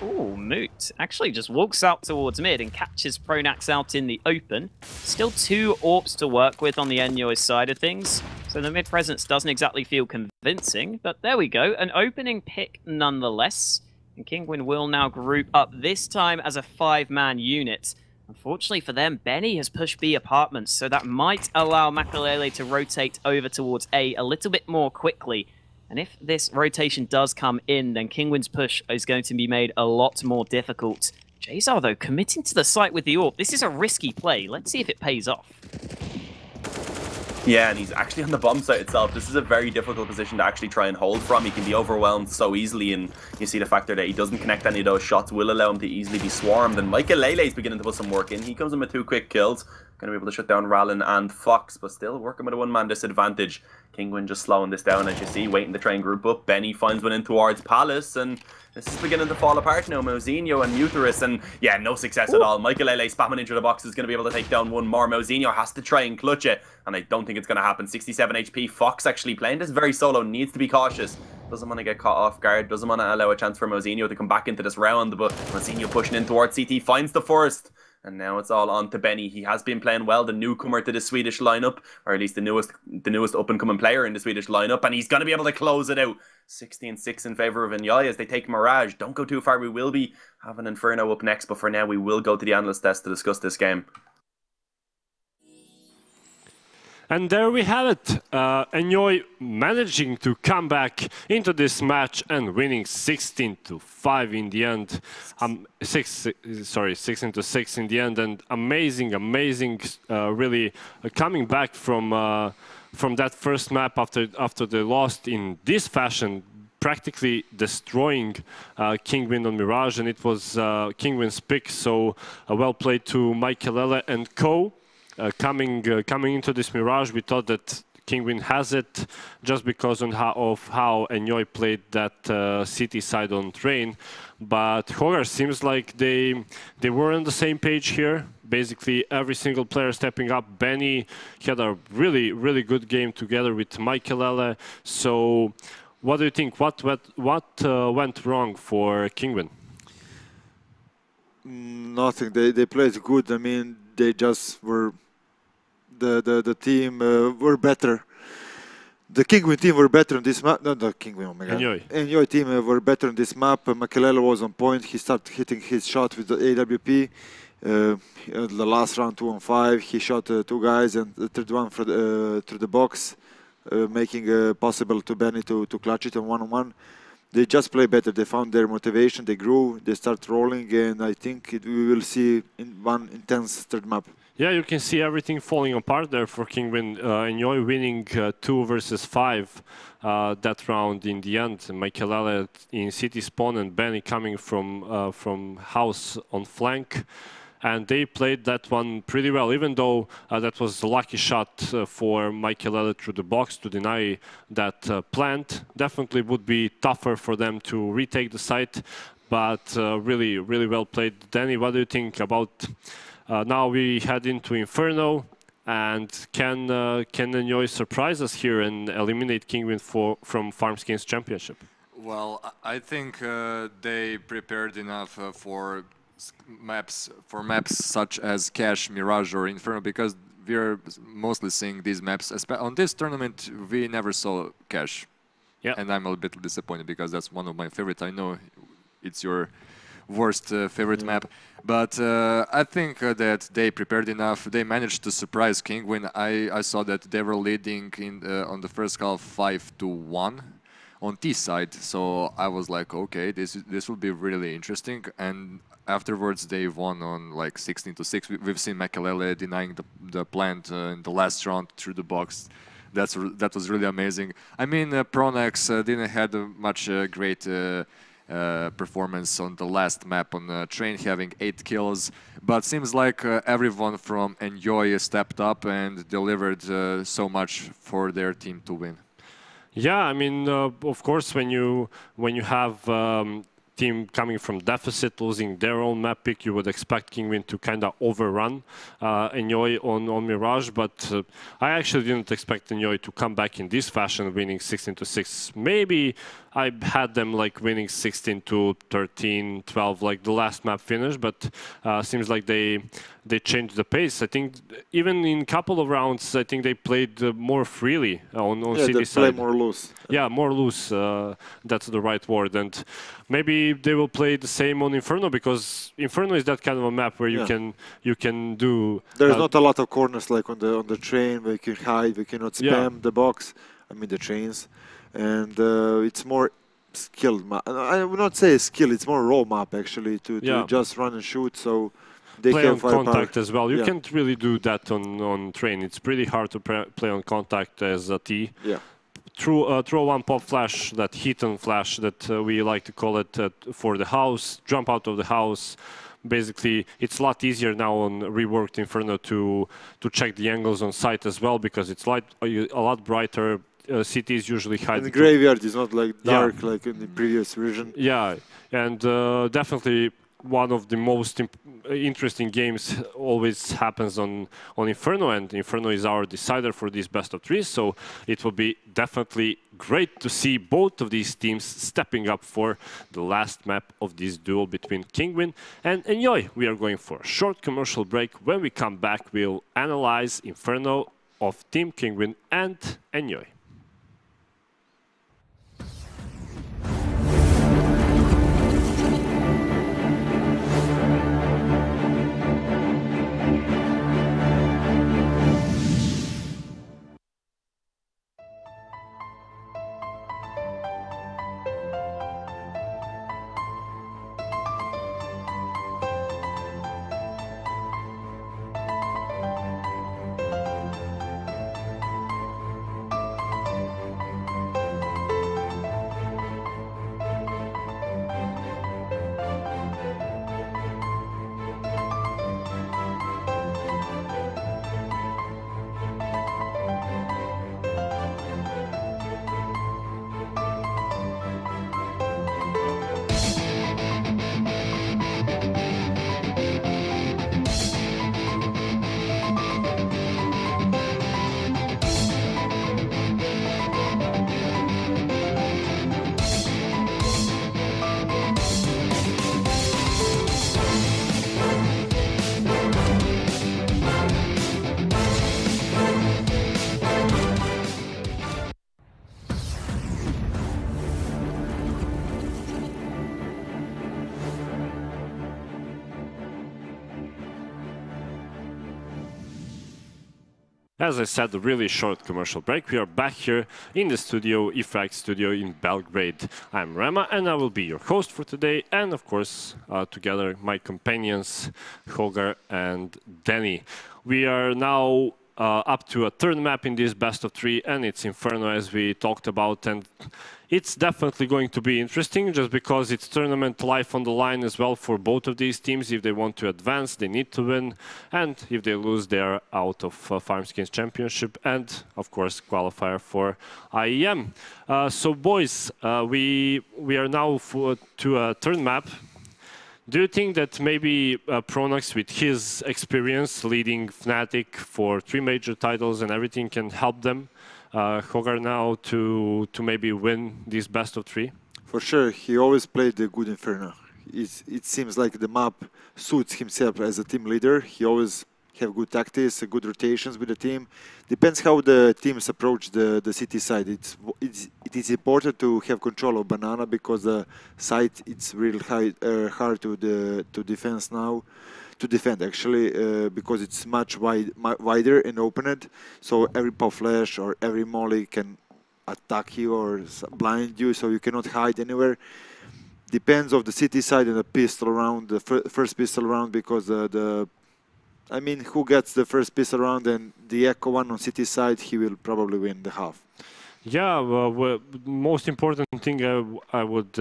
Ooh, Moot actually just walks out towards mid and catches Pronax out in the open. Still 2 AWPs to work with on the Enyoy side of things, so the mid presence doesn't exactly feel convincing, but there we go. An opening pick nonetheless. And Kinguin will now group up, this time as a 5-man unit. Unfortunately for them, Benny has pushed B apartments, so that might allow Makalele to rotate over towards A a little bit more quickly. And if this rotation does come in, then Kinguin's push is going to be made a lot more difficult. Jazar, though, committing to the site with the AWP. This is a risky play. Let's see if it pays off. Yeah, and he's actually on the bomb site itself. This is a very difficult position to actually try and hold from. He can be overwhelmed so easily, and you see the factor that he doesn't connect any of those shots will allow him to easily be swarmed. And Makalele is beginning to put some work in. He comes in with 2 quick kills. Going to be able to shut down Rallen and Fox, but still working with a 1-man disadvantage. Kinguin just slowing this down, as you see, waiting to try and group up. Benny finds one in towards Palace, and this is beginning to fall apart now. Mousinho and Muterus, and yeah, no success at all. Makalele spamming into the box is going to be able to take down one more. Mousinho has to try and clutch it, and I don't think it's going to happen. 67 HP. Fox actually playing this very solo, needs to be cautious. Doesn't want to get caught off guard, doesn't want to allow a chance for Mousinho to come back into this round, but Mousinho pushing in towards CT, finds the first. And now it's all on to Benny. He has been playing well, the newcomer to the Swedish lineup, or at least the newest up-and-coming player in the Swedish lineup, and he's going to be able to close it out. 16-6 in favour of Enyoy as they take Mirage. Don't go too far. We will be having Inferno up next, but for now we will go to the analyst desk to discuss this game. And there we have it. Enyoy managing to come back into this match and winning 16-5 in the end. 16-6 in the end, and amazing, really coming back from that first map after they lost in this fashion, practically destroying Kinguin on Mirage, and it was Kinguin's pick. So well played to Michaelele and co. Coming into this Mirage, we thought that Kinguin has it just because of how Enyoy played that city side on train. But Hogar seems like they were on the same page here. Basically, every single player stepping up. Benny had a really good game together with Michaelele. So, what do you think? What went wrong for Kinguin? Nothing. They played good. I mean, they just were. The team were better. The Kinguin team were better on this map. Not the Kinguin, oh my god. Enyoy team were better on this map. Makelele was on point. He started hitting his shot with the AWP. The last round 2-on-5, he shot 2 guys, and the third one through the box, making possible to Benny to clutch it on 1-on-1. They just play better. They found their motivation. They grew. They start rolling, and I think we will see in one intense third map. Yeah, you can see everything falling apart there for Kinguin. Enyoy winning 2 versus 5 that round in the end. Michaelele in city spawn and Benny coming from house on flank. And they played that one pretty well, even though that was a lucky shot for Michaelele through the box to deny that plant. Definitely would be tougher for them to retake the site, but really well played. Danny, what do you think about... now we head into Inferno, and can Enyoy surprise us here and eliminate Kinguin from Farmskins Championship? Well, I think they prepared enough for maps such as Cash, Mirage, or Inferno, because we're mostly seeing these maps. On this tournament, we never saw Cash, and I'm a bit disappointed because that's one of my favorites. I know it's your worst favorite map, but I think that they prepared enough. They managed to surprise Kinguin. I saw that they were leading on the first half 5-1 on T side, so I was like, okay, this will be really interesting. And afterwards they won on like 16-6. We've seen Makelele denying the plant in the last round through the box. That was really amazing. I mean, Pronax didn't have much great performance on the last map on train, having 8 kills, but seems like everyone from Enyoy stepped up and delivered so much for their team to win. Yeah, I mean, of course, when you have team coming from deficit, losing their own map pick, you would expect Kinguin to kind of overrun Enyoy on Mirage, but I actually didn't expect Enyoy to come back in this fashion, winning 16-6. Maybe I had them like winning 16-13, 12, like the last map finish, but seems like they changed the pace. I think even in a couple of rounds, I think they played more freely on city side. They play more loose. Yeah, more loose. That's the right word. And maybe they will play the same on Inferno, because Inferno is that kind of a map where you can do. There's not a lot of corners like on the train where you can hide, we cannot spam the box. I mean the trains, and it's more skilled map. I would not say skill. It's more raw map actually to just run and shoot. So. They play on contact as well. You can't really do that on train. It's pretty hard to play on contact as a T. Yeah. Throw one pop flash, that hit-on flash that we like to call it for the house, jump out of the house. Basically, it's a lot easier now on reworked Inferno to check the angles on site as well, because it's a lot brighter. Cities usually hide. And the graveyard is not like dark like in the previous version. Yeah, and definitely one of the most interesting games always happens on Inferno, and Inferno is our decider for this best of three, so it will be definitely great to see both of these teams stepping up for the last map of this duel between Kinguin and Enyoy. We are going for a short commercial break. When we come back, we'll analyze Inferno of Team Kinguin and Enyoy. As I said, a really short commercial break. We are back here in the studio, IFRAG studio in Belgrade. I'm Rema and I will be your host for today. And of course, together my companions, Hogar and Danny. We are now up to a third map in this best of three, and it's Inferno as we talked about. And it's definitely going to be interesting just because it's tournament life on the line as well for both of these teams. If they want to advance, they need to win. And if they lose, they are out of Farmskins Championship and, of course, qualifier for IEM. So, boys, we are now to a third map. Do you think that maybe Pronax, with his experience leading Fnatic for 3 major titles and everything, can help them, Hogar, now to maybe win this best of 3? For sure, he always played the good Inferno. It seems like the map suits himself as a team leader. He always have good tactics, good rotations with the team. Depends how the teams approach the city side. It is important to have control of Banana because the site it's really hard to defend now. To defend actually because it's much wider and opened. So every pop flash or every molly can attack you or blind you, so you cannot hide anywhere. Depends of the city side and the pistol round, the first pistol round, because I mean, who gets the first pistol round and the Echo one on city side, he will probably win the half. Yeah, well, most important thing I would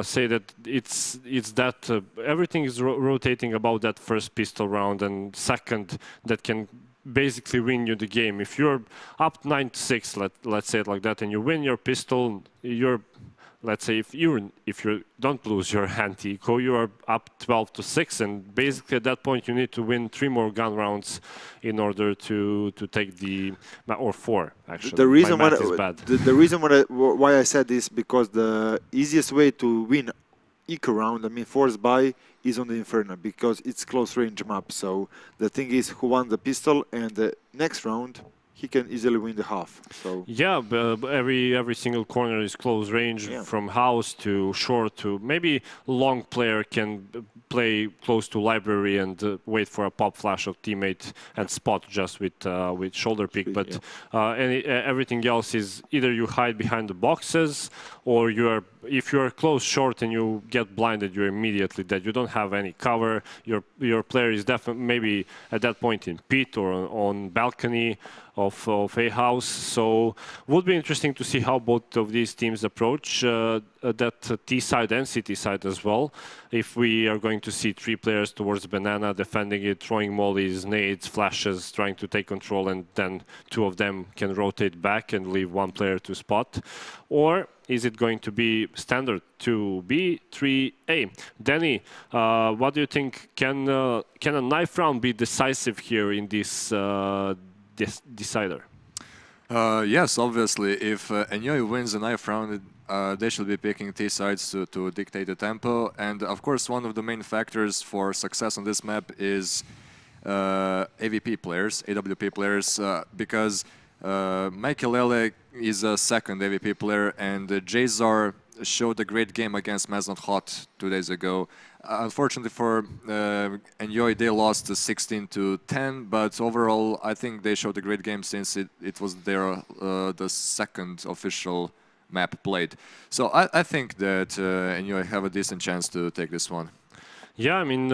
say that it's that everything is rotating about that first pistol round, and second that can basically win you the game. If you're up 9-6, let's say it like that, and you win your pistol, you're, let's say, if you don't lose your anti-eco, you are up 12-6, and basically at that point you need to win 3 more gun rounds in order to take the, or 4 actually. The reason My math is bad. The reason why I said this, because the easiest way to win eco round, I mean force buy, is on the Inferno because it's close range map. So the thing is, who won the pistol, and the next round he can easily win the half. So yeah, every single corner is close range, from house to short to maybe long player can play close to library and wait for a pop flash of teammate and spot just with shoulder pick. But everything else is either you hide behind the boxes, or if you are close short and you get blinded, you're immediately dead. You don't have any cover. Your player is definitely maybe at that point in pit or on balcony of a house. So would be interesting to see how both of these teams approach that T side and CT side as well. If we are going to see 3 players towards Banana defending it, throwing mollies, nades, flashes, trying to take control, and then 2 of them can rotate back and leave 1 player to spot. Or is it going to be standard 2B, 3A? Danny, what do you think? Can a knife round be decisive here in this decider? Yes, obviously. If Enyoy wins the knife round, they should be picking T sides to dictate the tempo. And of course, one of the main factors for success on this map is AWP players, because Makelele is a second AWP player, and Jazar showed a great game against Man's Not Hot 2 days ago. Unfortunately for Enyoy, they lost 16-10, but overall I think they showed a great game since it was their the second official map played. So I think that Enyoy have a decent chance to take this one. Yeah, I mean,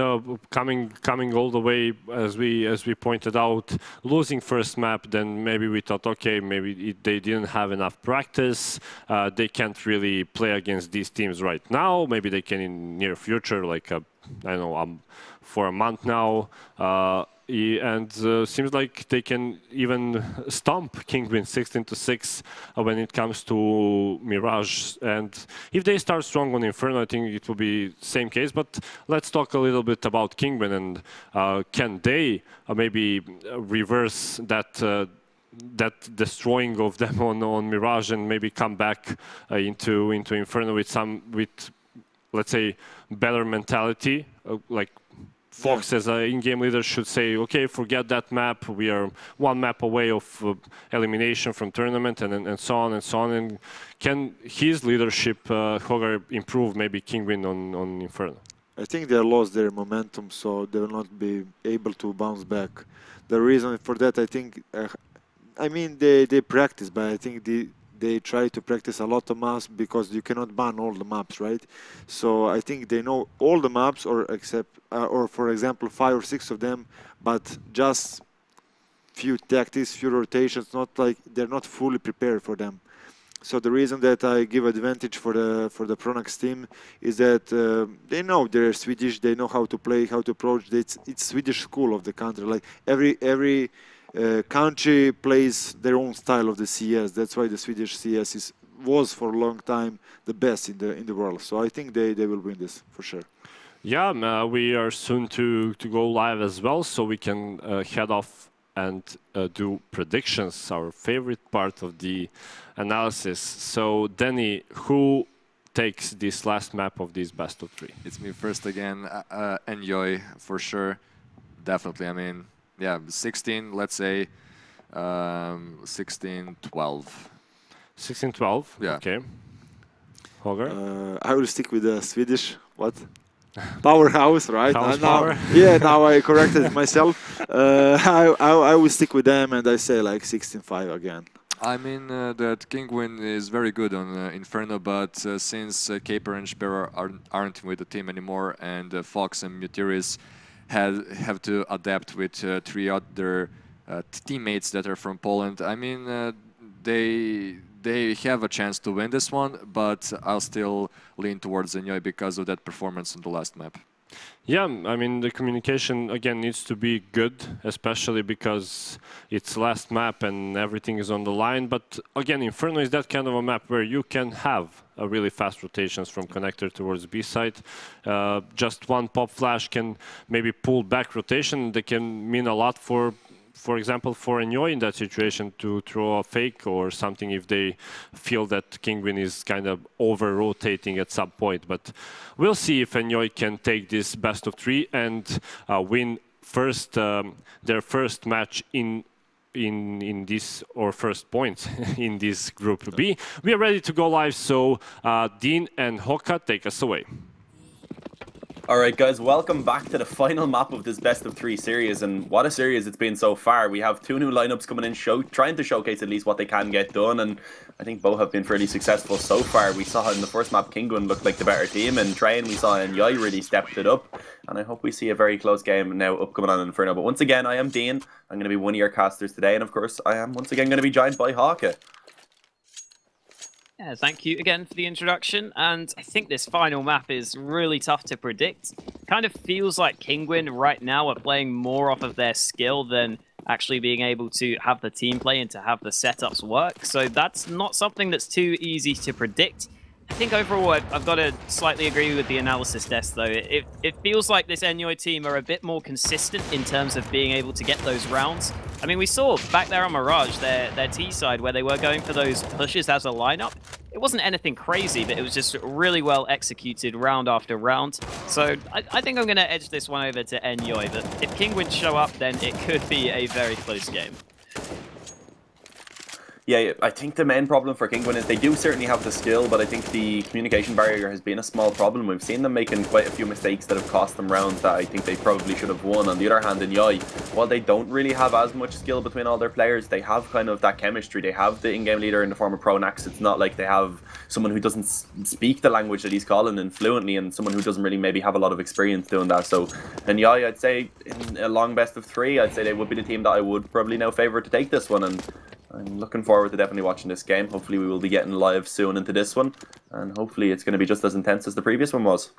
coming all the way, as we pointed out, losing first map, then maybe we thought, okay, maybe they didn't have enough practice. They can't really play against these teams right now. Maybe they can in near future, like I don't know, for a month now. And seems like they can even stomp Kinguin 16-6 when it comes to Mirage. And if they start strong on Inferno, I think it will be same case. But let's talk a little bit about Kinguin, and can they maybe reverse that destroying of them on Mirage and maybe come back into Inferno with let's say better mentality, like Fox as an in-game leader should say, okay, forget that map. We are one map away of elimination from tournament, and so on and so on. And can his leadership, Hogar, improve maybe Kinguin on Inferno? I think they lost their momentum, so they will not be able to bounce back. The reason for that, I think, I mean, they practice, but I think they try to practice a lot of maps because you cannot ban all the maps, right? So I think they know all the maps, or for example 5 or 6 of them, but just few tactics, few rotations. Not like they're not fully prepared for them. So the reason that I give advantage for the Pronax team is that they know they're Swedish, they know how to play, how to approach. It's Swedish school of the country. Like every country plays their own style of the CS. That's why the Swedish CS was for a long time the best in the world. So I think they will win this for sure. Yeah, we are soon to go live as well, so we can head off and do predictions, our favorite part of the analysis. So Danny, who takes this last map of this best of 3? It's me first again. Enyoy for sure, definitely. I mean, yeah, 16, let's say 16-12. 16-12, yeah. Okay. Hogar? I will stick with the Swedish, what? Powerhouse, right? Power. Yeah, now I corrected myself. I will stick with them, and I say like 16-5 again. I mean that Kinguin is very good on Inferno, but since Caper and Sparrow aren't with the team anymore, and Fox and Mutiris have to adapt with 3 other teammates that are from Poland. I mean, they have a chance to win this one, but I'll still lean towards Enyoy because of that performance on the last map. Yeah, I mean, the communication, again, needs to be good, especially because it's last map and everything is on the line. But again, Inferno is that kind of a map where you can have a really fast rotations from connector towards B side. Just one pop flash can maybe pull back rotation. They can mean a lot for example, for Enyoy in that situation to throw a fake or something if they feel that Kinguin is kind of over-rotating at some point. But we'll see if Enyoy can take this best of 3 and win first their first match in this, or first points in this Group B. We are ready to go live, so Dean and Hoka, take us away. Alright guys, welcome back to the final map of this best of 3 series, and what a series it's been so far. We have 2 new lineups coming in, trying to showcase at least what they can get done, and I think both have been fairly successful so far. We saw in the first map Kinguin looked like the better team, and Train we saw Enyoy really stepped it up, and I hope we see a very close game now upcoming on Inferno. But once again, I am Dean, I'm going to be one of your casters today, and of course I am once again going to be joined by Hoka. Yeah, thank you again for the introduction, and I think this final map is really tough to predict. Kind of feels like Kinguin right now are playing more off of their skill than actually being able to have the team play and to have the setups work. So that's not something that's too easy to predict. I think overall, I've got to slightly agree with the analysis desk, though. It feels like this Enyoy team are a bit more consistent in terms of being able to get those rounds. I mean, we saw back there on Mirage, their T side, where they were going for those pushes as a lineup. It wasn't anything crazy, but it was just really well executed round after round. So I think I'm going to edge this one over to Enyoy, but if Kinguin show up, then it could be a very close game. Yeah, I think the main problem for Kinguin is they do certainly have the skill, but I think the communication barrier has been a small problem. We've seen them making quite a few mistakes that have cost them rounds that I think they probably should have won. On the other hand, Enyoy, while they don't really have as much skill between all their players, they have kind of that chemistry. They have the in-game leader in the form of Pronax. It's not like they have someone who doesn't speak the language that he's calling in fluently and someone who doesn't really maybe have a lot of experience doing that. So Enyoy, I'd say in a long best of 3, I'd say they would be the team that I would probably now favour to take this one, and I'm looking forward to definitely watching this game. Hopefully we will be getting live soon into this one, and hopefully it's going to be just as intense as the previous one was.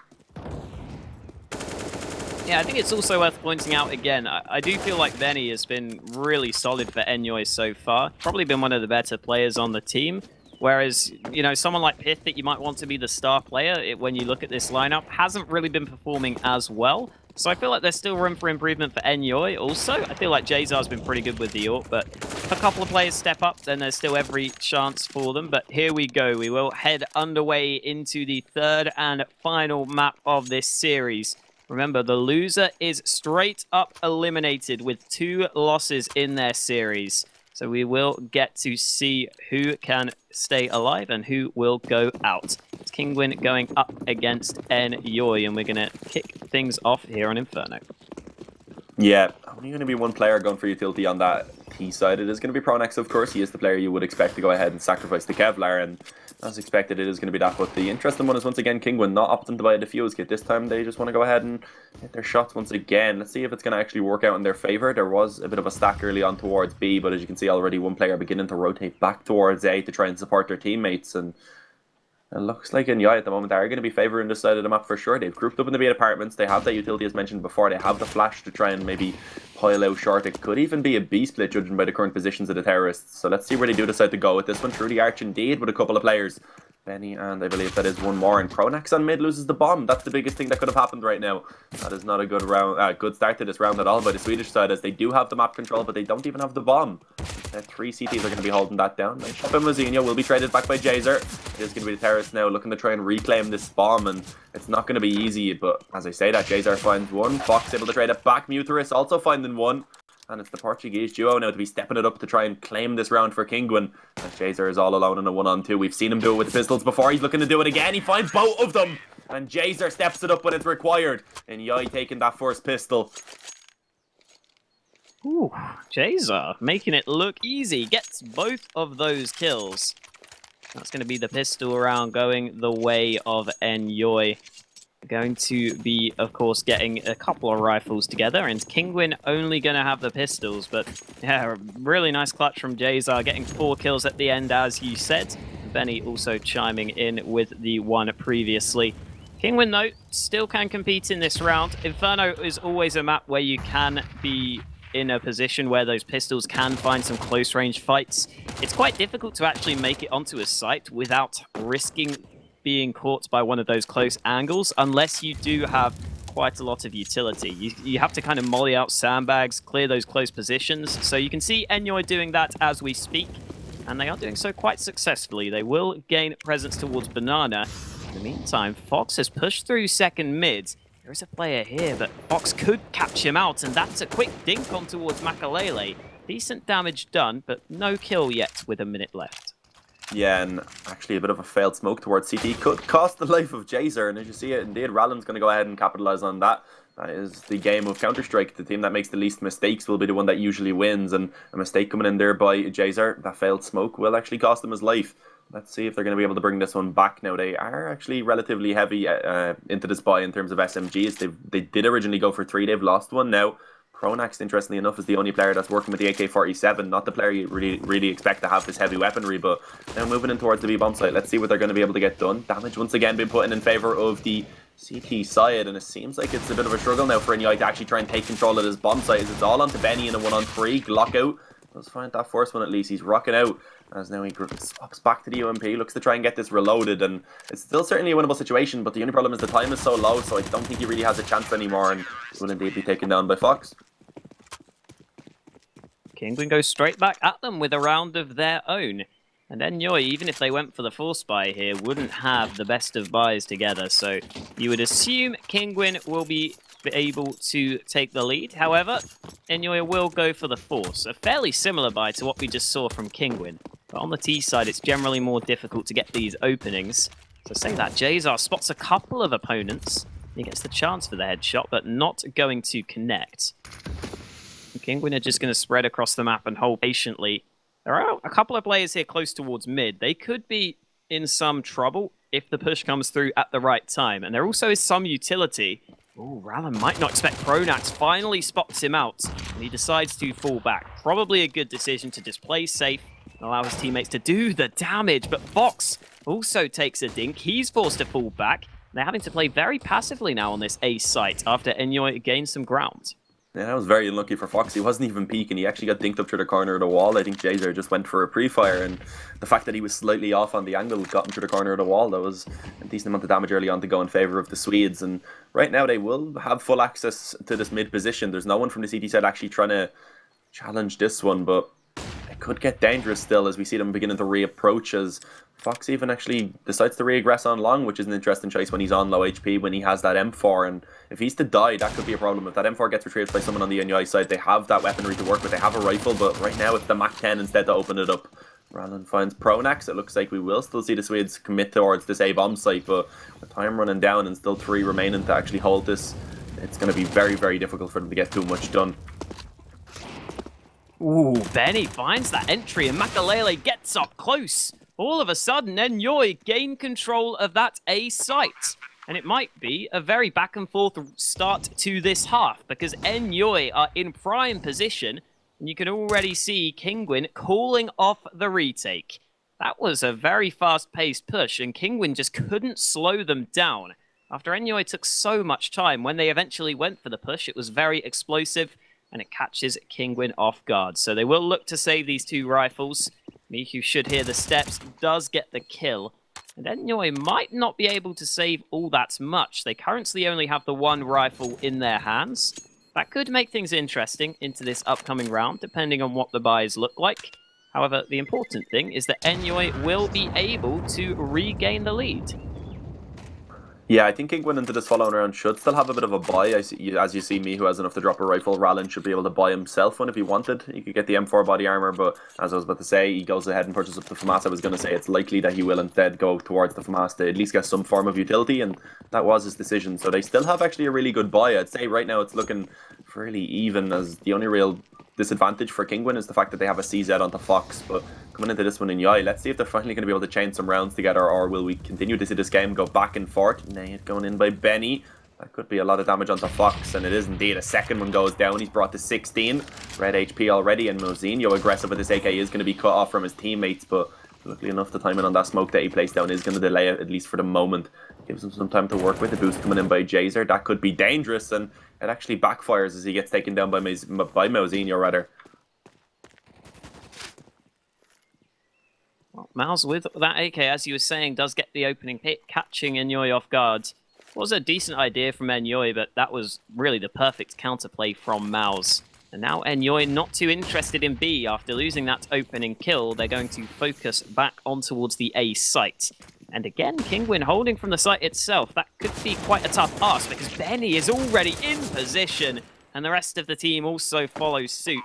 Yeah, I think it's also worth pointing out again, I do feel like Benny has been really solid for Enyoy so far. Probably been one of the better players on the team. Whereas, you know, someone like Pith that you might want to be the star player, when you look at this lineup, hasn't really been performing as well. So I feel like there's still room for improvement for Enyoy also. I feel like Jazar's been pretty good with the ult, but if a couple of players step up, then there's still every chance for them. But here we go. We will head underway into the third and final map of this series. Remember, the loser is straight up eliminated with 2 losses in their series. So we will get to see who can stay alive and who will go out. It's Kinguin going up against Enyoy, and we're going to kick things off here on Inferno. Yeah, only going to be one player going for utility on that T side. It is going to be Pronax, of course. He is the player you would expect to go ahead and sacrifice the Kevlar, and as expected, it is going to be that. But the interesting one is, once again, Kinguin not opting to buy a defuse kit. This time, they just want to go ahead and hit their shots once again. Let's see if it's going to actually work out in their favour. There was a bit of a stack early on towards B, but as you can see already, one player beginning to rotate back towards A to try and support their teammates, and it looks like Enyoy at the moment are going to be favouring this side of the map for sure. They've grouped up in the B apartments. They have that utility as mentioned before. They have the flash to try and maybe pile out short. It could even be a B split judging by the current positions of the terrorists. So let's see where they do decide to go with this one. Through the arch indeed with a couple of players. Benny, and I believe that is one more, and Pronax on mid loses the bomb. That's the biggest thing that could have happened right now. That is not a good round, good start to this round at all by the Swedish side, as they do have the map control, but they don't even have the bomb. 3 CTs are going to be holding that down. Nice shot by Mazinho, will be traded back by Jazer. It is going to be the terrorists now looking to try and reclaim this bomb, and it's not going to be easy, but as I say that, Jazer finds one. Fox able to trade it back. Muterus also finding one. And it's the Portuguese duo now to be stepping it up to try and claim this round for Kinguin. And Jazer is all alone in a 1-on-2. We've seen him do it with the pistols before. He's looking to do it again. He finds both of them. And Jazer steps it up when it's required. And Enyoy taking that first pistol. Ooh, Jazer making it look easy. Gets both of those kills. That's going to be the pistol round going the way of Enyoy. Going to be, of course, getting a couple of rifles together, and Kinguin only going to have the pistols, but yeah, really nice clutch from Jazar, getting 4 kills at the end, as you said. Benny also chiming in with the one previously. Kinguin, though, still can compete in this round. Inferno is always a map where you can be in a position where those pistols can find some close-range fights. It's quite difficult to actually make it onto a site without risking being caught by one of those close angles, unless you do have quite a lot of utility. You have to kind of molly out sandbags, clear those close positions. So you can see Enyoy doing that as we speak, and they are doing so quite successfully. They will gain presence towards Banana. In the meantime, Fox has pushed through second mid. There is a player here, but Fox could catch him out, and that's a quick dink on towards Makalele. Decent damage done, but no kill yet with a minute left. Yeah, and actually a bit of a failed smoke towards CT could cost the life of Jazer, and as you see it, indeed, Rallen's going to go ahead and capitalise on that. That is the game of Counter-Strike. The team that makes the least mistakes will be the one that usually wins, and a mistake coming in there by Jazer, that failed smoke, will actually cost him his life. Let's see if they're going to be able to bring this one back now. They are actually relatively heavy into this buy in terms of SMGs. They did originally go for 3, they've lost one now. Pronax, interestingly enough, is the only player that's working with the AK-47, not the player you really expect to have this heavy weaponry, but now moving in towards the B-bomb site. Let's see what they're going to be able to get done. Damage once again being put in favour of the CT side, and it seems like it's a bit of a struggle now for Enyoy to actually try and take control of his bomb site. It's all onto Benny in a 1-on-3. Glock out. Let's find that first one at least. He's rocking out. As now he swaps back to the UMP, looks to try and get this reloaded, and it's still certainly a winnable situation, but the only problem is the time is so low, so I don't think he really has a chance anymore, and will indeed be taken down by Fox. Kinguin goes straight back at them with a round of their own. And Enyoy, even if they went for the force buy here, wouldn't have the best of buys together. So you would assume Kinguin will be able to take the lead. However, Enyoy will go for the force. A fairly similar buy to what we just saw from Kinguin. But on the T side, it's generally more difficult to get these openings. So saying that, Jazar spots a couple of opponents. He gets the chance for the headshot, but not going to connect. Kinguin are just going to spread across the map and hold patiently. There are a couple of players here close towards mid. They could be in some trouble if the push comes through at the right time. And there also is some utility. Oh, Rallen might not expect Pronax. Finally spots him out. And he decides to fall back. Probably a good decision to just play safe and allow his teammates to do the damage. But Fox also takes a dink. He's forced to fall back. They're having to play very passively now on this A site after Enyoy gains some ground. Yeah, that was very unlucky for Fox. He wasn't even peeking. He actually got dinked up through the corner of the wall. I think Jazar just went for a pre-fire, and the fact that he was slightly off on the angle got him through the corner of the wall. That was a decent amount of damage early on to go in favour of the Swedes. And right now they will have full access to this mid position. There's no one from the CT side actually trying to challenge this one, but it could get dangerous still as we see them beginning to reapproach, as Fox even actually decides to re-aggress on long, which is an interesting choice when he's on low HP, when he has that M4, and if he's to die, that could be a problem. If that M4 gets retrieved by someone on the Enyoy side, they have that weaponry to work with, they have a rifle, but right now it's the Mach 10 instead to open it up. Rallen finds Pronax. It looks like we will still see the Swedes commit towards this A-bomb site, but with time running down and still 3 remaining to actually hold this, it's going to be very, very difficult for them to get too much done. Ooh, Benny finds that entry and Makalele gets up close. All of a sudden, Enyoy gain control of that A site. And it might be a very back and forth start to this half, because Enyoy are in prime position, and you can already see Kinguin calling off the retake. That was a very fast-paced push, and Kinguin just couldn't slow them down. After Enyoy took so much time, when they eventually went for the push, it was very explosive, and it catches Kinguin off guard. So they will look to save these 2 rifles. Miku should hear the steps, does get the kill. And Enyoy might not be able to save all that much. They currently only have the 1 rifle in their hands. That could make things interesting into this upcoming round, depending on what the buys look like. However, the important thing is that Enyoy will be able to regain the lead. Yeah, I think Kinguin into this following round should still have a bit of a buy. As you see, me who has enough to drop a rifle, Rallen should be able to buy himself one if he wanted. He could get the M4 body armor, but as I was about to say, he goes ahead and purchases up the FAMAS. I was going to say it's likely that he will instead go towards the FAMAS to at least get some form of utility, and that was his decision. So they still have actually a really good buy. I'd say right now it's looking fairly even, as the only real disadvantage for Kinguin is the fact that they have a CZ onto Fox, but coming into this one in Enyoy, let's see if they're finally going to be able to chain some rounds together, or will we continue to see this game go back and forth. Nade going in by Benny. That could be a lot of damage onto Fox, and it is indeed. A second one goes down. He's brought to 16. Red HP already, and Mozinho aggressive with this AK is going to be cut off from his teammates, but luckily enough, the timing on that smoke that he placed down is going to delay it, at least for the moment. Gives him some time to work with. The boost coming in by Jazar. That could be dangerous, and it actually backfires as he gets taken down by Mozinho, rather. Well, Mouse with that AK, as you were saying, does get the opening hit, catching Enyoy off guard. It was a decent idea from Enyoy, but that was really the perfect counterplay from Mouse. And now Enyoy not too interested in B. After losing that opening kill, they're going to focus back on towards the A site. And again, Kinguin holding from the site itself. That could be quite a tough ask, because Benny is already in position, and the rest of the team also follows suit.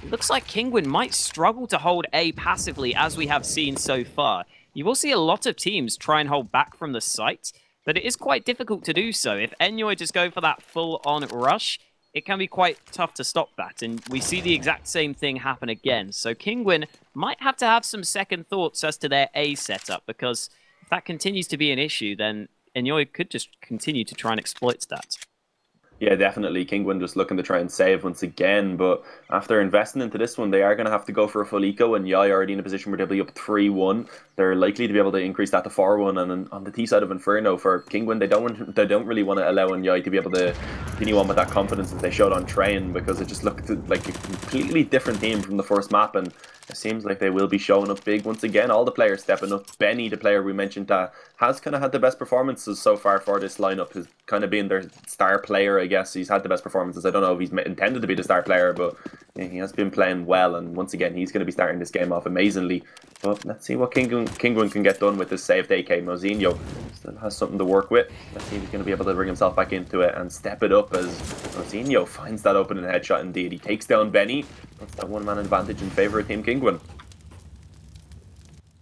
It looks like Kinguin might struggle to hold A passively, as we have seen so far. You will see a lot of teams try and hold back from the site, but it is quite difficult to do so. If Enyoy just go for that full-on rush, it can be quite tough to stop that, and we see the exact same thing happen again. So Kinguin might have to have some second thoughts as to their A setup, because if that continues to be an issue, then Enyoy could just continue to try and exploit that. Yeah, definitely. Kinguin just looking to try and save once again, but after investing into this one, they are going to have to go for a full eco, and Enyoy already in a position where they'll be up 3-1. They're likely to be able to increase that to 4-1, and on the T side of Inferno, for Kinguin, they don't really want to allow Enyoy to be able to continue on with that confidence that they showed on Train, because it just looked like a completely different team from the first map, and it seems like they will be showing up big once again. All the players stepping up. Benny, the player we mentioned, that has kind of had the best performances so far for this lineup, has kind of been their star player, I guess. He's had the best performances. I don't know if he's intended to be the star player, but he has been playing well. And once again, he's going to be starting this game off amazingly. But let's see what Kinguin can get done with this saved AK. Mozinho still has something to work with. Let's see if he's going to be able to bring himself back into it and step it up, as Mozinho finds that opening headshot indeed. He takes down Benny. That's that one-man advantage in favour of Team Kinguin.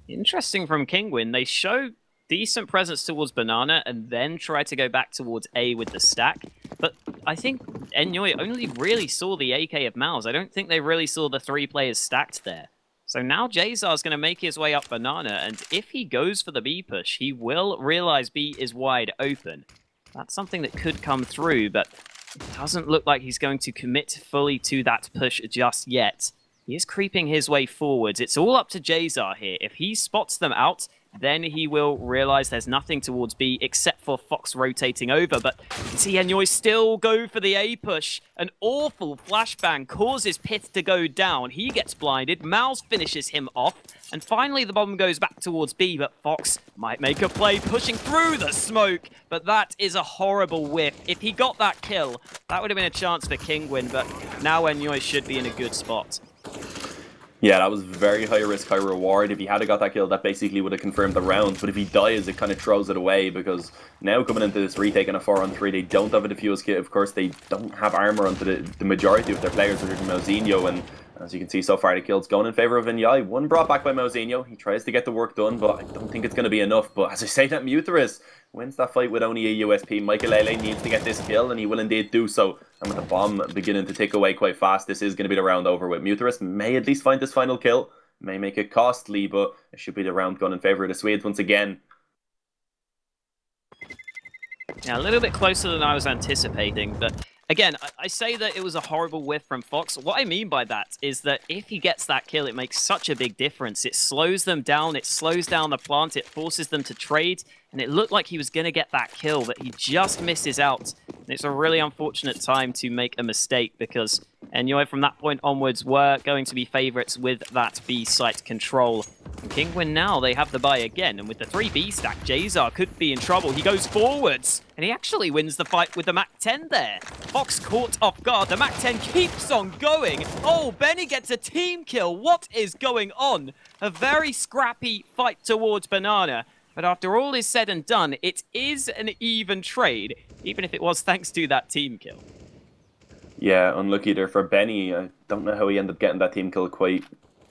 Interesting from Kinguin. They show decent presence towards Banana and then try to go back towards A with the stack. But I think Enyoy only really saw the AK of Mouse. I don't think they really saw the 3 players stacked there. So now Jazar's going to make his way up Banana, and if he goes for the B push, he will realize B is wide open. That's something that could come through, but it doesn't look like he's going to commit fully to that push just yet. He is creeping his way forwards. It's all up to Jazar here. If he spots them out, then he will realize there's nothing towards B except for Fox rotating over. But you can see Enyoy still go for the A push. An awful flashbang causes Pith to go down. He gets blinded. Mouse finishes him off. And finally the bomb goes back towards B, but Fox might make a play pushing through the smoke. But that is a horrible whiff. If he got that kill, that would have been a chance for Kinguin, but now Enyoy should be in a good spot. Yeah, that was very high risk, high reward. If he had got that kill, that basically would have confirmed the round. But if he dies, it kind of throws it away, because now coming into this retake in a 4-on-3, they don't have a defuse kit. Of course, they don't have armor onto the majority of their players, other than Mozinho. And as you can see so far, the kill's going in favor of Enyoy. One brought back by Mozinho. He tries to get the work done, but I don't think it's going to be enough. But as I say, that Muterus wins that fight with only a USP. Michael Lele needs to get this kill, and he will indeed do so. And with the bomb beginning to tick away quite fast, this is going to be the round over with. Muterus may at least find this final kill. May make it costly, but it should be the round gone in favour of the Swedes once again. Yeah, a little bit closer than I was anticipating, but again, I say that it was a horrible whiff from Fox. What I mean by that is that if he gets that kill, it makes such a big difference. It slows them down, it slows down the plant, it forces them to trade, and it looked like he was going to get that kill, but he just misses out. And it's a really unfortunate time to make a mistake, because Enyoy from that point onwards were going to be favourites with that B site control. And Kinguin now, they have the buy again, and with the 3B stack, Jazar could be in trouble. He goes forwards, and he actually wins the fight with the MAC-10 there. Fox caught off guard. The MAC-10 keeps on going. Oh, Benny gets a team kill. What is going on? A very scrappy fight towards Banana. But after all is said and done, it is an even trade, even if it was thanks to that team kill. Yeah, unlucky there for Benny. I don't know how he ended up getting that team kill quite...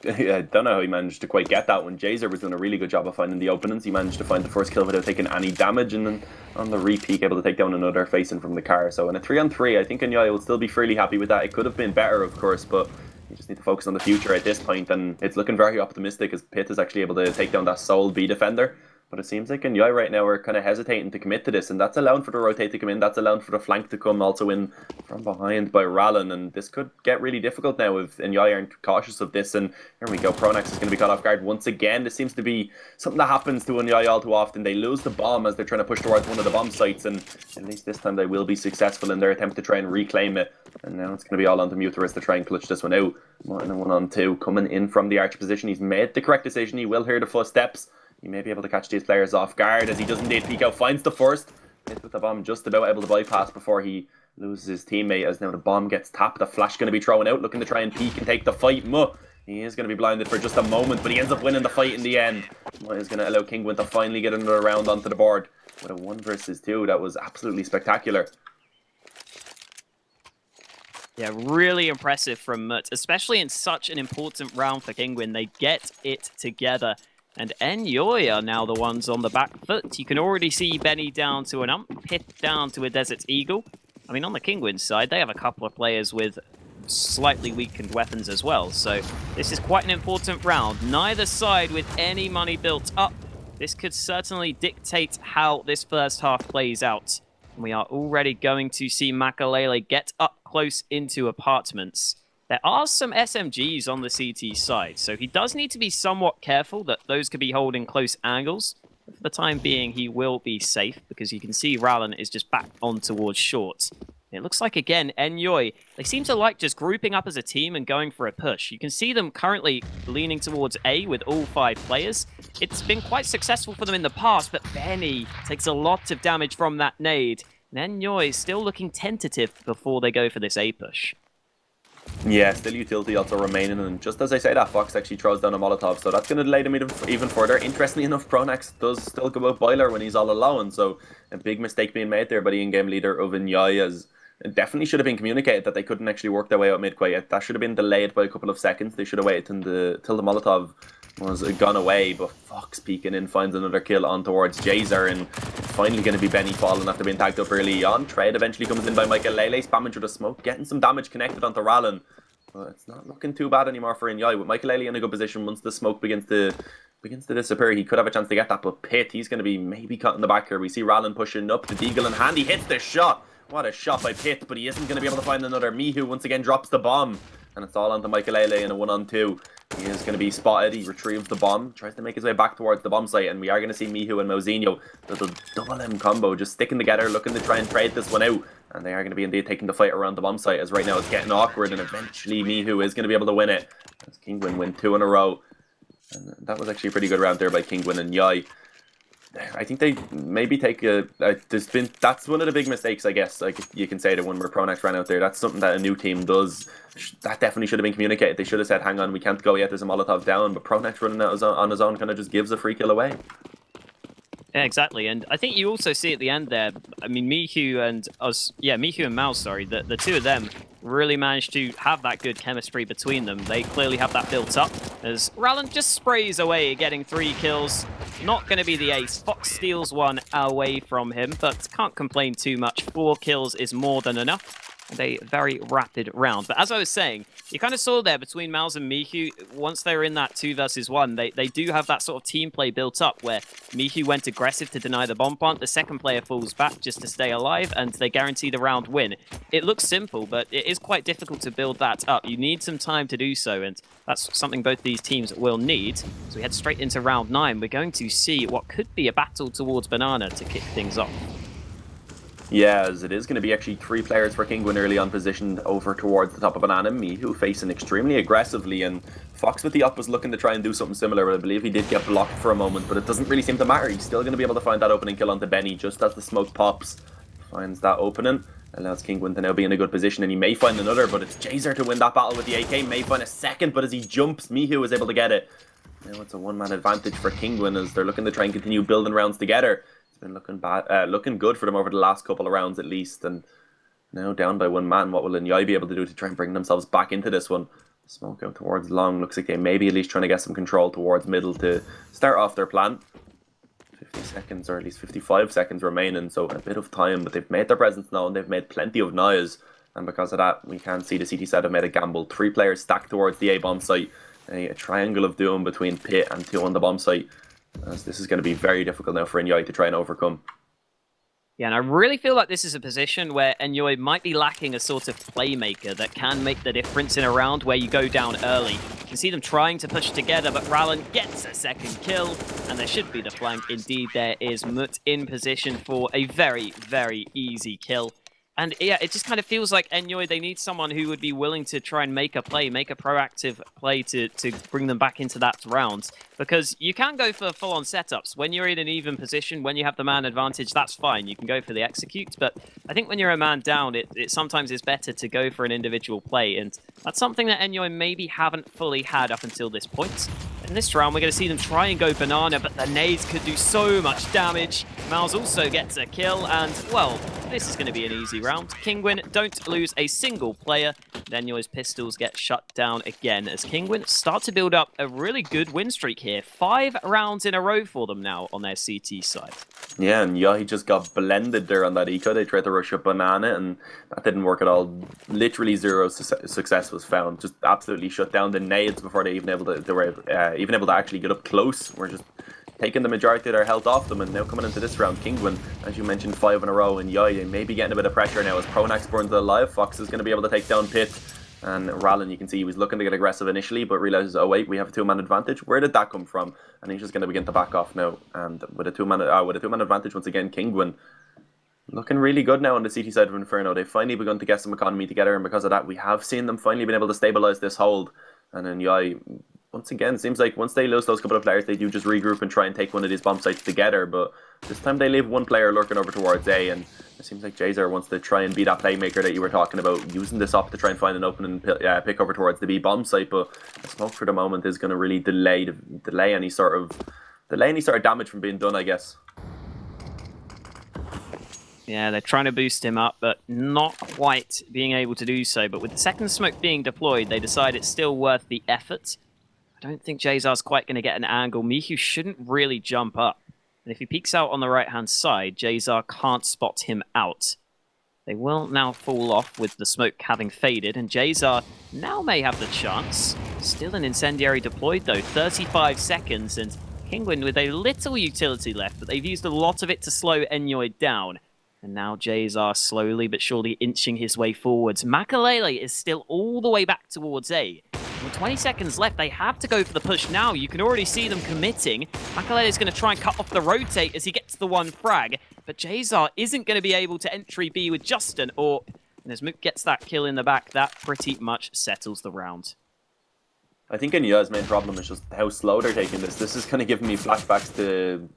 I don't know how he managed to quite get that one. Jazar was doing a really good job of finding the openings. He managed to find the first kill without taking any damage, and then on the repeat able to take down another facing from the car. So in a 3-on-3, I think Enyoy will still be fairly happy with that. It could have been better, of course, but you just need to focus on the future at this point, and it's looking very optimistic as Pitt is actually able to take down that sole B defender. But it seems like Enyoy right now are kind of hesitating to commit to this, and that's allowing for the rotate to come in, that's allowing for the flank to come also in from behind by Rallen, and this could get really difficult now if Enyoy aren't cautious of this. And here we go, Pronax is going to be caught off guard once again. This seems to be something that happens to Enyoy all too often. They lose the bomb as they're trying to push towards one of the bomb sites, and at least this time they will be successful in their attempt to try and reclaim it. And now it's going to be all on to Muterus to try and clutch this one out. 1-on-2 coming in from the archer position. He's made the correct decision. He will hear the footsteps. He may be able to catch these players off guard, as he does indeed peek out, finds the first. Hit with the bomb just about able to bypass before he loses his teammate, as now the bomb gets tapped. The flash going to be thrown out, looking to try and peek and take the fight. He is going to be blinded for just a moment, but he ends up winning the fight in the end. Is going to allow Kinguin to finally get another round onto the board with a 1 versus 2. That was absolutely spectacular. Yeah, really impressive from Mutt, especially in such an important round for Kinguin. They get it together. And Enyoy are now the ones on the back foot. You can already see Benny down to an ump, Pith down to a Desert Eagle. I mean, on the Kinguin side, they have a couple of players with slightly weakened weapons as well. So this is quite an important round. Neither side with any money built up. This could certainly dictate how this first half plays out. We are already going to see Makalele get up close into apartments. There are some SMGs on the CT side, so he does need to be somewhat careful that those could be holding close angles. But for the time being, he will be safe, because you can see Rallen is just back on towards short. It looks like, again, Enyoy, they seem to like just grouping up as a team and going for a push. You can see them currently leaning towards A with all 5 players. It's been quite successful for them in the past, but Benny takes a lot of damage from that nade. And Enyoy is still looking tentative before they go for this A push. Yeah, still utility also remaining, and just as I say that, Fox actually throws down a Molotov, so that's going to delay them even further. Interestingly enough, Pronax does still go out Boiler when he's all alone, so a big mistake being made there by the in-game leader of Enyoy, as it definitely should have been communicated that they couldn't actually work their way out mid-quite. That should have been delayed by a couple of seconds. They should have waited till the Molotov was gone away, but Fox peeking in finds another kill on towards Jazer, and it's finally going to be Benny falling after being tagged up early on. Trade eventually comes in by Makalele, spamming through the smoke, getting some damage connected onto Rallen. But it's not looking too bad anymore for Enyoy, with Makalele in a good position. Once the smoke begins to disappear, he could have a chance to get that, but Pitt, he's going to be maybe caught in the back here. We see Rallen pushing up, the deagle in hand, he hits the shot. What a shot by Pitt, but he isn't going to be able to find another. Mihu once again drops the bomb, and it's all onto Makalele in a 1-on-2. He is going to be spotted. He retrieves the bomb, tries to make his way back towards the bomb site, and we are going to see Mihu and Mozinho, the double M combo, just sticking together, looking to try and trade this one out. And they are going to be indeed taking the fight around the bomb site, as right now it's getting awkward, and eventually Mihu is going to be able to win it, as Kinguin win 2 in a row. And that was actually a pretty good round there by Kinguin and Enyoy. I think they maybe take that's one of the big mistakes, I guess, like you can say, that when Pronax ran out there, that's something that a new team does. That definitely should have been communicated. They should have said, hang on, we can't go yet, there's a Molotov down, but Pronax running out on his own kind of just gives a free kill away. Yeah, exactly, and I think you also see at the end there, I mean, Mihu and Mouse, sorry, the two of them really managed to have that good chemistry between them. They clearly have that built up, as Rallen just sprays away, getting 3 kills. Not going to be the ace. Fox steals 1 away from him, but can't complain too much. 4 kills is more than enough. And a very rapid round. But as I was saying, you kind of saw there between Miles and Mihu, once they were in that 2 versus 1, they do have that sort of team play built up, where Mihu went aggressive to deny the bomb plant, the second player falls back just to stay alive, and they guarantee the round win. It looks simple, but it is quite difficult to build that up. You need some time to do so, and that's something both these teams will need. So we head straight into round 9. We're going to see what could be a battle towards Banana to kick things off. Yeah, as it is going to be actually 3 players for Kinguin early on, positioned over towards the top of Banana. Mihu facing extremely aggressively, and Fox with the up was looking to try and do something similar, but I believe he did get blocked for a moment, but it doesn't really seem to matter. He's still going to be able to find that opening kill onto Benny just as the smoke pops. Finds that opening, allows Kinguin to now be in a good position, and he may find another, but it's Jazer to win that battle with the AK. May find a second, but as he jumps, Mihu is able to get it. Now it's a 1-man advantage for Kinguin, as they're looking to try and continue building rounds together. Been looking good for them over the last couple of rounds at least, and now down by 1 man. What will Enyoy be able to do to try and bring themselves back into this one? Smoke out towards long. Looks like they may be at least trying to get some control towards middle to start off their plan. 50 seconds, or at least 55 seconds remaining, so a bit of time, but they've made their presence known. They've made plenty of noise, and because of that, we can see the CT side have made a gamble. 3 players stacked towards the A bomb site. A triangle of doom between Pitt and 2 on the bomb site. As this is going to be very difficult now for Enyoy to try and overcome. Yeah, and I really feel like this is a position where Enyoy might be lacking a sort of playmaker that can make the difference in a round where you go down early. You can see them trying to push together, but Rallen gets a second kill, and there should be the flank. Indeed, there is Mut in position for a very, very easy kill. And yeah, it just kind of feels like Enyoy, they need someone who would be willing to try and make a play, make a proactive play to bring them back into that round. Because you can go for full-on setups. When you're in an even position, when you have the man advantage, that's fine. You can go for the execute. But I think when you're a man down, it sometimes is better to go for an individual play. And that's something that Enyoy maybe haven't fully had up until this point. In this round, we're going to see them try and go banana, but the nades could do so much damage. Miles also gets a kill, and, well, this is going to be an easy round. Kinguin don't lose a single player. Enyoy's pistols get shut down again as Kinguin start to build up a really good win streak here. 5 rounds in a row for them now on their CT side. Yeah, and he just got blended there on that eco. They tried to rush up banana, and that didn't work at all. Literally 0 success was found. Just absolutely shut down the nades before they even able to actually get up close. We're just taking the majority of their health off them, and now coming into this round, Kinguin, as you mentioned, 5 in a row, and Enyoy maybe getting a bit of pressure now as Pronax burns it alive. Fox is going to be able to take down Pit, and Rallen, you can see he was looking to get aggressive initially, but realizes, oh wait, we have a 2-man advantage. Where did that come from? And he's just going to begin to back off now, and with a 2-man advantage once again, Kinguin looking really good now on the CT side of Inferno. They've finally begun to get some economy together, and because of that, we have seen them finally been able to stabilize this hold. And then Enyoy, once again, seems like once they lose those couple of players, they do just regroup and try and take one of these bomb sites together. But this time they leave one player lurking over towards A, and it seems like Jazar wants to try and be that playmaker that you were talking about, using this up to try and find an opening and pick over towards the B bomb site. But the smoke for the moment is going to really delay any sort of damage from being done, I guess. Yeah, they're trying to boost him up, but not quite being able to do so. But with the second smoke being deployed, they decide it's still worth the effort. I don't think Jazar's quite going to get an angle. Mihu shouldn't really jump up. And if he peeks out on the right-hand side, Jazar can't spot him out. They will now fall off with the smoke having faded, and Jazar now may have the chance. Still an incendiary deployed, though. 35 seconds, and Kinguin with a little utility left, but they've used a lot of it to slow Enyoy down. And now Jazar slowly but surely inching his way forwards. Makalele is still all the way back towards A. With 20 seconds left, they have to go for the push now. You can already see them committing. Makalele is going to try and cut off the rotate as he gets the one frag. But Jazar isn't going to be able to entry B with Justin. And as Mook gets that kill in the back, that pretty much settles the round. I think Enyoy's main problem is just how slow they're taking this. This is kind of giving me flashbacks to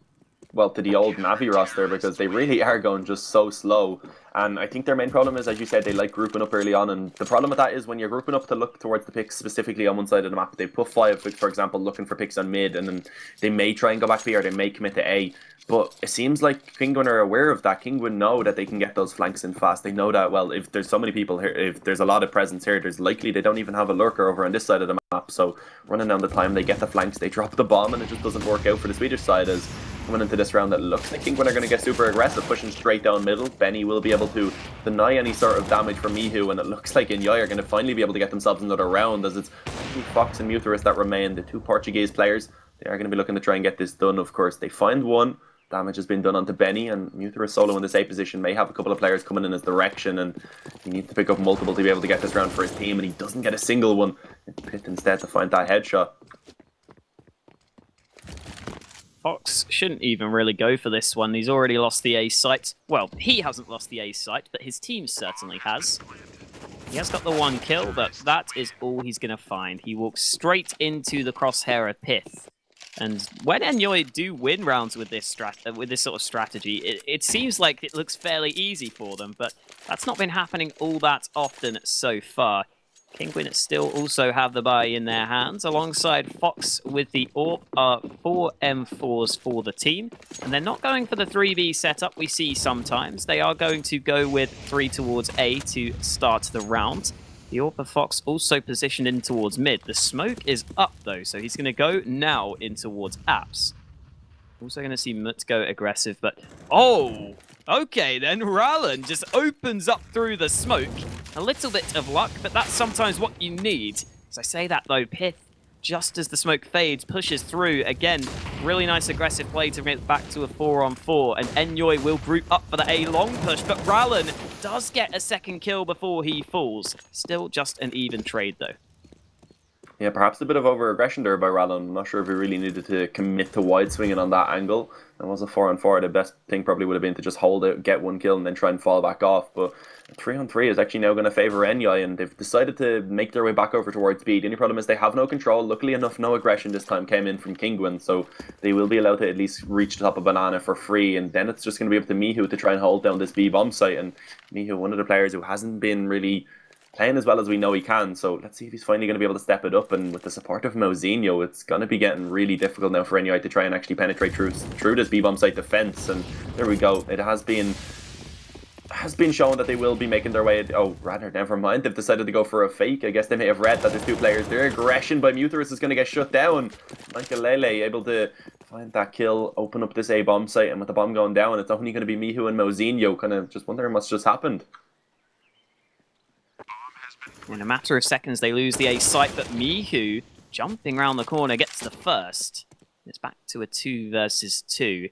the old Navi roster, because they really are going just so slow. And I think their main problem is, as you said, they like grouping up early on, and the problem with that is when you're grouping up to look towards the picks specifically on one side of the map, they put 5, for example, looking for picks on mid, and then they may try and go back B, or they may commit to A. But it seems like Kinguin are aware of that. Kinguin know that they can get those flanks in fast. They know that, well, if there's so many people here, if there's a lot of presence here, there's likely they don't even have a lurker over on this side of the map. So running down the time, they get the flanks, they drop the bomb, and it just doesn't work out for the Swedish side. As coming into this round, it looks like Kinguin are going to get super aggressive, pushing straight down middle. Benny will be able to deny any sort of damage from Mihu, and it looks like Enyoy are going to finally be able to get themselves another round, as it's only Fox and Muterus that remain, the 2 Portuguese players. They are going to be looking to try and get this done, of course. They find one. Damage has been done onto Benny, and Muterus solo in this A position may have a couple of players coming in his direction, and he needs to pick up multiple to be able to get this round for his team, and he doesn't get a single one. It's Pit instead to find that headshot. Fox shouldn't even really go for this one. He's already lost the A site. Well, he hasn't lost the A site, but his team certainly has. He has got the 1 kill, but that is all he's going to find. He walks straight into the crosshair of Pith. And when Enyoy do win rounds with this sort of strategy, it seems like it looks fairly easy for them, but that's not been happening all that often so far. Kinguin still also have the buy in their hands, alongside Fox with the AWP are 4 M4s for the team. And they're not going for the 3B setup we see sometimes. They are going to go with 3 towards A to start the round. The AWP of Fox also positioned in towards mid. The smoke is up though, so he's going to go now in towards apps. Also going to see Mut go aggressive, but oh! Okay then, Rallen just opens up through the smoke. A little bit of luck, but that's sometimes what you need. As I say that though, Pith, just as the smoke fades, pushes through. Again, really nice aggressive play to bring it back to a 4-on-4. And Enyoy will group up for the A long push, but Rallen does get a second kill before he falls. Still just an even trade though. Yeah, perhaps a bit of over-aggression there by Rallen. I'm not sure if he really needed to commit to wide swinging on that angle. It was a 4-on-4. The best thing probably would have been to just hold it, get 1 kill, and then try and fall back off. But 3-on-3 is actually now going to favour Enyoy, and they've decided to make their way back over towards B. The only problem is they have no control. Luckily enough, no aggression this time came in from Kinguin, so they will be allowed to at least reach the top of Banana for free, and then it's just going to be up to Mihu to try and hold down this B bomb site. And Mihu, one of the players who hasn't been really playing as well as we know he can, so let's see if he's finally going to be able to step it up. And with the support of Mouzinho, it's going to be getting really difficult now for Enyoy to try and actually penetrate through this B-bomb site defense. And there we go. It has been shown that they will be making their way. Oh, rather, never mind. They've decided to go for a fake. I guess they may have read that there's 2 players there. Aggression by Muterus is going to get shut down. Makalele able to find that kill, open up this A bomb site, and with the bomb going down, it's only going to be Mihu and Mouzinho. Kind of just wondering what's just happened. In a matter of seconds, they lose the A site, but Mihu, jumping around the corner, gets the first. It's back to a 2 versus 2.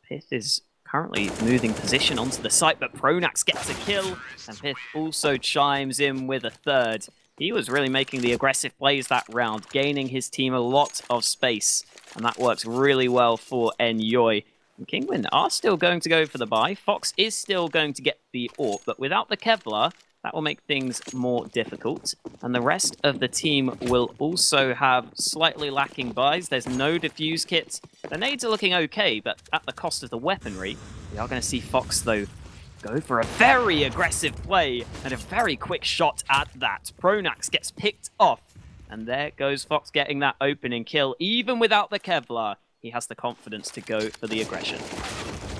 Pith is currently moving position onto the site, but Pronax gets a kill, and Pith also chimes in with a third. He was really making the aggressive plays that round, gaining his team a lot of space, and that works really well for Enyoy. And Kinguin are still going to go for the buy. Fox is still going to get the AWP, but without the Kevlar, that will make things more difficult. And the rest of the team will also have slightly lacking buys. There's no defuse kits. The nades are looking okay, but at the cost of the weaponry. We are going to see Fox, though, go for a very aggressive play and a very quick shot at that. Pronax gets picked off. And there goes Fox getting that opening kill. Even without the Kevlar, he has the confidence to go for the aggression.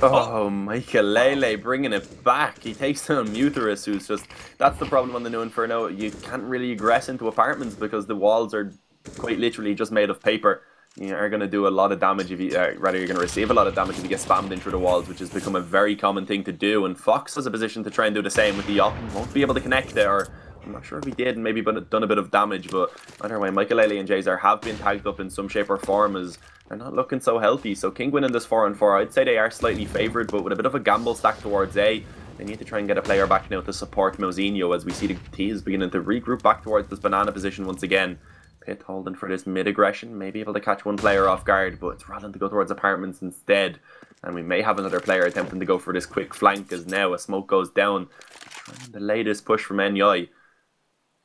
Oh, Michaelele bringing it back. He takes down Muthorus, who's just... That's the problem on the new Inferno. You can't really aggress into apartments because the walls are quite literally just made of paper. You are going to do a lot of damage if you... rather, you're going to receive a lot of damage if you get spammed in through the walls, which has become a very common thing to do. And Fox has a position to try and do the same with the op. He won't be able to connect there, or... I'm not sure if he did and maybe done a bit of damage, but either way, Michaelele and Jazar have been tagged up in some shape or form as they're not looking so healthy. So Kinguin in this 4-on-4, I'd say they are slightly favoured, but with a bit of a gamble stack towards A, they need to try and get a player back now to support Mozinho as we see the T is beginning to regroup back towards this banana position once again. Pith holding for this mid-aggression, maybe able to catch one player off guard, but it's rather to go towards apartments instead. And we may have another player attempting to go for this quick flank as now a smoke goes down. Trying the latest push from Enyoy.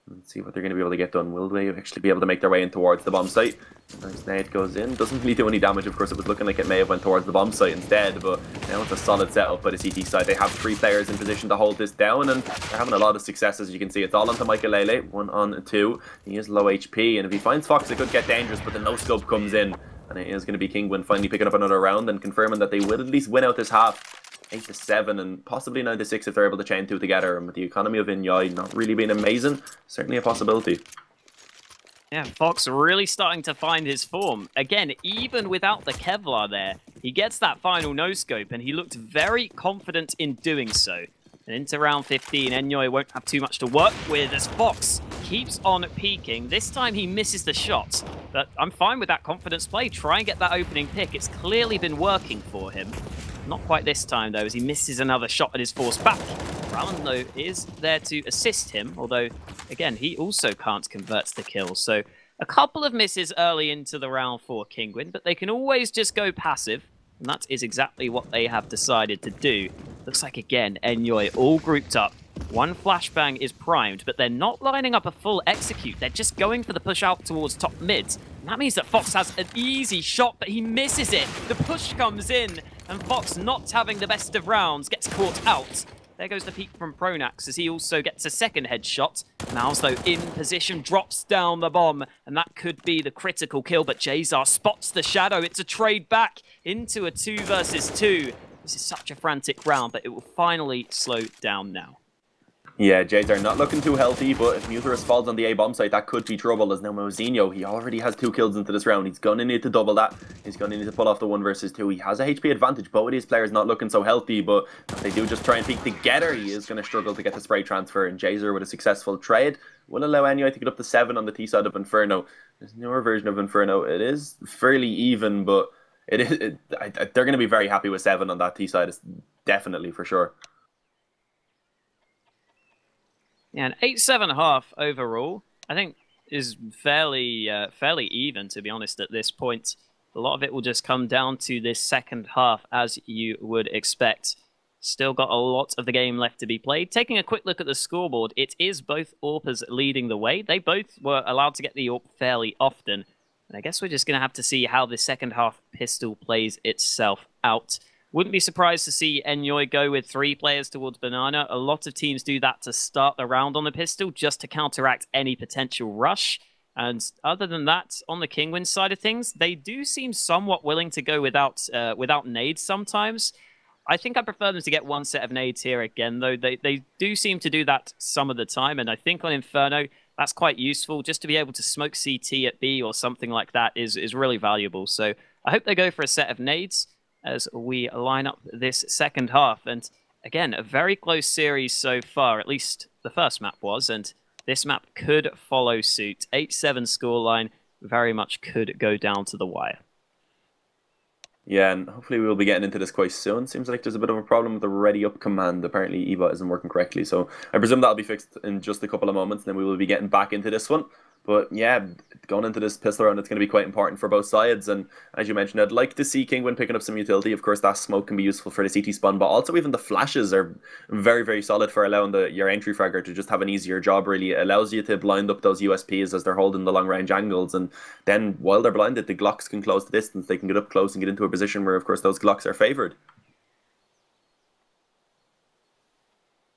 Let's see what they're going to be able to get done. Will they actually be able to make their way in towards the bomb site? Nice nade goes in. Doesn't really do any damage. Of course, it was looking like it may have went towards the bomb site instead, but now it's a solid setup by the CT side. They have 3 players in position to hold this down, and they're having a lot of success, as you can see. It's all onto Michaelele, 1 on 2. He is low HP, and if he finds Fox, it could get dangerous, but the no-scope comes in, and it is going to be Kinguin finally picking up another round and confirming that they will at least win out this half. 8-7 and possibly 9-6 if they're able to chain 2 together. And with the economy of Enyoy not really being amazing, certainly a possibility. Yeah, Fox really starting to find his form. Again, even without the Kevlar there, he gets that final no-scope and he looked very confident in doing so. And into round 15, Enyoy won't have too much to work with as Fox keeps on peaking. This time he misses the shot, but I'm fine with that confidence play. Try and get that opening pick. It's clearly been working for him. Not quite this time, though, as he misses another shot at his force back. Rallen, though, is there to assist him, although, again, he also can't convert the kill. So a couple of misses early into the round for Kinguin, but they can always just go passive, and that is exactly what they have decided to do. Looks like, again, Enyoy all grouped up. One flashbang is primed, but they're not lining up a full execute. They're just going for the push out towards top mid. And that means that Fox has an easy shot, but he misses it. The push comes in, and Fox, not having the best of rounds, gets caught out. There goes the peek from Pronax as he also gets a second headshot. Mouse, though, in position, drops down the bomb, and that could be the critical kill, but Jazar spots the shadow. It's a trade back into a 2 versus 2. This is such a frantic round, but it will finally slow down now. Yeah, Jades are not looking too healthy, but if Muthorus falls on the A bomb site, that could be trouble. As now Mozinho, he already has 2 kills into this round. He's going to need to double that. He's going to need to pull off the 1 versus 2. He has a HP advantage. Both of these players not looking so healthy, but if they do just try and peek together, he is going to struggle to get the spray transfer. And Jazer, with a successful trade, will allow Enyoy to get up to 7 on the T side of Inferno. This newer version of Inferno, it is fairly even, but they're going to be very happy with 7 on that T side, definitely, for sure. Yeah, an 8-7.5 overall, I think, is fairly even, to be honest, at this point. A lot of it will just come down to this second half, as you would expect. Still got a lot of the game left to be played. Taking a quick look at the scoreboard, it is both AWPers leading the way. They both were allowed to get the AWP fairly often. And I guess we're just going to have to see how the second half pistol plays itself out. Wouldn't be surprised to see Enyoy go with 3 players towards Banana. A lot of teams do that to start the round on the pistol, just to counteract any potential rush. And other than that, on the Kinguin side of things, they do seem somewhat willing to go without nades sometimes. I think I prefer them to get 1 set of nades here again, though. They do seem to do that some of the time, and I think on Inferno, that's quite useful. Just to be able to smoke CT at B or something like that is really valuable. So I hope they go for a set of nades as we line up this second half. And again, a very close series so far, at least the first map was, and this map could follow suit. 8-7 scoreline, very much could go down to the wire. Yeah, and hopefully we'll be getting into this quite soon. Seems like there's a bit of a problem with the ready up command. Apparently eBot isn't working correctly, so I presume that'll be fixed in just a couple of moments, and then we will be getting back into this one. But yeah, going into this pistol round, it's going to be quite important for both sides. And as you mentioned, I'd like to see Kinguin picking up some utility. Of course, that smoke can be useful for the CT spawn, but also even the flashes are very, very solid for allowing your entry fragger to just have an easier job, really. It allows you to blind up those USPs as they're holding the long range angles. And then while they're blinded, the Glocks can close the distance. They can get up close and get into a position where, of course, those Glocks are favored.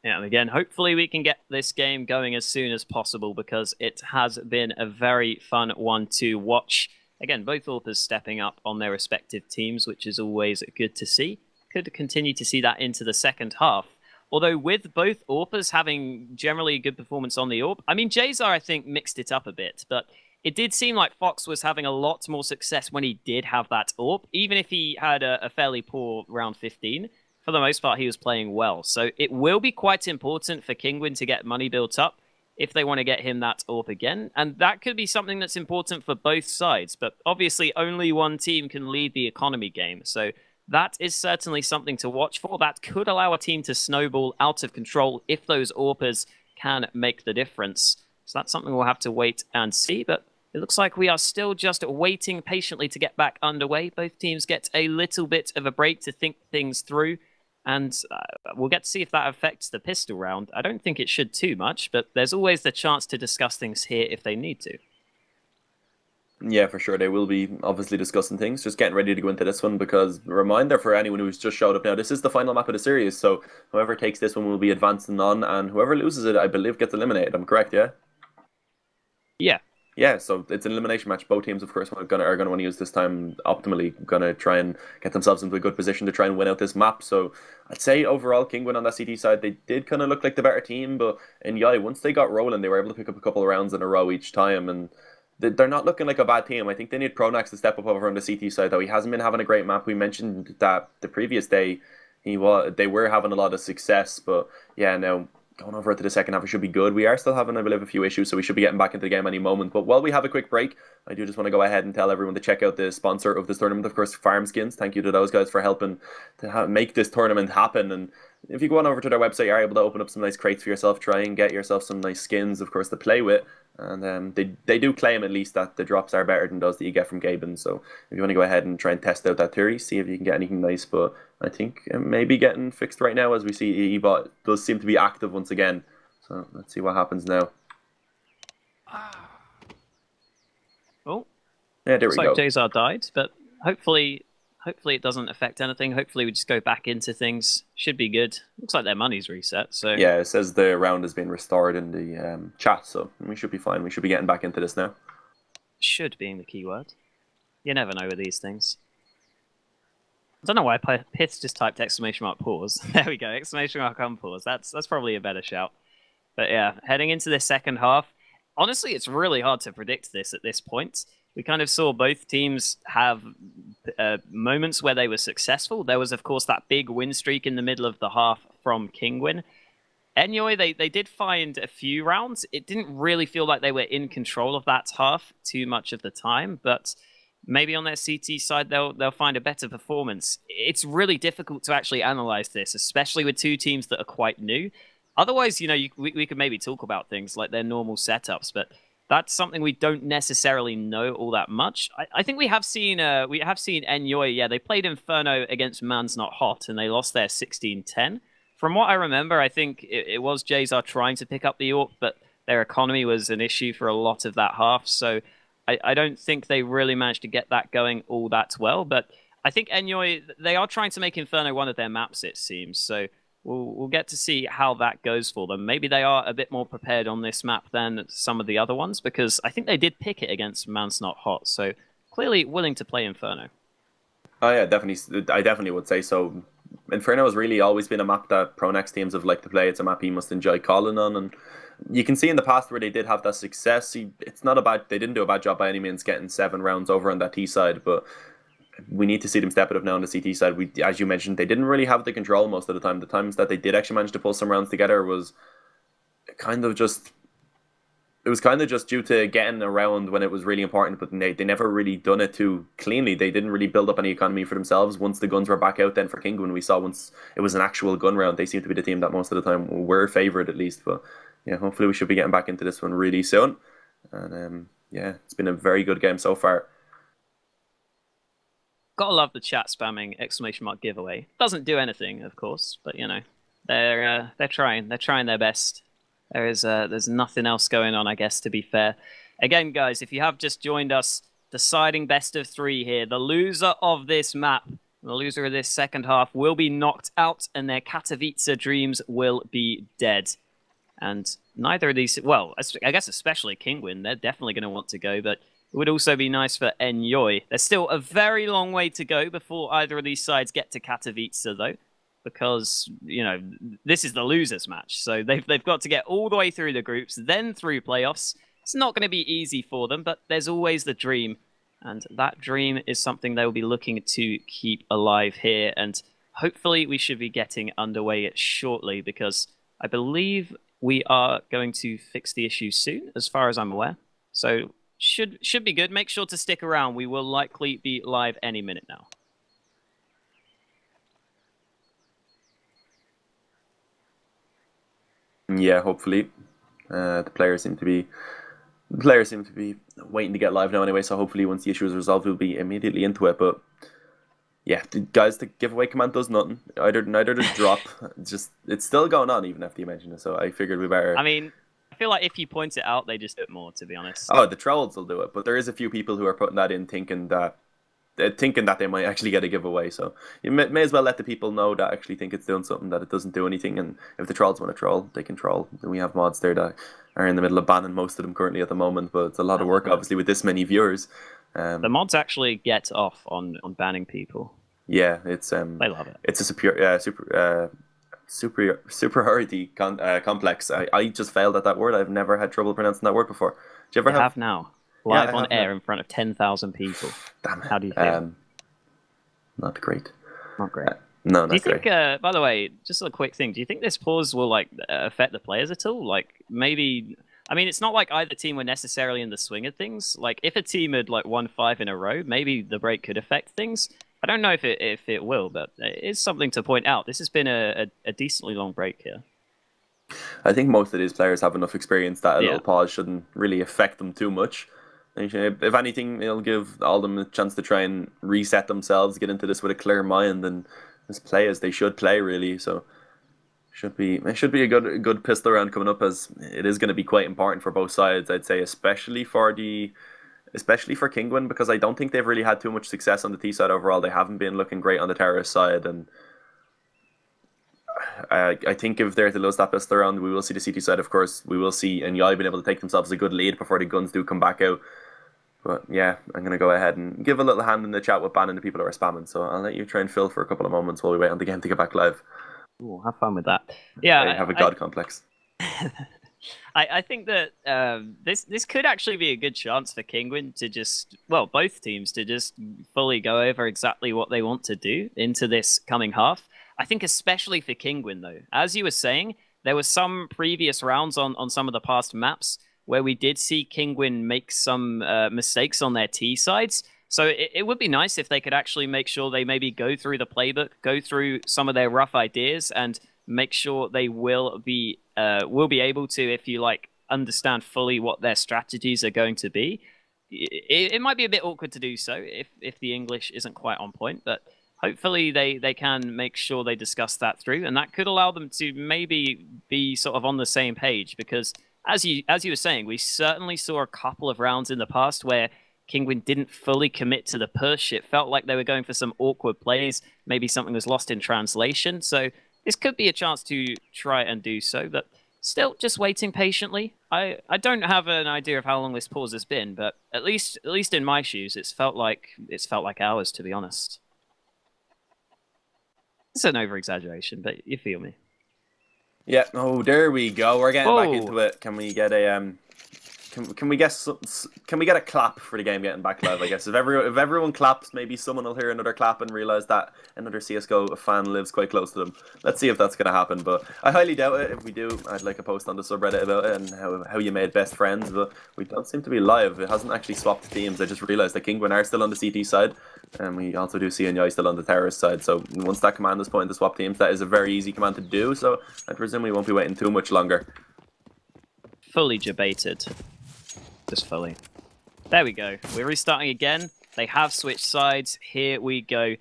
Yeah, and again, hopefully we can get this game going as soon as possible because it has been a very fun one to watch. Again, both authors stepping up on their respective teams, which is always good to see. Could continue to see that into the second half. Although with both authors having generally good performance on the AWP, I mean, Jazar, I think, mixed it up a bit, but it did seem like Fox was having a lot more success when he did have that AWP, even if he had a fairly poor round 15. For the most part, he was playing well. So it will be quite important for Kinguin to get money built up if they want to get him that AWP again. And that could be something that's important for both sides. But obviously, only one team can lead the economy game. So that is certainly something to watch for. That could allow a team to snowball out of control if those AWPers can make the difference. So that's something we'll have to wait and see. But it looks like we are still just waiting patiently to get back underway. Both teams get a little bit of a break to think things through. And we'll get to see if that affects the pistol round. I don't think it should too much, but there's always the chance to discuss things here if they need to. Yeah, for sure. They will be obviously discussing things. Just getting ready to go into this one because, reminder for anyone who's just showed up now, this is the final map of the series. So whoever takes this one will be advancing on, and whoever loses it, I believe, gets eliminated. I'm correct, yeah? Yeah. Yeah, so it's an elimination match. Both teams, of course, are going to want to use this time optimally, going to try and get themselves into a good position to try and win out this map. So I'd say overall, Kinguin on that CT side, they did kind of look like the better team, but Enyoy, once they got rolling, they were able to pick up a couple of rounds in a row each time, and they're not looking like a bad team. I think they need Pronax to step up over on the CT side, though. He hasn't been having a great map. We mentioned that the previous day they were having a lot of success, but yeah, now going over to the second half, it should be good. We are still having, I believe, a few issues, so we should be getting back into the game any moment. But while we have a quick break, I do just want to go ahead and tell everyone to check out the sponsor of this tournament, of course, Farmskins. Thank you to those guys for helping to make this tournament happen. And if you go on over to their website, you're able to open up some nice crates for yourself, try and get yourself some nice skins, of course, to play with. And they do claim at least that the drops are better than those that you get from Gaben. So if you want to go ahead and try and test out that theory, see if you can get anything nice. But I think it may be getting fixed right now as we see eBot does seem to be active once again. So let's see what happens now. Oh, yeah, there we go. Looks like Jazar died, but hopefully it doesn't affect anything. Hopefully we just go back into things. Should be good. Looks like their money's reset. So yeah, it says the round has been restored in the chat, so we should be fine. We should be getting back into this now. Should being the keyword. You never know with these things. I don't know why Pith just typed exclamation mark pause. There we go, exclamation mark unpause. That's probably a better shout. But yeah, heading into the second half, honestly, it's really hard to predict this at this point. We kind of saw both teams have moments where they were successful. There was, of course, that big win streak in the middle of the half from Kinguin. Enyoy, they did find a few rounds. It didn't really feel like they were in control of that half too much of the time, but maybe on their CT side, they'll find a better performance. It's really difficult to actually analyze this, especially with two teams that are quite new. Otherwise, you know, we could maybe talk about things like their normal setups, but that's something we don't necessarily know all that much. I think we have seen Enyoy. Yeah, they played Inferno against Man's Not Hot, and they lost their 16-10. From what I remember, I think it was Jazar trying to pick up the AWP, but their economy was an issue for a lot of that half. So I don't think they really managed to get that going all that well. But I think Enyoy, they are trying to make Inferno one of their maps, it seems. So we'll get to see how that goes for them. Maybe they are a bit more prepared on this map than some of the other ones, because I think they did pick it against Man's Not Hot, so clearly willing to play Inferno. Oh yeah, definitely. I definitely would say so. Inferno has really always been a map that Pronax teams have liked to play. It's a map he must enjoy calling on, and you can see in the past where they did have that success. It's not about they didn't do a bad job by any means getting 7 rounds over on that T side, but we need to see them step it up now on the CT side. As you mentioned, they didn't really have the control most of the time. The times that they did actually manage to pull some rounds together was kind of just it was kind of just due to getting around when it was really important, but they never really done it too cleanly. They didn't really build up any economy for themselves. Once the guns were back out, then for Kinguin, we saw once it was an actual gun round, they seem to be the team that most of the time were favoured at least. But yeah, hopefully we should be getting back into this one really soon. And yeah, it's been a very good game so far. Gotta love the chat spamming ! Giveaway. Doesn't do anything, of course, but you know, they're trying. They're trying their best. There's nothing else going on, I guess, to be fair. Again, guys, if you have just joined us, deciding best of 3 here. The loser of this map, the loser of this second half, will be knocked out, and their Katowice dreams will be dead. And neither of these, well, I guess especially Kinguin, they're definitely going to want to go, but it would also be nice for Enyoy. There's still a very long way to go before either of these sides get to Katowice, though. Because, you know, this is the losers match. So they've got to get all the way through the groups, then through playoffs. It's not going to be easy for them, but there's always the dream. And that dream is something they'll be looking to keep alive here. And hopefully we should be getting underway shortly, because I believe we are going to fix the issue soon, as far as I'm aware. So should be good. Make sure to stick around. We will likely be live any minute now. Yeah, hopefully. The players seem to be waiting to get live now anyway, so hopefully once the issue is resolved we'll be immediately into it. But yeah, guys, the giveaway command does nothing. Neither does drop. It's still going on even after you mentioned it, so I figured we better. I mean, I feel like if you point it out, they just do it more, to be honest. Oh, the trolls will do it, but there is a few people who are putting that in thinking that they might actually get a giveaway. So you may as well let the people know that actually think it's doing something, that it doesn't do anything. And if the trolls want to troll, they can troll. And we have mods there that are in the middle of banning most of them currently at the moment, but it's a lot of work, obviously, with this many viewers. The mods actually get off on banning people. Yeah, it's they love it. It's a superiority complex. I just failed at that word. I've never had trouble pronouncing that word before. Do you ever have now? Live on air in front of 10,000 people. Damn it. How do you feel? Not great. Not great. No, do you think, by the way, just a quick thing, do you think this pause will like affect the players at all? Like maybe, I mean, it's not like either team were necessarily in the swing of things. Like if a team had like won 5 in a row, maybe the break could affect things. I don't know if it will, but it is something to point out. This has been a decently long break here. I think most of these players have enough experience that a little pause shouldn't really affect them too much. If anything, it'll give all them a chance to try and reset themselves, get into this with a clear mind, and just play as they should play, really. So it should be a good pistol round coming up, as it is going to be quite important for both sides, I'd say, especially for Kinguin, because I don't think they've really had too much success on the T side overall. They haven't been looking great on the terrorist side, and I think if they're to lose that pistol round, we will see the CT side, of course. We will see Enyoy being able to take themselves a good lead before the guns do come back out. But yeah, I'm going to go ahead and give a little hand in the chat with banning the people who are spamming. So I'll let you try and fill for a couple of moments while we wait on the game to get back live. Ooh, have fun with that. Yeah, I have a god complex. I think that this could actually be a good chance for Kinguin to just, well, both teams to just fully go over exactly what they want to do into this coming half. I think especially for Kinguin, though. As you were saying, there were some previous rounds on some of the past maps where we did see Kinguin make some mistakes on their T sides. So it would be nice if they could actually make sure they maybe go through the playbook, go through some of their rough ideas, and make sure they will be able to, if you like, understand fully what their strategies are going to be. It might be a bit awkward to do so if the English isn't quite on point, but hopefully they can make sure they discuss that through, and that could allow them to maybe be sort of on the same page, because as you were saying, we certainly saw a couple of rounds in the past where Kinguin didn't fully commit to the push. It felt like they were going for some awkward plays. Maybe something was lost in translation. So this could be a chance to try and do so, but still just waiting patiently. I don't have an idea of how long this pause has been, but at least in my shoes, it's felt like hours, to be honest. It's an over-exaggeration, but you feel me. Yeah, oh, there we go. We're getting back into it. Can we get a Can we get a clap for the game getting back live? I guess if everyone claps, maybe someone will hear another clap and realize that another CS:GO fan lives quite close to them. Let's see if that's gonna happen, but I highly doubt it. If we do, I'd like a post on the subreddit about it and how you made best friends. But we don't seem to be live. It hasn't actually swapped teams. I just realized that Kinguin are still on the CT side, and we also do see Enyoy still on the terrorist side. So once that command is put into swap teams, that is a very easy command to do. So I presume we won't be waiting too much longer. Fully debated. Just fully. There we go. We're restarting again. They have switched sides. Here we go.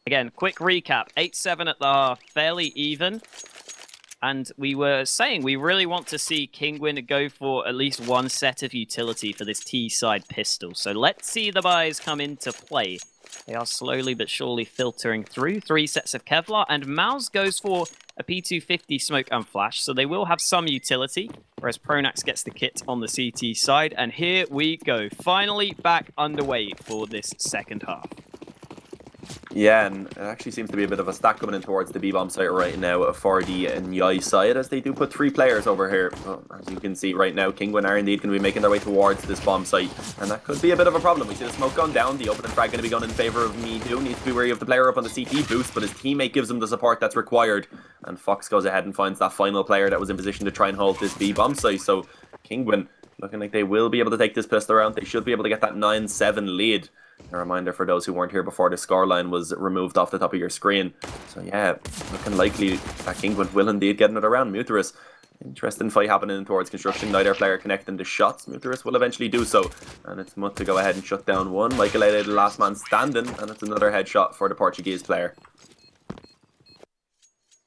Again, quick recap. 8-7 at the half. Fairly even. And we were saying we really want to see Kinguin go for at least one set of utility for this T-side pistol. So let's see the buys come into play. They are slowly but surely filtering through. 3 sets of Kevlar. And Mouse goes for a P250 smoke and flash, so they will have some utility, whereas Pronax gets the kit on the CT side. And here we go, finally back underway for this second half. Yeah, and it actually seems to be a bit of a stack coming in towards the B-bomb site right now for the Enyoy side, as they do put 3 players over here. Well, as you can see right now, Kinguin are indeed going to be making their way towards this bomb site, and that could be a bit of a problem. We see the smoke gone down, the opening frag going to be going in favour of Me2. Needs to be wary of the player up on the CT boost, but his teammate gives him the support that's required, and Fox goes ahead and finds that final player that was in position to try and hold this B-bomb site. So Kinguin looking like they will be able to take this pistol round. They should be able to get that 9-7 lead. A reminder for those who weren't here before, the scoreline was removed off the top of your screen. So yeah, looking likely that Kinguin will indeed get another round. Muterus, interesting fight happening towards construction. Neither player connecting the shots. Muterus will eventually do so. And it's Mutt to go ahead and shut down one. Michael the last man standing, and it's another headshot for the Portuguese player.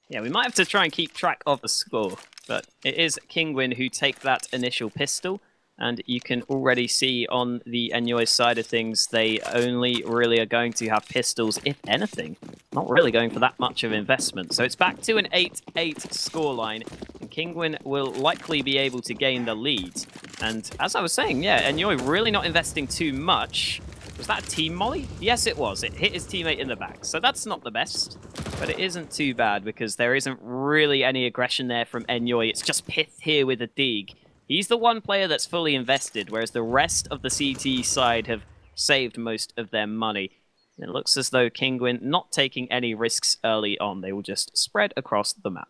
Yeah, we might have to try and keep track of the score, but it is Kinguin who take that initial pistol. And you can already see on the Enyoy side of things, they only really are going to have pistols, if anything. Not really going for that much of investment. So it's back to an 8-8 scoreline. And Kinguin will likely be able to gain the lead. And as I was saying, yeah, Enyoy really not investing too much. Was that a team molly? Yes, it was. It hit his teammate in the back. So that's not the best. But it isn't too bad because there isn't really any aggression there from Enyoy. It's just Pith here with a dig. He's the one player that's fully invested, whereas the rest of the CT side have saved most of their money. It looks as though Kinguin not taking any risks early on. They will just spread across the map.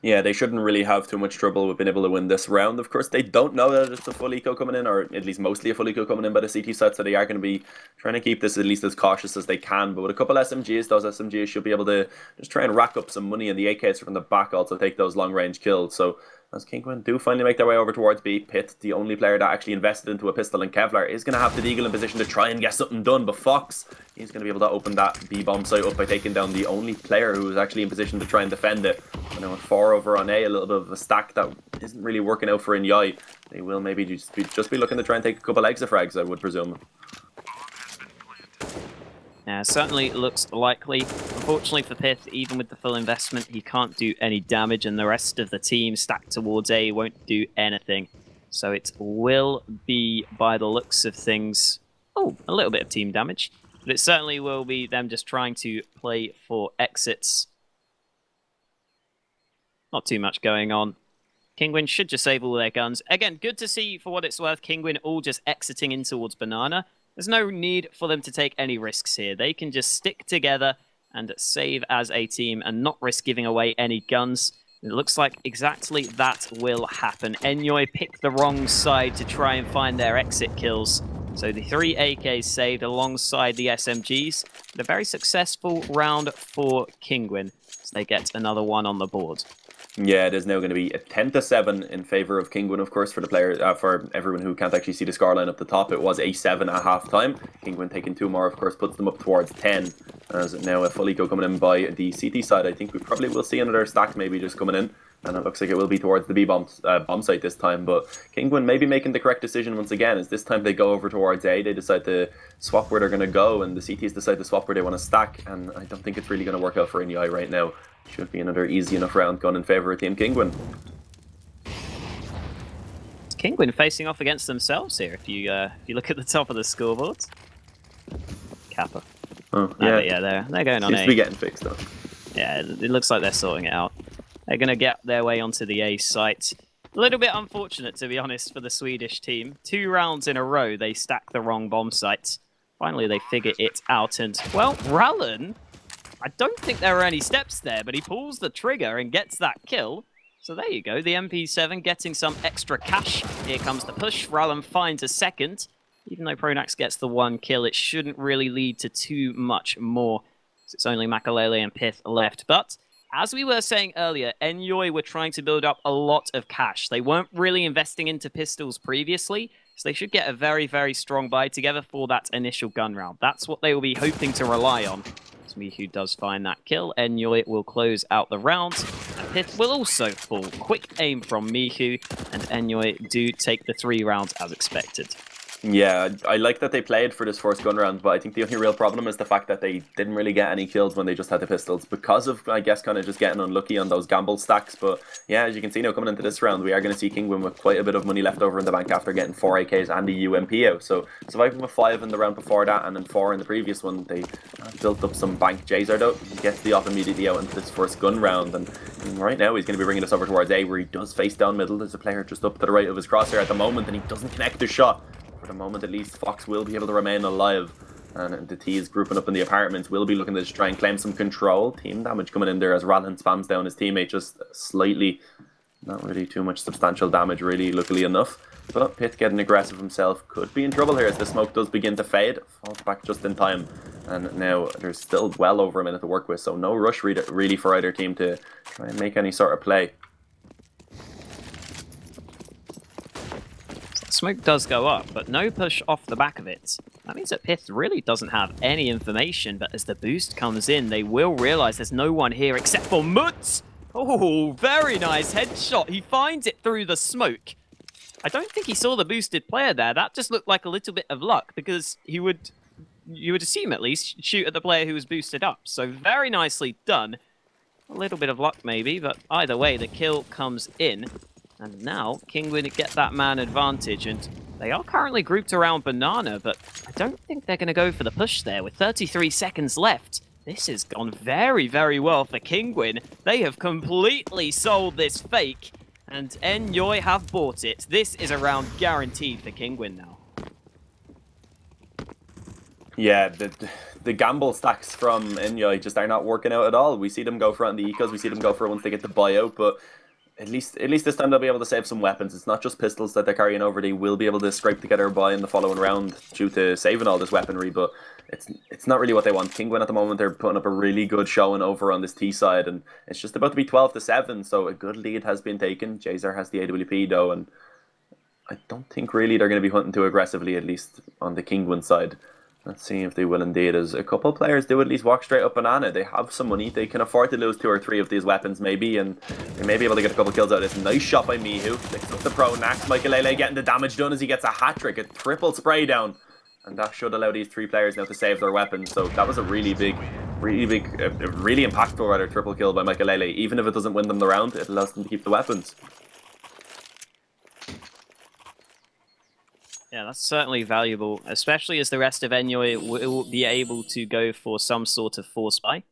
Yeah, they shouldn't really have too much trouble with being able to win this round. Of course, they don't know that it's a full eco coming in, or at least mostly a full eco coming in by the CT side, so they are going to be trying to keep this at least as cautious as they can. But with a couple SMGs, those SMGs should be able to just try and rack up some money, and the AKs from the back also take those long-range kills. So as Kinguin do finally make their way over towards B, Pit, the only player that actually invested into a pistol, and Kevlar is going to have the Deagle in position to try and get something done. But Fox, he's going to be able to open that B-bomb site up by taking down the only player who is actually in position to try and defend it. And now with 4 over on A, a little bit of a stack that isn't really working out for Enyoy. They will maybe just be looking to try and take a couple extra frags, I would presume. Yeah, certainly looks likely. Unfortunately for Pith, even with the full investment, he can't do any damage, and the rest of the team stacked towards A won't do anything. So it will be, by the looks of things, a little bit of team damage. But it certainly will be them just trying to play for exits. Not too much going on. Kinguin should just save all their guns. Again, good to see, for what it's worth, Kinguin all just exiting in towards Banana. There's no need for them to take any risks here. They can just stick together and save as a team and not risk giving away any guns. It looks like exactly that will happen. Enyoy picked the wrong side to try and find their exit kills. So the 3 AKs saved alongside the SMGs. But a very successful round for Kinguin as they get another one on the board. Yeah, it is now going to be a 10-7 in favour of Kinguin, of course, for the players, for everyone who can't actually see the scoreline up the top. It was a 7 at half-time. Kinguin taking 2 more, of course, puts them up towards 10. As now a full eco coming in by the CT side. I think we probably will see another stack maybe just coming in. And it looks like it will be towards the B-bomb bomb site this time. But Kinguin may be making the correct decision once again, as this time they go over towards A. They decide to swap where they're going to go, and the CTs decide to swap where they want to stack. And I don't think it's really going to work out for Enyoy right now. Should be another easy enough round gone in favour of Team Kinguin. Kinguin facing off against themselves here, if you look at the top of the scoreboard. Kappa. Oh, yeah. Yeah, they're going on Seems A. to be getting fixed though. Yeah, it looks like they're sorting it out. They're going to get their way onto the A site. A little bit unfortunate, to be honest, for the Swedish team. 2 rounds in a row, they stack the wrong bomb sites. Finally, they figure it out, and, well, Rallen, I don't think there were any steps there, but he pulls the trigger and gets that kill. So there you go, the MP7 getting some extra cash. Here comes the push. Rallen finds a second. Even though Pronax gets the 1 kill, it shouldn't really lead to too much more. It's only Makalele and Pith left. But as we were saying earlier, Enyoy were trying to build up a lot of cash. They weren't really investing into pistols previously, so they should get a very, very strong buy together for that initial gun round. That's what they will be hoping to rely on. As Mihu does find that kill, Enyoy will close out the round. And Pith will also fall. Quick aim from Mihu, and Enyoy do take the 3 rounds as expected. Yeah, I like that they played for this first gun round, but I think the only real problem is the fact that they didn't really get any kills when they just had the pistols because of, I guess, kind of just getting unlucky on those gamble stacks. But yeah, as you can see now, coming into this round, we are going to see Kinguin with quite a bit of money left over in the bank after getting 4 AKs and a UMP out. So surviving with 5 in the round before that and then 4 in the previous one, they built up some bank. Jazer, though, gets the op immediately out into this first gun round. And right now, he's going to be bringing us over towards A, where he does face down middle. There's a player just up to the right of his crosshair at the moment, and he doesn't connect the shot. For the moment, at least, Fox will be able to remain alive. And the T is grouping up in the apartments. Will be looking to just try and claim some control. Team damage coming in there as Rallen spams down his teammate just slightly. Not really too much substantial damage, really, luckily enough. But Pith getting aggressive himself could be in trouble here as the smoke does begin to fade. Falls back just in time. And now there's still well over a minute to work with. So no rush really for either team to try and make any sort of play. Smoke does go up, but no push off the back of it. That means that Pith really doesn't have any information, but as the boost comes in, they will realize there's no one here except for Mutz. Oh, very nice headshot. He finds it through the smoke. I don't think he saw the boosted player there. That just looked like a little bit of luck because you would assume at least shoot at the player who was boosted up. So very nicely done. A little bit of luck maybe, but either way, the kill comes in. And now, Kinguin get that man advantage, and they are currently grouped around Banana, but I don't think they're going to go for the push there. With 33 seconds left, this has gone very, very well for Kinguin. They have completely sold this fake, and Enyoy have bought it. This is a round guaranteed for Kinguin now. Yeah, the gamble stacks from Enyoy just are not working out at all. We see them go for it on the ecos, we see them go for it once they get the buyout, but at least this time they'll be able to save some weapons. It's not just pistols that they're carrying over. They will be able to scrape together a buy in the following round due to saving all this weaponry, but it's not really what they want. Kinguin at the moment, they're putting up a really good showing over on this T side, and it's just about to be 12-7, so a good lead has been taken. Jazer has the AWP though, and I don't think really they're going to be hunting too aggressively, at least on the Kinguin side. Let's see if they will indeed, as a couple of players do at least walk straight up Banana. They have some money. They can afford to lose 2 or 3 of these weapons maybe, and they may be able to get a couple of kills out of this. Nice shot by Mihu. Picks up the Pronax. Makalele getting the damage done as he gets a hat-trick, a triple spray down. And that should allow these 3 players now to save their weapons. So that was a really impactful rather triple kill by Makalele. Even if it doesn't win them the round, it allows them to keep the weapons. Yeah, that's certainly valuable, especially as the rest of Enyoy will be able to go for some sort of force buy.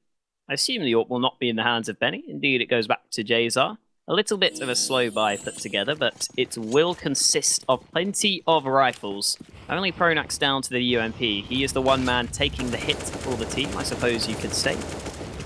I assume the AWP will not be in the hands of Benny. Indeed, it goes back to Jazar. A little bit of a slow buy put together, but it will consist of plenty of rifles. Only Pronax down to the UMP. He is the one man taking the hit for the team, I suppose you could say.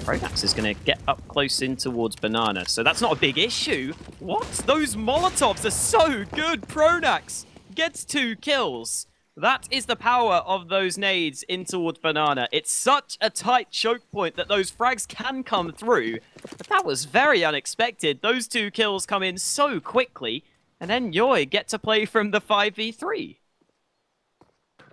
Pronax is going to get up close in towards Banana, so that's not a big issue. What? Those Molotovs are so good, Pronax! Gets 2 kills. That is the power of those nades in towards Banana. It's such a tight choke point that those frags can come through. But that was very unexpected. Those 2 kills come in so quickly. And then Enyoy get to play from the 5v3.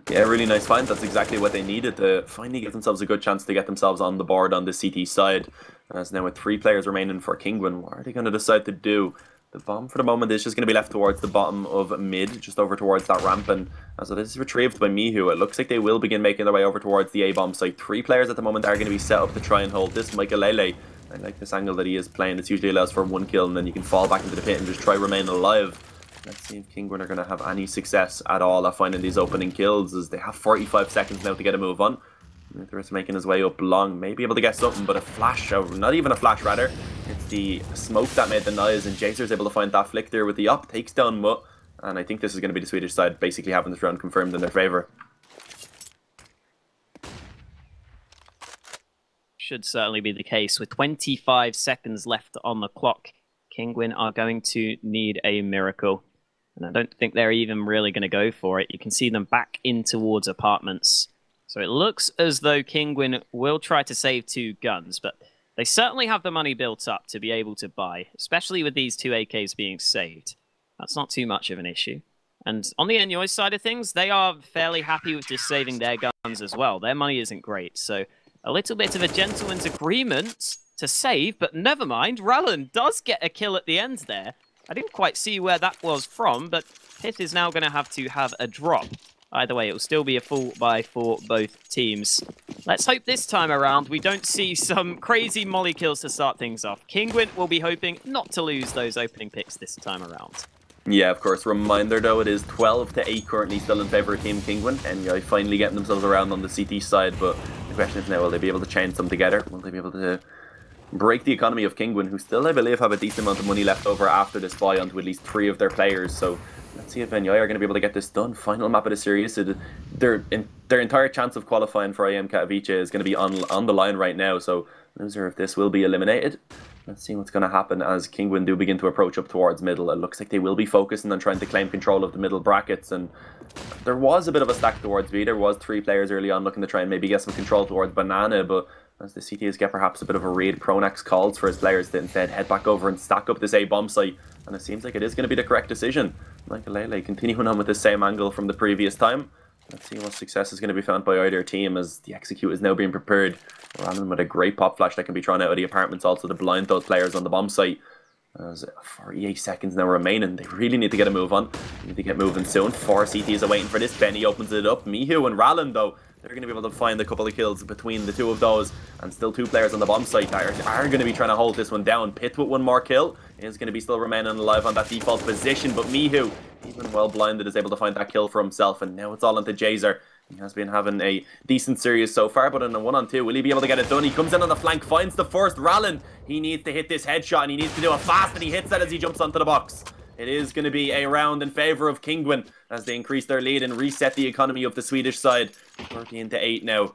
Yeah, really nice find. That's exactly what they needed to finally give themselves a good chance to get themselves on the board on the CT side. As now with 3 players remaining for Kinguin, what are they going to decide to do? The bomb for the moment is just going to be left towards the bottom of mid, just over towards that ramp, and as it is retrieved by Mihu, it looks like they will begin making their way over towards the A-bomb site. 3 players at the moment are going to be set up to try and hold this. Makalele, I like this angle that he is playing. It usually allows for 1 kill, and then you can fall back into the pit and just try remain alive. Let's see if Kinguin are going to have any success at all at finding these opening kills, as they have 45 seconds now to get a move on. They're making his way up long, may be able to get something, but a flash, or not even a flash rather. It's the smoke that made the noise, and Jacer's able to find that flick there with the op, takes down Mutt, and I think this is going to be the Swedish side basically having this round confirmed in their favour. Should certainly be the case. With 25 seconds left on the clock, Kinguin are going to need a miracle. And I don't think they're even really going to go for it. You can see them back in towards apartments. So it looks as though Kinguin will try to save 2 guns, but they certainly have the money built up to be able to buy, especially with these 2 AKs being saved. That's not too much of an issue. And on the Enyoy side of things, they are fairly happy with just saving their guns as well. Their money isn't great, so a little bit of a gentleman's agreement to save, but never mind. Rallen does get a kill at the end there. I didn't quite see where that was from, but Pith is now going to have a drop. Either way, it will still be a full buy for both teams. Let's hope this time around we don't see some crazy molly kills to start things off. Kinguin will be hoping not to lose those opening picks this time around. Yeah, of course. Reminder though, it is 12-8 currently still in favour of Team Kinguin. Enyoy finally getting themselves around on the CT side, but the question is now, will they be able to chain some together? Will they be able to break the economy of Kinguin, who still, I believe, have a decent amount of money left over after this buy onto at least 3 of their players? So let's see if Enyoy are going to be able to get this done. Final map of the series. Their entire chance of qualifying for IEM Katowice is going to be on the line right now. So loser of this will be eliminated. Let's see what's going to happen as Kinguin do begin to approach up towards middle. It looks like they will be focusing on trying to claim control of the middle brackets, and there was a bit of a stack towards B. There was 3 players early on looking to try and maybe get some control towards Banana, but as the CTs get perhaps a bit of a raid, Pronax calls for his players to instead head back over and stack up this A bomb site, and it seems like it is going to be the correct decision. Michael Lele continuing on with the same angle from the previous time. Let's see what success is going to be found by either team as the execute is now being prepared. Random with a great pop flash that can be thrown out of the apartments also to blind those players on the bomb site. There's 48 seconds now remaining. They really need to get a move on. They need to get moving soon. 4 CTs are waiting for this. Benny opens it up. Mihu and Rallen though, they're going to be able to find a couple of kills between the 2 of those, and still 2 players on the bomb site that are going to be trying to hold this one down. Pit with 1 more kill is going to be still remaining alive on that default position, but Mihu, even well blinded, is able to find that kill for himself, and now it's all into Jazer. He has been having a decent series so far, but in a 1-on-2, will he be able to get it done? He comes in on the flank, finds the first. Rallen, he needs to hit this headshot, and he needs to do it fast, and he hits that as he jumps onto the box. It is going to be a round in favour of Kinguin as they increase their lead and reset the economy of the Swedish side. 13-8 now.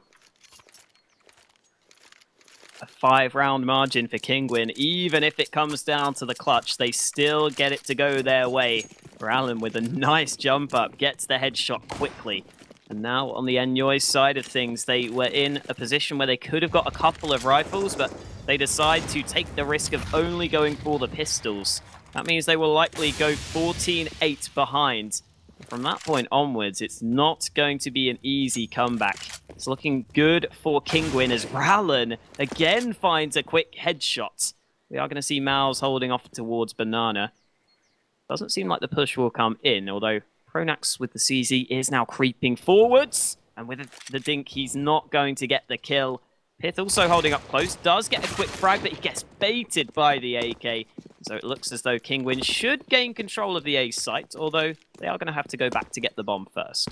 A 5-round margin for Kinguin. Even if it comes down to the clutch, they still get it to go their way. Rallen with a nice jump up, gets the headshot quickly. And now on the Enyoy side of things, they were in a position where they could have got a couple of rifles, but they decide to take the risk of only going for the pistols. That means they will likely go 14-8 behind. From that point onwards, it's not going to be an easy comeback. It's looking good for Kinguin as Rallen again finds a quick headshot. We are going to see Mouse holding off towards Banana. Doesn't seem like the push will come in, although Pronax with the CZ is now creeping forwards. And with the dink, he's not going to get the kill. Pith also holding up close, does get a quick frag, but he gets baited by the AK. So it looks as though Kinguin should gain control of the A site, although they are going to have to go back to get the bomb first.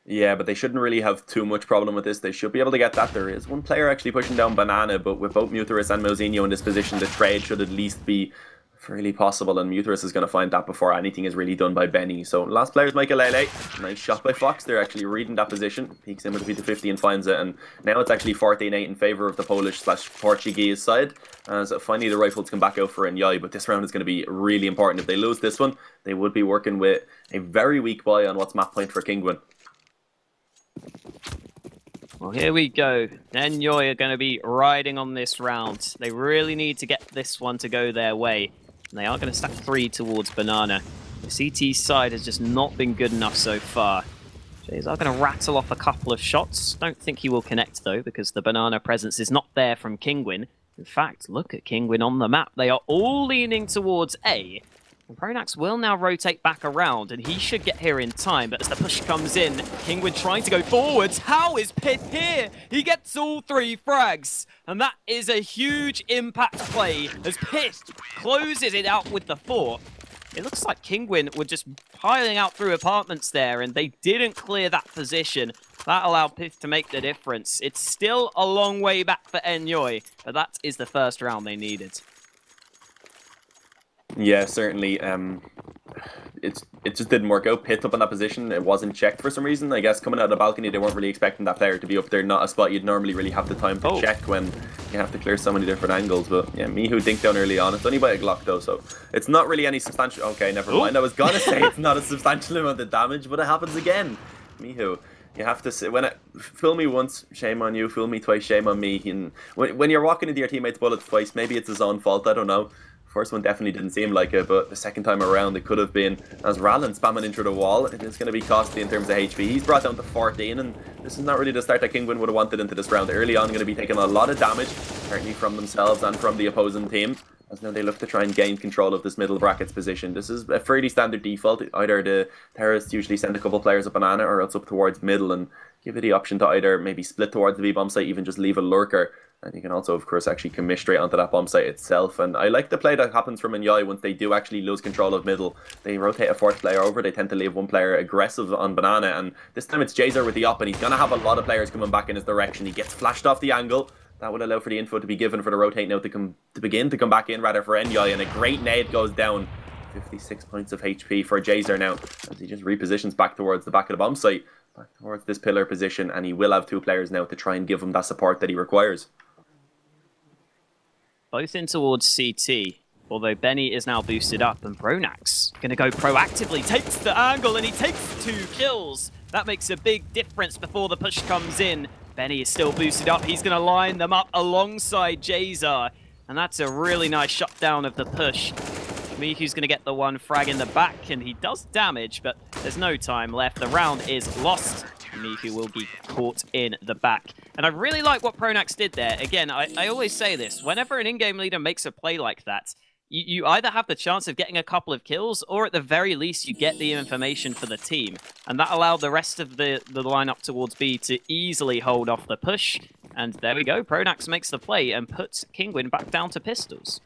Yeah, but they shouldn't really have too much problem with this. They should be able to get that. There is 1 player actually pushing down Banana, but with both Mutheris and Mozinho in this position, the trade should at least be fairly possible, and Mutheris is going to find that before anything is really done by Benny. So last player is Michael Lele. Nice shot by Fox. They're actually reading that position. Peeks in with the P250 and finds it, and now it's actually 14-8 in favour of the Polish/Portuguese side, as finally the rifles come back out for Enyoy. But this round is going to be really important. If they lose this one, they would be working with a very weak buy on what's map point for Kinguin. Well, here we go. Enyoy are going to be riding on this round. They really need to get this one to go their way. And they are going to stack 3 towards Banana. The CT side has just not been good enough so far. Jays are going to rattle off a couple of shots. Don't think he will connect, though, because the Banana presence is not there from Kinguin. In fact, look at Kinguin on the map. They are all leaning towards A. And Pronax will now rotate back around, and he should get here in time. But as the push comes in, Kinguin trying to go forwards. How is Pit here? He gets all 3 frags. And that is a huge impact play as Pit closes it out with the 4. It looks like Kinguin were just piling out through apartments there, and they didn't clear that position. That allowed Pith to make the difference. It's still a long way back for Enyoy, but that is the first round they needed. Yeah, certainly. It just didn't work out. Pith up in that position, it wasn't checked for some reason. I guess coming out of the balcony, they weren't really expecting that player to be up there. Not a spot you'd normally really have the time to check when you have to clear so many different angles. But yeah, Mihu dinked down early on. It's only by a Glock though, so it's not really any substantial. Okay, never mind. I was gonna say it's not a substantial amount of damage, but it happens again. Mihu. You have to say, fool me once, shame on you. Fool me twice, shame on me. And when you're walking into your teammates' bullets twice, maybe it's his own fault. I don't know. First one definitely didn't seem like it, but the second time around it could have been. As Rallen spamming into the wall, it is going to be costly in terms of HP. He's brought down to 14, and this is not really the start that Kinguin would have wanted into this round. Early on, going to be taking a lot of damage, certainly from themselves and from the opposing team, as now they look to try and gain control of this middle brackets position. This is a fairly standard default. Either the terrorists usually send a couple players up banana or else up towards middle and give it the option to either maybe split towards the B-bomb site, even just leave a lurker. And you can also, of course, actually commit straight onto that bomb site itself. And I like the play that happens from Enyoy once they do actually lose control of middle. They rotate a fourth player over. They tend to leave one player aggressive on banana. And this time it's Jazer with the op, and he's going to have a lot of players coming back in his direction. He gets flashed off the angle. That would allow for the info to be given for the rotate now to begin to come back in, rather, for Enyoy. And a great nade goes down. 56 points of HP for Jazer now, as he just repositions back towards the back of the bomb site, back towards this pillar position. And he will have two players now to try and give him that support that he requires. Both in towards CT, although Benny is now boosted up, and Pronax going to go proactively, takes the angle, and he takes 2 kills. That makes a big difference before the push comes in. Benny is still boosted up. He's going to line them up alongside Jazer, and that's a really nice shutdown of the push. Mihu's going to get the one frag in the back, and he does damage, but there's no time left. The round is lost. Mihu will be caught in the back. And I really like what Pronax did there. Again, I always say this. Whenever an in-game leader makes a play like that, you either have the chance of getting a couple of kills, or at the very least, you get the information for the team. And that allowed the rest of the lineup towards B to easily hold off the push. And there we go. Pronax makes the play and puts Kinguin back down to pistols.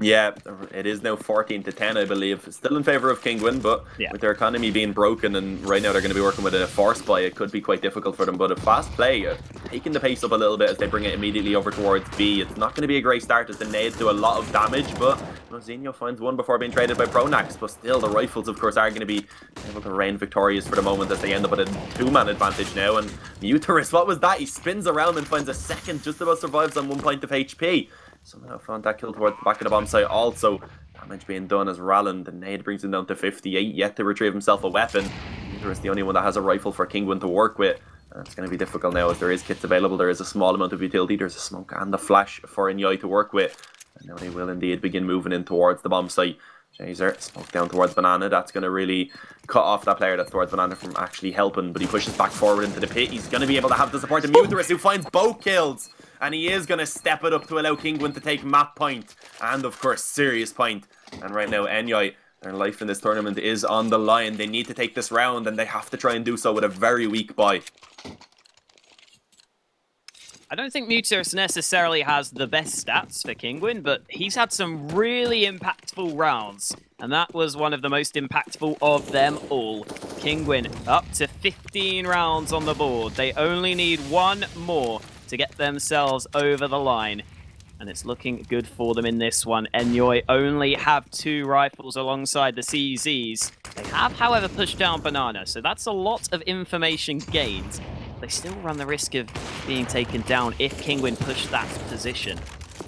Yeah, it is now 14-10, I believe. Still in favour of Kinguin, but with their economy being broken, and right now they're going to be working with a force buy, it could be quite difficult for them. But a fast play, taking the pace up a little bit as they bring it immediately over towards B. It's not going to be a great start as the nades do a lot of damage, but Zinho finds one before being traded by Pronax. But still, the rifles, of course, are going to be able to reign victorious for the moment as they end up at a 2-man advantage now. And Muterus, what was that? He spins around and finds a second, just about survives on 1 point of HP. Somehow found that kill towards the back of the bomb site. Also, damage being done as Rallen, the nade brings him down to 58, yet to retrieve himself a weapon. Muterus is the only one that has a rifle for Kinguin to work with. It's going to be difficult now as there is kits available. There is a small amount of utility. There's a smoke and a flash for Enyoy to work with. And now they will indeed begin moving in towards the bomb site. Jazer, smoke down towards banana. That's going to really cut off that player that's towards banana from actually helping. But he pushes back forward into the pit. He's going to be able to have the support of Muterus, who finds both kills. And he is going to step it up to allow Kinguin to take map point. And, of course, serious point. And right now, Enyoy, their life in this tournament is on the line. They need to take this round, and they have to try and do so with a very weak buy. I don't think Muterus necessarily has the best stats for Kinguin, but he's had some really impactful rounds. And that was one of the most impactful of them all. Kinguin up to 15 rounds on the board. They only need one more to get themselves over the line. And it's looking good for them in this one. Enyoy only have 2 rifles alongside the CZs. They have, however, pushed down banana, so that's a lot of information gained. They still run the risk of being taken down if Kinguin push that position.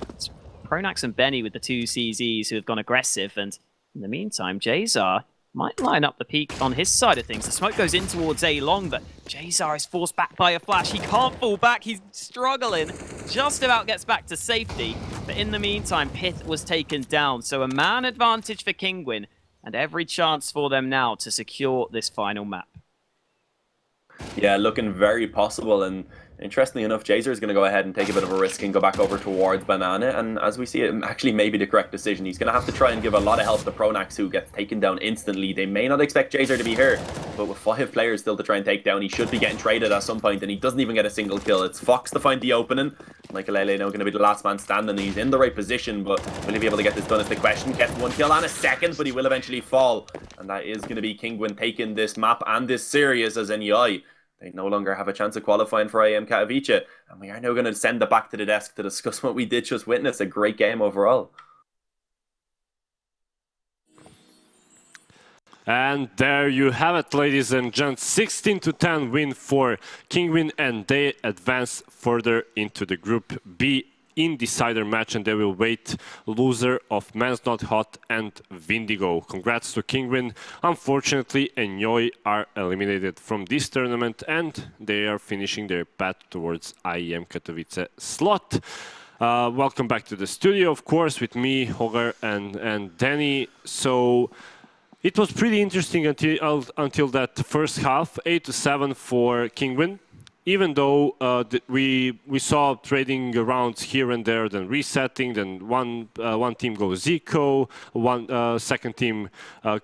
It's Pronax and Benny with the 2 CZs who have gone aggressive, and in the meantime, Jazer might line up the peak on his side of things. The smoke goes in towards A long, but Jazer is forced back by a flash. He can't fall back. He's struggling. Just about gets back to safety. But in the meantime, Pith was taken down. So a man advantage for Kinguin, and every chance for them now to secure this final map. Yeah, looking very possible, and interestingly enough, Jazer is going to go ahead and take a bit of a risk and go back over towards banana, and as we see, it actually may be the correct decision. He's going to have to try and give a lot of help to Pronax, who gets taken down instantly. They may not expect Jazer to be here, but with 5 players still to try and take down, he should be getting traded at some point, and he doesn't even get a single kill. It's Fox to find the opening. Michael now going to be the last man standing. He's in the right position, but will he be able to get this done is the question. Gets 1 kill and a second, but he will eventually fall, and that is going to be Kinguin taking this map and this series as Enyoy. They no longer have a chance of qualifying for IEM Katowice. And we are now going to send it back to the desk to discuss what we did just witness. A great game overall. And there you have it, ladies and gents. 16-10 win for Kinguin, and they advance further into the Group B in decider match, and they will wait loser of Man's Not Hot and Vindigo. Congrats to Kinguin. Unfortunately, Enyoy are eliminated from this tournament, and they are finishing their path towards IEM Katowice slot. Welcome back to the studio, of course, with me, Hogar, and Danny. So it was pretty interesting until that first half, 8-7 for Kinguin. Even though we saw trading rounds here and there, then resetting, then one team goes eco, second team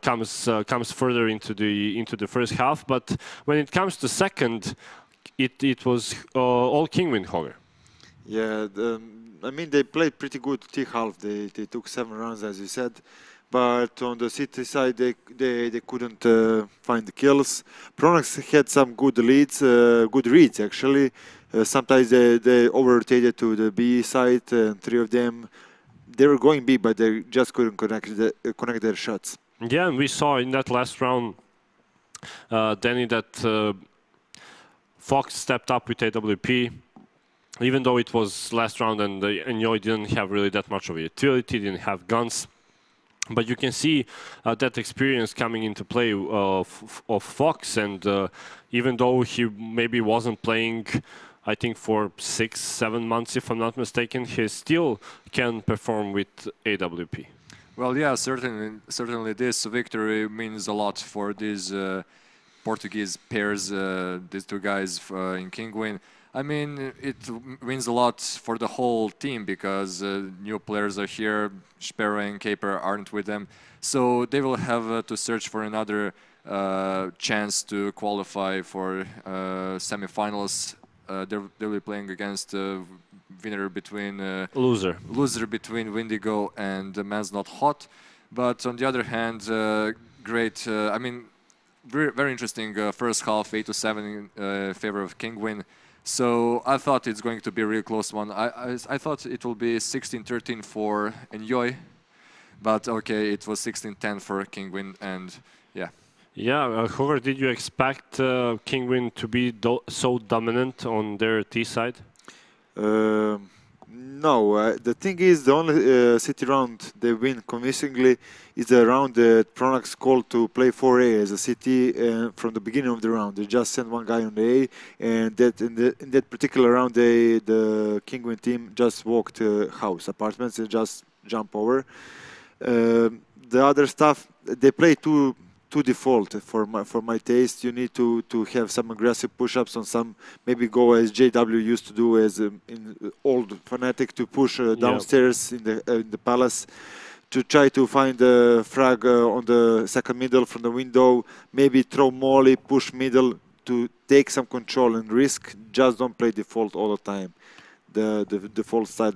comes further into the first half. But when it comes to second, it was all Kinguin, Hogar. Yeah, I mean they played pretty good T-half. They took 7 rounds, as you said. But on the city side, they couldn't find the kills. Pronax had some good leads, good reads actually. Sometimes they over-rotated to the B side, and 3 of them, they were going B, but they just couldn't connect their shots. Yeah, and we saw in that last round, Danny, that Fox stepped up with AWP. Even though it was last round and Enyoy didn't have really that much of a utility, didn't have guns. But you can see that experience coming into play of Fox, and even though he maybe wasn't playing, I think for 6-7 months, if I'm not mistaken, he still can perform with AWP. Well, yeah, certainly this victory means a lot for these Portuguese pairs, these 2 guys in Kinguin. I mean, it means a lot for the whole team because new players are here. Sparrow and Caper aren't with them, so they will have to search for another chance to qualify for semifinals. They'll be playing against winner between loser between Windigo and Man's Not Hot. But on the other hand, great. I mean, very interesting first half, 8-7 in favor of Kinguin. So I thought it's going to be a real close one. I thought it will be 16-13 for Enyoy, but okay, it was 16-10 for Kinguin, and yeah. Yeah, Hogar, did you expect Kinguin to be so dominant on their T side? No, the thing is, the only city round they win convincingly is the round that Pronax called to play 4A as a city from the beginning of the round. They just sent 1 guy on the A, and that in that particular round, the Kinguin team just walked house, apartments, and just jump over. The other stuff, they play two default for my taste. You need to have some aggressive push-ups on some, maybe go as JW used to do as in old Fnatic, to push downstairs in the palace, to try to find a frag on the second middle from the window, maybe throw molly, push middle to take some control and risk. Just don't play default all the time. The default style